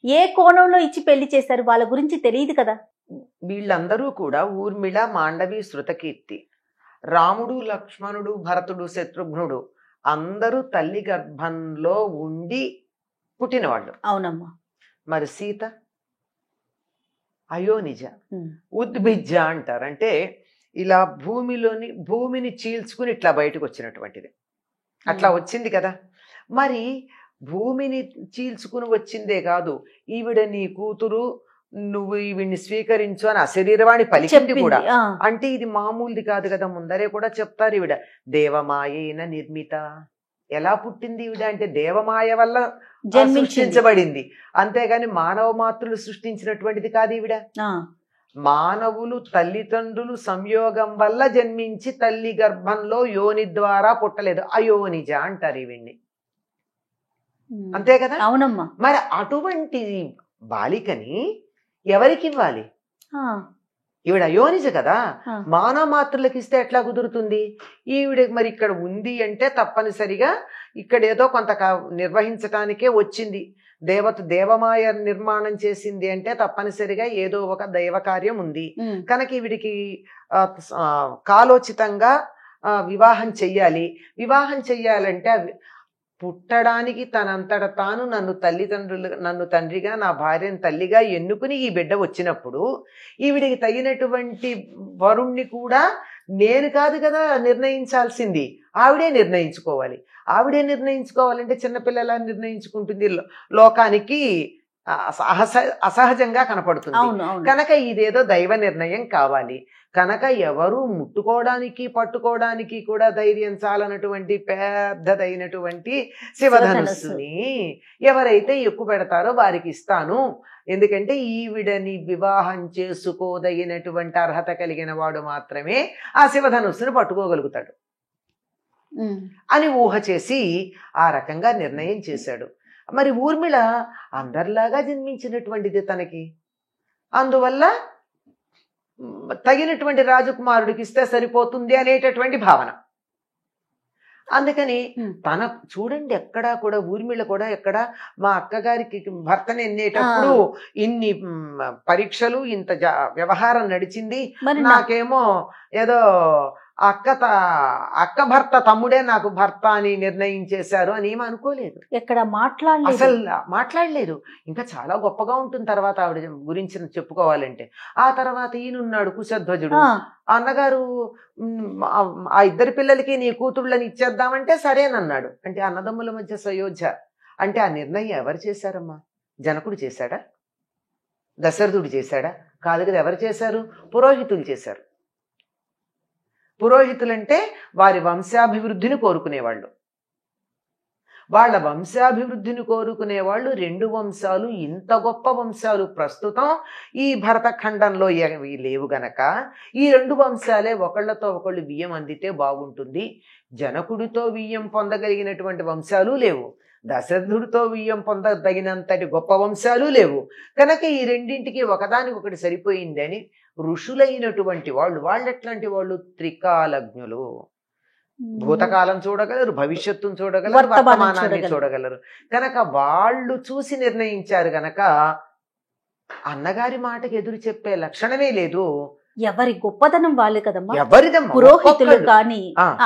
ఏ కోణంలో ఇచ్చి పెళ్లి చేశారు, వాళ్ళ గురించి తెలియదు కదా. వీళ్ళందరూ కూడా ఊర్మిళ, మాండవి, శృతకీర్తి, రాముడు, లక్ష్మణుడు, భరతుడు, శత్రుఘ్నుడు అందరూ తల్లి గర్భంలో ఉండి పుట్టినవాళ్ళు. అవునమ్మా. మరి సీత అయోనిజ, ఉద్భిజ్జ అంటారు. అంటే ఇలా భూమిని చీల్చుకుని ఇట్లా బయటకు వచ్చినటువంటిది. అట్లా వచ్చింది కదా. మరి భూమిని చీల్చుకుని వచ్చిందే కాదు, ఈవిడ నీ కూతురు, నువ్వు ఈవిడ్ని స్వీకరించు అని అశరీరవాణి పలికింది కూడా. అంటే ఇది మామూలుది కాదు కదా. ముందరే కూడా చెప్తారు, ఈవిడ దేవమాయేన నిర్మిత. ఎలా పుట్టింది ఈవిడ అంటే దేవమాయ వల్ల సృష్టించబడింది, అంతేగాని మానవ మాతృలు సృష్టించినటువంటిది కాదు ఈవిడ. మానవులు తల్లిదండ్రులు సంయోగం వల్ల జన్మించి తల్లి గర్భంలో యోని ద్వారా పుట్టలేదు. అయోనిజ అంటారు ఈవిడ్ని. అంతే కదా. అవునమ్మా. మరి అటువంటి బాలికని ఎవరికి ఇవ్వాలి? ఆ, ఈవిడ అయోనిజ కదా, ఆ. మానవ మాతృలకు ఇస్తే ఎట్లా కుదురుతుంది? ఈవిడ మరి ఇక్కడ ఉంది అంటే తప్పనిసరిగా ఇక్కడ ఏదో కొంత నిర్వహించటానికే వచ్చింది. దేవమాయ నిర్మాణం చేసింది అంటే తప్పనిసరిగా ఏదో ఒక దైవ కార్యం ఉంది కనుక ఈవిడికి కాలోచితంగా వివాహం చెయ్యాలి. వివాహం చెయ్యాలంటే పుట్టడానికి తనంతట తాను నన్ను తండ్రిగా నా భార్యను తల్లిగా ఎన్నుకుని ఈ బిడ్డ వచ్చినప్పుడు ఈవిడికి తగినటువంటి వరుణ్ణి కూడా నేను కాదు కదా నిర్ణయించాల్సింది, ఆవిడే నిర్ణయించుకోవాలి. ఆవిడే నిర్ణయించుకోవాలంటే చిన్నపిల్లలా నిర్ణయించుకుంటుంది, లోకానికి అసహజంగా కనపడుతుంది. కనుక ఇదేదో దైవ నిర్ణయం కావాలి. కనుక ఎవరు ముట్టుకోవడానికి పట్టుకోవడానికి కూడా ధైర్యం చాలనటువంటి పెద్దదైనటువంటి శివధనుస్సుని ఎవరైతే ఎక్కువ పెడతారో వారికి ఇస్తాను. ఎందుకంటే ఈవిడని వివాహం చేసుకోదగినటువంటి అర్హత కలిగిన వాడు మాత్రమే ఆ శివధనుస్సుని పట్టుకోగలుగుతాడు అని ఊహ చేసి ఆ రకంగా నిర్ణయం చేశాడు. మరి ఊర్మిళ అందరిలాగా జన్మించినటువంటిది తనకి, అందువల్ల తగినటువంటి రాజకుమారుడికి ఇస్తే సరిపోతుంది అనేటటువంటి భావన. అందుకని తన చూడండి ఎక్కడా కూడా ఊర్మిళ కూడా ఎక్కడ మా అక్కగారికి భర్తను ఎన్నేటప్పుడు ఇన్ని పరీక్షలు ఇంత వ్యవహారం నడిచింది, నాకేమో ఏదో అక్క భర్త తమ్ముడే నాకు భర్త అని నిర్ణయించేశారు అని ఏమి అనుకోలేదు. ఎక్కడ అసలు మాట్లాడలేదు. ఇంకా చాలా గొప్పగా ఉంటుంది తర్వాత ఆవిడ గురించి చెప్పుకోవాలంటే. ఆ తర్వాత ఈయనున్నాడు కుశధ్వజుడు, అన్నగారు ఆ ఇద్దరి పిల్లలకి నీ కూతుళ్ళని ఇచ్చేద్దామంటే సరేనన్నాడు. అంటే అన్నదమ్ముల మధ్య సయోధ్య అంటే ఆ నిర్ణయం ఎవరు చేశారమ్మా? జనకుడు చేశాడా? దశరథుడు చేశాడా? కాదు కదా. ఎవరు చేశారు? పురోహితులు చేశారు. పురోహితులంటే వారి వంశాభివృద్ధిని కోరుకునేవాళ్ళు. వాళ్ళ వంశాభివృద్ధిని కోరుకునేవాళ్ళు. 2 వంశాలు, ఇంత గొప్ప వంశాలు ప్రస్తుతం ఈ భరతఖండంలో లేవు గనక ఈ 2 వంశాలే ఒకళ్ళతో ఒకళ్ళు బియ్యం అందితే బాగుంటుంది. జనకుడితో బియ్యం పొందగలిగినటువంటి వంశాలు లేవు, దశరథుడితో బియ్యం పొందదగినంతటి గొప్ప వంశాలు లేవు. కనుక ఈ రెండింటికి ఒకదానికొకటి సరిపోయింది అని ఋషులైనటువంటి వాళ్ళు ఎట్లాంటి వాళ్ళు? త్రికాలజ్ఞులు. భూతకాలం చూడగలరు, భవిష్యత్తును చూడగలరు, వర్తమానాన్ని చూడగలరు. కనుక వాళ్ళు చూసి నిర్ణయించారు గనక అన్నగారి మాటకి ఎదురు చెప్పే లక్షణమే లేదు. ఎవరి గొప్పదనం వాళ్ళు కదమ్మా. ఎవరిదమ్మా? పురోహితులు గాని,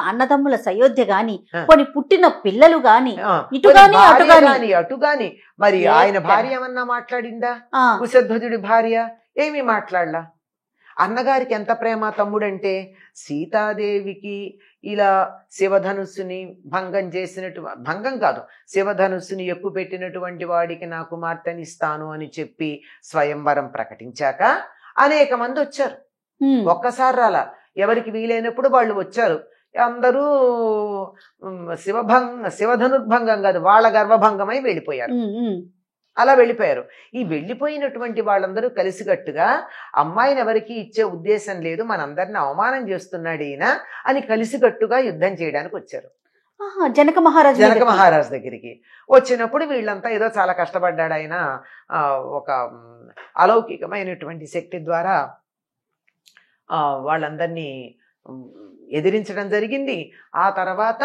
అన్నదమ్ముల సయోధ్య గాని, కొన్ని పుట్టిన పిల్లలు గాని, అటు గాని. మరి ఆయన భార్య ఏమన్నా మాట్లాడిందా? కుశధ్వజుడి భార్య ఏమీ మాట్లాడలా. అన్నగారికి ఎంత ప్రేమ తమ్ముడంటే, సీతాదేవికి ఇలా శివధనుస్సుని భంగం కాదు, శివధనుస్సుని ఎక్కువ పెట్టినటువంటి వాడికి నా కుమార్తెనిస్తాను అని చెప్పి స్వయంవరం ప్రకటించాక అనేక మంది వచ్చారు. ఒక్కసారి రాలా, ఎవరికి వీలైనప్పుడు వాళ్ళు వచ్చారు. అందరూ శివధనుర్భంగం కాదు, వాళ్ళ గర్వభంగమై వెళ్ళిపోయారు. అలా వెళ్ళిపోయారు. ఈ వెళ్ళిపోయినటువంటి వాళ్ళందరూ కలిసికట్టుగా అమ్మాయిని ఎవరికి ఇచ్చే ఉద్దేశం లేదు, మనందరిని అవమానం చేస్తున్నాడు ఈయన అని కలిసికట్టుగా యుద్ధం చేయడానికి వచ్చారు జనక మహారాజు దగ్గరికి. వచ్చినప్పుడు వీళ్ళంతా ఏదో చాలా కష్టపడ్డాడు ఆయన, ఒక అలౌకికమైనటువంటి శక్తి ద్వారా వాళ్ళందరినీ ఎదిరించడం జరిగింది. ఆ తర్వాత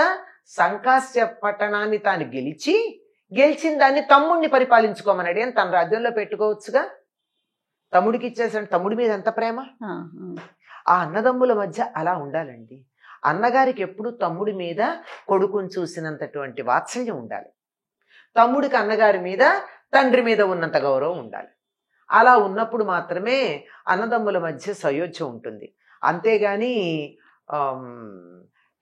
సంకాస్య పట్టణాన్ని తాను గెలిచిన దాన్ని తమ్ముడిని పరిపాలించుకోమన్నాడు. ఏం తన రాజ్యంలో పెట్టుకోవచ్చుగా, తమ్ముడికి ఇచ్చేసాడు. తమ్ముడి మీద ఎంత ప్రేమ. ఆ అన్నదమ్ముల మధ్య అలా ఉండాలండి. అన్నగారికి ఎప్పుడు తమ్ముడి మీద కొడుకుని చూసినంతటువంటి వాత్సల్యం ఉండాలి, తమ్ముడికి అన్నగారి మీద తండ్రి మీద ఉన్నంత గౌరవం ఉండాలి. అలా ఉన్నప్పుడు మాత్రమే అన్నదమ్ముల మధ్య సయోధ్య ఉంటుంది. అంతేగాని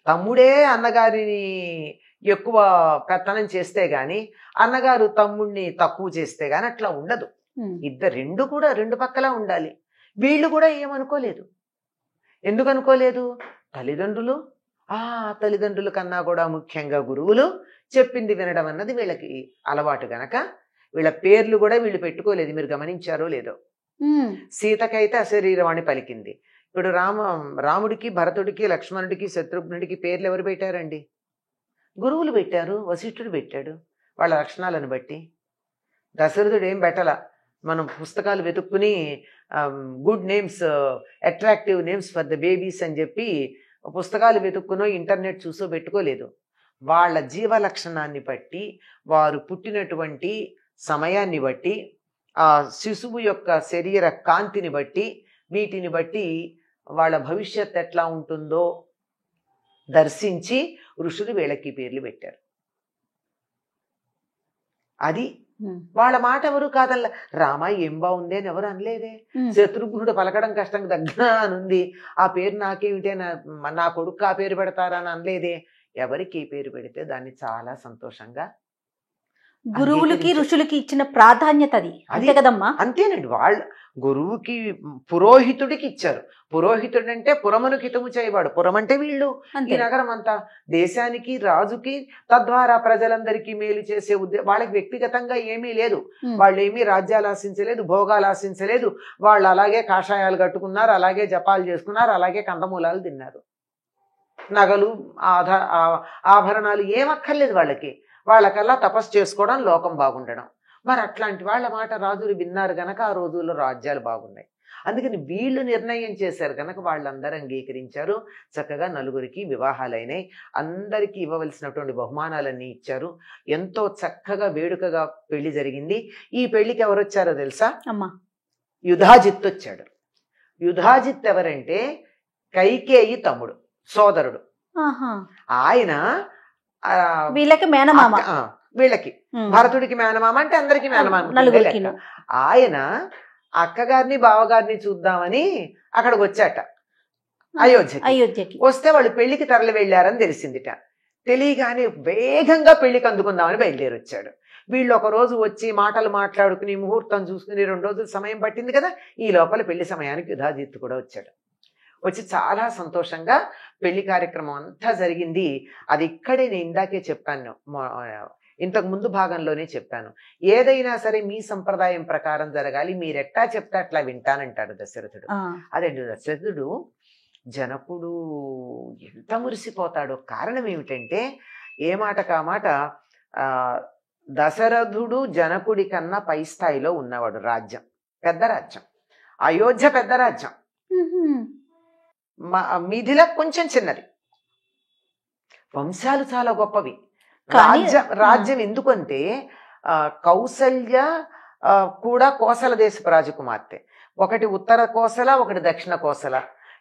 తమ్ముడే అన్నగారిని ఎక్కువ పెత్తనం చేస్తే గాని, అన్నగారు తమ్ముడిని తక్కువ చేస్తే గాని అట్లా ఉండదు. రెండు పక్కలా ఉండాలి. వీళ్ళు కూడా ఏమనుకోలేదు. ఎందుకు అనుకోలేదు? తల్లిదండ్రుల కన్నా కూడా ముఖ్యంగా గురువులు చెప్పింది వినడం అన్నది వీళ్ళకి అలవాటు గనక వీళ్ళ పేర్లు కూడా వీళ్ళు పెట్టుకోలేదు. మీరు గమనించారో లేదో. సీతకైతే అశరీరవాణి పలికింది. ఇప్పుడు రాముడికి, భరతుడికి, లక్ష్మణుడికి, శత్రుఘ్నుడికి పేర్లు ఎవరు పెట్టారండి? గురువులు పెట్టారు. వశిష్ఠుడు పెట్టాడు వాళ్ళ లక్షణాలను బట్టి. దశరథుడు ఏం పెట్టాల, మనం పుస్తకాలు వెతుక్కుని good names, attractive names for the babies అని చెప్పి పుస్తకాలు వెతుక్కునో ఇంటర్నెట్ చూసో పెట్టుకోలేదు. వాళ్ళ జీవ లక్షణాన్ని బట్టి, వారు పుట్టినటువంటి సమయాన్ని బట్టి, ఆ శిశువు యొక్క శరీర కాంతిని బట్టి, వీటిని బట్టి వాళ్ళ భవిష్యత్ ఎట్లా ఉంటుందో దర్శించి ఋషులు వీళ్ళకి పేర్లు పెట్టారు. అది వాళ్ళ మాట ఎవరు కాదల్లా. రామ ఏం బాగుంది అని ఎవరు అనలేదే. శత్రుఘ్నుడు పలకడం కష్టం దగ్గర అని ఉంది, ఆ పేరు నాకేమిటే, నా కొడుకు ఆ పేరు పెడతారా అని అనలేదే. ఎవరికి ఏ పేరు పెడితే దాన్ని చాలా సంతోషంగా గురువులకి ఋషులకి ఇచ్చిన ప్రాధాన్యత అది, అంతే కదమ్మా. అంతేనండి. వాళ్ళ గురువుకి, పురోహితుడికి ఇచ్చారు. పురోహితుడు అంటే పురమును హితము చేయవాడు. పురం అంటే వీళ్ళు, ఈ నగరం అంతా. దేశానికి, రాజుకి, తద్వారా ప్రజలందరికీ మేలు చేసే వాళ్ళకి వ్యక్తిగతంగా ఏమీ లేదు. వాళ్ళు ఏమీ రాజ్యాలు ఆశించలేదు, భోగాలు ఆశించలేదు. వాళ్ళు అలాగే కాషాయాలు కట్టుకున్నారు, అలాగే జపాలు చేసుకున్నారు, అలాగే కందమూలాలు తిన్నారు. నగలు, ఆభరణాలు ఏమక్కర్లేదు వాళ్ళకి. వాళ్ళకల్లా తపస్సు చేసుకోవడం, లోకం బాగుండడం. మరి అట్లాంటి వాళ్ళ మాట రాజులు విన్నారు గనక ఆ రోజుల్లో రాజ్యాలు బాగున్నాయి. అందుకని వీళ్ళు నిర్ణయం చేశారు కనుక వాళ్ళందరూ అంగీకరించారు. చక్కగా నలుగురికి వివాహాలైనాయి. అందరికీ ఇవ్వవలసినటువంటి బహుమానాలన్నీ ఇచ్చారు. ఎంతో చక్కగా వేడుకగా పెళ్లి జరిగింది. ఈ పెళ్లికి ఎవరు వచ్చారో తెలుసా? అమ్మా, యుధాజిత్ వచ్చాడు. యుధాజిత్ ఎవరంటే కైకేయి తమ్ముడు, సోదరుడు. ఆయన వీళ్ళకి మేనమామ, వీళ్ళకి భరతుడికి మేనమామ, అంటే అందరికి మేనమామ. ఆయన అక్కగారిని బావగారిని చూద్దామని అక్కడికి వచ్చాట, అయోధ్యకి. వస్తే వాళ్ళు పెళ్లికి తరలి వెళ్ళారని తెలిసిందిట. తెలియగానే వేగంగా పెళ్లికి అందుకుందామని బయలుదేరి వచ్చాడు. వీళ్ళు ఒక రోజు వచ్చి మాటలు మాట్లాడుకుని ముహూర్తం చూసుకుని 2 రోజులు సమయం పట్టింది కదా. ఈ లోపల పెళ్లి సమయానికి యుధాజిత్తు కూడా వచ్చాడు. వచ్చి చాలా సంతోషంగా పెళ్లి కార్యక్రమం అంతా జరిగింది. అది ఇక్కడే నేను ఇందాకే చెప్పాను, ఇంతకు ముందు భాగంలోనే చెప్పాను. ఏదైనా సరే మీ సంప్రదాయం ప్రకారం జరగాలి, మీరెట్టా చెప్తే అట్లా వింటానంటాడు దశరథుడు. అదండి, దశరథుడు జనకుడు ఎంత మురిసిపోతాడో. కారణం ఏమిటంటే, ఏ మాట కామాట దశరథుడు జనకుడి కన్నా పై స్థాయిలో ఉన్నవాడు. రాజ్యం పెద్ద రాజ్యం, అయోధ్య పెద్ద రాజ్యం, మిథిల కొంచెం చిన్నది. వంశాలు చాలా గొప్పవి. రాజ్యం ఎందుకంటే కౌసల్య కూడా కోసల దేశపు రాజకుమార్తె. ఒకటి ఉత్తర కోసల, ఒకటి దక్షిణ కోసల.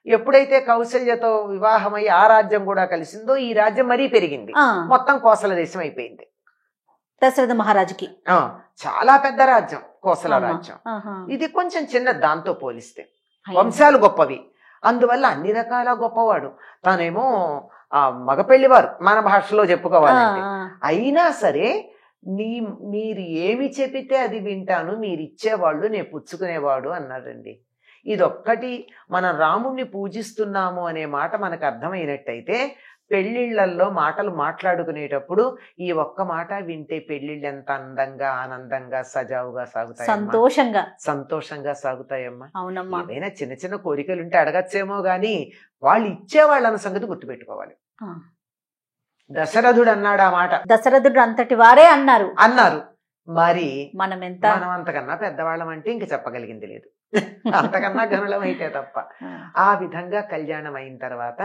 ఎప్పుడైతే కౌసల్యతో వివాహమై ఆ రాజ్యం కూడా కలిసిందో ఈ రాజ్యం మరీ పెరిగింది. మొత్తం కోసల దేశం అయిపోయింది దశరథ మహారాజుకి. చాలా పెద్ద రాజ్యం కోసల రాజ్యం. ఇది కొంచెం చిన్న దాంతో పోలిస్తే. వంశాలు గొప్పవి, అందువల్ల అన్ని రకాల గొప్పవాడు. తానేమో మగపెళ్లివారు మన భాషలో చెప్పుకోవాలంటే. అయినా సరే మీరు ఏమి చెబితే అది వింటాను, మీరు ఇచ్చేవాళ్ళు నేను పుచ్చుకునేవాడు అన్నాడండి. ఇదొక్కటి మనం రాముణ్ణి పూజిస్తున్నాము అనే మాట మనకు అర్థమైనట్టయితే, పెళ్లిళ్లలో మాటలు మాట్లాడుకునేటప్పుడు ఈ ఒక్క మాట వింటే పెళ్లిళ్ళు ఎంత అందంగా, ఆనందంగా, సజావుగా సాగుతాయి, సంతోషంగా సాగుతాయమ్మా. అవునమ్మా. ఏదైనా చిన్న చిన్న కోరికలు ఉంటే అడగచ్చేమో గాని వాళ్ళు ఇచ్చేవాళ్ళన్న సంగతి గుర్తుపెట్టుకోవాలి. దశరథుడు అన్నాడు ఆ మాట. దశరథుడు అంతటి వారే అన్నారు. మరి మనం అంతకన్నా పెద్దవాళ్ళం అంటే ఇంక చెప్పగలిగింది లేదు, అంతకన్నా గనులం అయితే తప్ప. ఆ విధంగా కళ్యాణం అయిన తర్వాత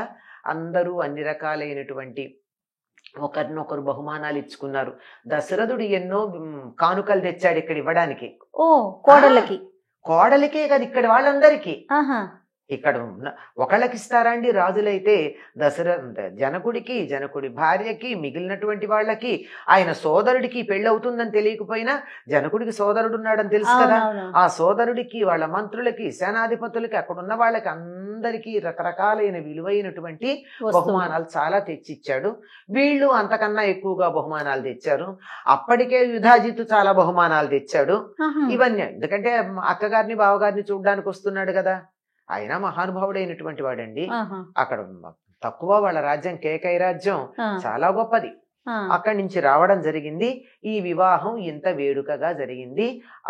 అందరూ అన్ని రకాలైనటువంటి ఒకరినొకరు బహుమానాలు ఇచ్చుకున్నారు. దశరథుడు ఎన్నో కానుకలు తెచ్చాడు ఇక్కడ ఇవ్వడానికి. కోడలికే కదా, ఇక్కడ వాళ్ళందరికీ. ఇక్కడ ఒకళ్ళకి ఇస్తారా అండి రాజులైతే? జనకుడికి, జనకుడి భార్యకి, మిగిలినటువంటి వాళ్ళకి, ఆయన సోదరుడికి పెళ్ళవుతుందని తెలియకపోయినా జనకుడికి సోదరుడు ఉన్నాడని తెలుసు కదా, ఆ సోదరుడికి, వాళ్ళ మంత్రులకి, సేనాధిపతులకి, అక్కడ ఉన్న వాళ్ళకి అందరికీ రకరకాలైన విలువైనటువంటి బహుమానాలు చాలా తెచ్చిచ్చాడు. వీళ్ళు అంతకన్నా ఎక్కువగా బహుమానాలు తెచ్చారు. అప్పటికే యుధాజిత్తు చాలా బహుమానాలు తెచ్చాడు. ఇవన్నీ ఎందుకంటే అక్కగారిని బావగారిని చూడ్డానికి వస్తున్నాడు కదా. ఆయన మహానుభావుడైనటువంటి వాడండి. అక్కడ తక్కువ వాళ్ళ రాజ్యం కేకై రాజ్యం చాలా గొప్పది. అక్కడి నుంచి రావడం జరిగింది. ఈ వివాహం ఇంత వేడుకగా జరిగింది.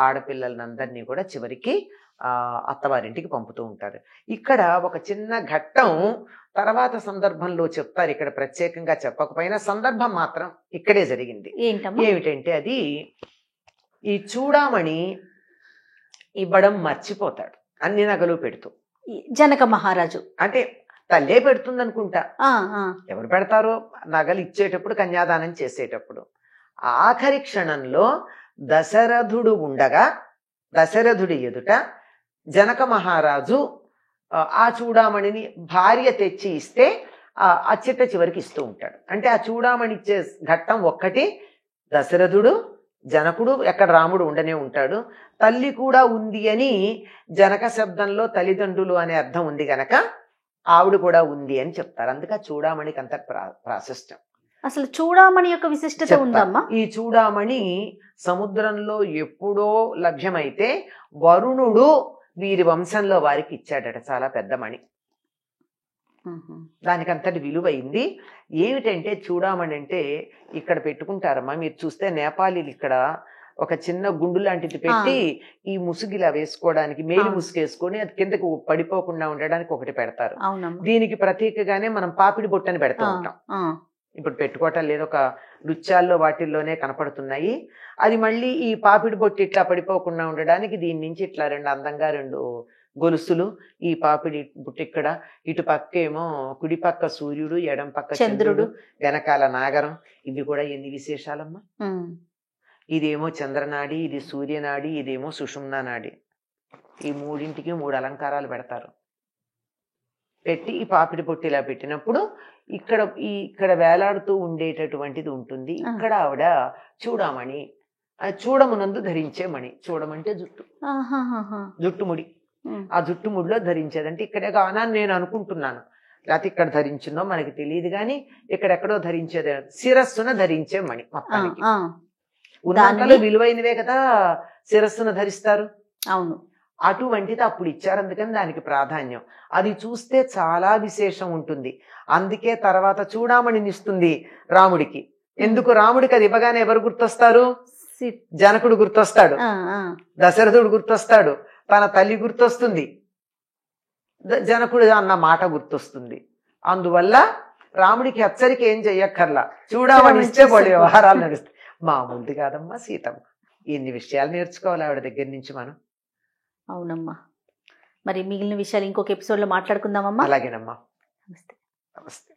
ఆడపిల్లలందరినీ కూడా చివరికి అత్తవారింటికి పంపుతూ ఉంటారు. ఇక్కడ ఒక చిన్న ఘట్టం తర్వాత సందర్భంలో చెప్తారు, ఇక్కడ ప్రత్యేకంగా చెప్పకపోయినా సందర్భం మాత్రం ఇక్కడే జరిగింది. ఏమిటంటే అది ఈ చూడామణి ఇవ్వడం మర్చిపోతాడు అన్ని నగలు పెడుతూ. ఈ జనక మహారాజు. అంటే తల్లే పెడుతుంది అనుకుంటా, ఆ, ఆ. ఎవరు పెడతారో నగలు ఇచ్చేటప్పుడు, కన్యాదానం చేసేటప్పుడు. ఆఖరి క్షణంలో దశరథుడు ఉండగా దశరథుడి ఎదుట జనక మహారాజు ఆ చూడామణిని భార్య తెచ్చి ఇస్తే ఆ చిట్ట చివరికి ఇస్తూ ఉంటాడు. అంటే ఆ చూడామణి ఇచ్చే ఘట్టం ఒక్కటి. దశరథుడు, జనకుడు, ఎక్కడ రాముడు ఉండనే ఉంటాడు. తల్లి కూడా ఉంది అని జనక శబ్దంలో తల్లిదండ్రులు అనే అర్థం ఉంది గనక ఆవిడ కూడా ఉంది అని చెప్తారు. అందుకే ఆ చూడామణికి అంత ప్రాశస్త్యం. అసలు చూడామణి యొక్క విశిష్టత ఉందమ్మా? ఈ చూడామణి సముద్రంలో ఎప్పుడో లభ్యమైతే వరుణుడు వీరి వంశంలో వారికి ఇచ్చాడట. చాలా పెద్ద మణి, దానికంతటి విలువైంది. ఏమిటంటే చూడామణి అంటే ఇక్కడ పెట్టుకుంటారమ్మా, మీరు చూస్తే నేపాలీలు ఇక్కడ ఒక చిన్న గుండు లాంటిది పెట్టి ఈ ముసుగిలా వేసుకోవడానికి, మేలి ముసుగు వేసుకొని అది కిందకు పడిపోకుండా ఉండడానికి ఒకటి పెడతారు. దీనికి ప్రతీకగానే మనం పాపిడి బొట్టని పెడతా ఉంటాం. ఇప్పుడు పెట్టుకోవటం లేదు, ఒక నృత్యాల్లో వాటిల్లోనే కనపడుతున్నాయి. అది మళ్ళీ ఈ పాపిడి బొట్టి ఇట్లా పడిపోకుండా ఉండడానికి దీని నుంచి ఇట్లా అందంగా రెండు గొలుసులు, ఈ పాపిడి బుట్టి ఇక్కడ, ఇటు పక్క ఏమో కుడి పక్క సూర్యుడు, ఎడం పక్క చంద్రుడు, వెనకాల నాగరం. ఇవి కూడా ఎన్ని విశేషాలమ్మా. ఇదేమో చంద్రనాడి, ఇది సూర్యనాడి, ఇదేమో సుషుమ్నా నాడి. ఈ మూడింటికి 3 అలంకారాలు పెడతారు. పెట్టి ఈ పాపిడి పొట్టి ఇలా పెట్టినప్పుడు ఇక్కడ వేలాడుతూ ఉండేటటువంటిది ఉంటుంది. ఇక్కడ ఆవిడ చూడమణి, చూడమునందు ధరించే మణి. చూడమంటే జుట్టు, జుట్టుముడి. ఆ జుట్టుముడిలో ధరించేదంటే ఇక్కడే కానని నేను అనుకుంటున్నాను, లేకపోతే ఇక్కడ ధరించిందో మనకి తెలియదు, కానీ ఇక్కడెక్కడో ధరించేది. శిరస్సున ధరించే మణి మొత్తానికి. ఉన్నంతలో విలువైనవే కదా శిరస్సున ధరిస్తారు. అవును, అటువంటిది అప్పుడు ఇచ్చారు, అందుకని దానికి ప్రాధాన్యం. అది చూస్తే చాలా విశేషం ఉంటుంది. అందుకే తర్వాత చూడామణిని ఇస్తుంది రాముడికి. ఎందుకు రాముడికి అది ఇవ్వగానే ఎవరు గుర్తొస్తారు? జనకుడు గుర్తొస్తాడు, దశరథుడు గుర్తొస్తాడు, తన తల్లి గుర్తొస్తుంది, జనకుడు అన్న మాట గుర్తొస్తుంది. అందువల్ల రాముడికి హెచ్చరిక ఏం చెయ్యక్కర్లా, చూడామణి ఇస్తే వాడి వ్యవహారాలు నడుస్తాయి. మామూలుది కాదమ్మా సీతమ్మ. ఎన్ని విషయాలు నేర్చుకోవాలి ఆవిడ దగ్గర నుంచి మనం. అవునమ్మా. మరి మిగిలిన విషయాలు ఇంకొక ఎపిసోడ్ లో మాట్లాడుకుందామమ్మా. అలాగేనమ్మా. నమస్తే. నమస్తే.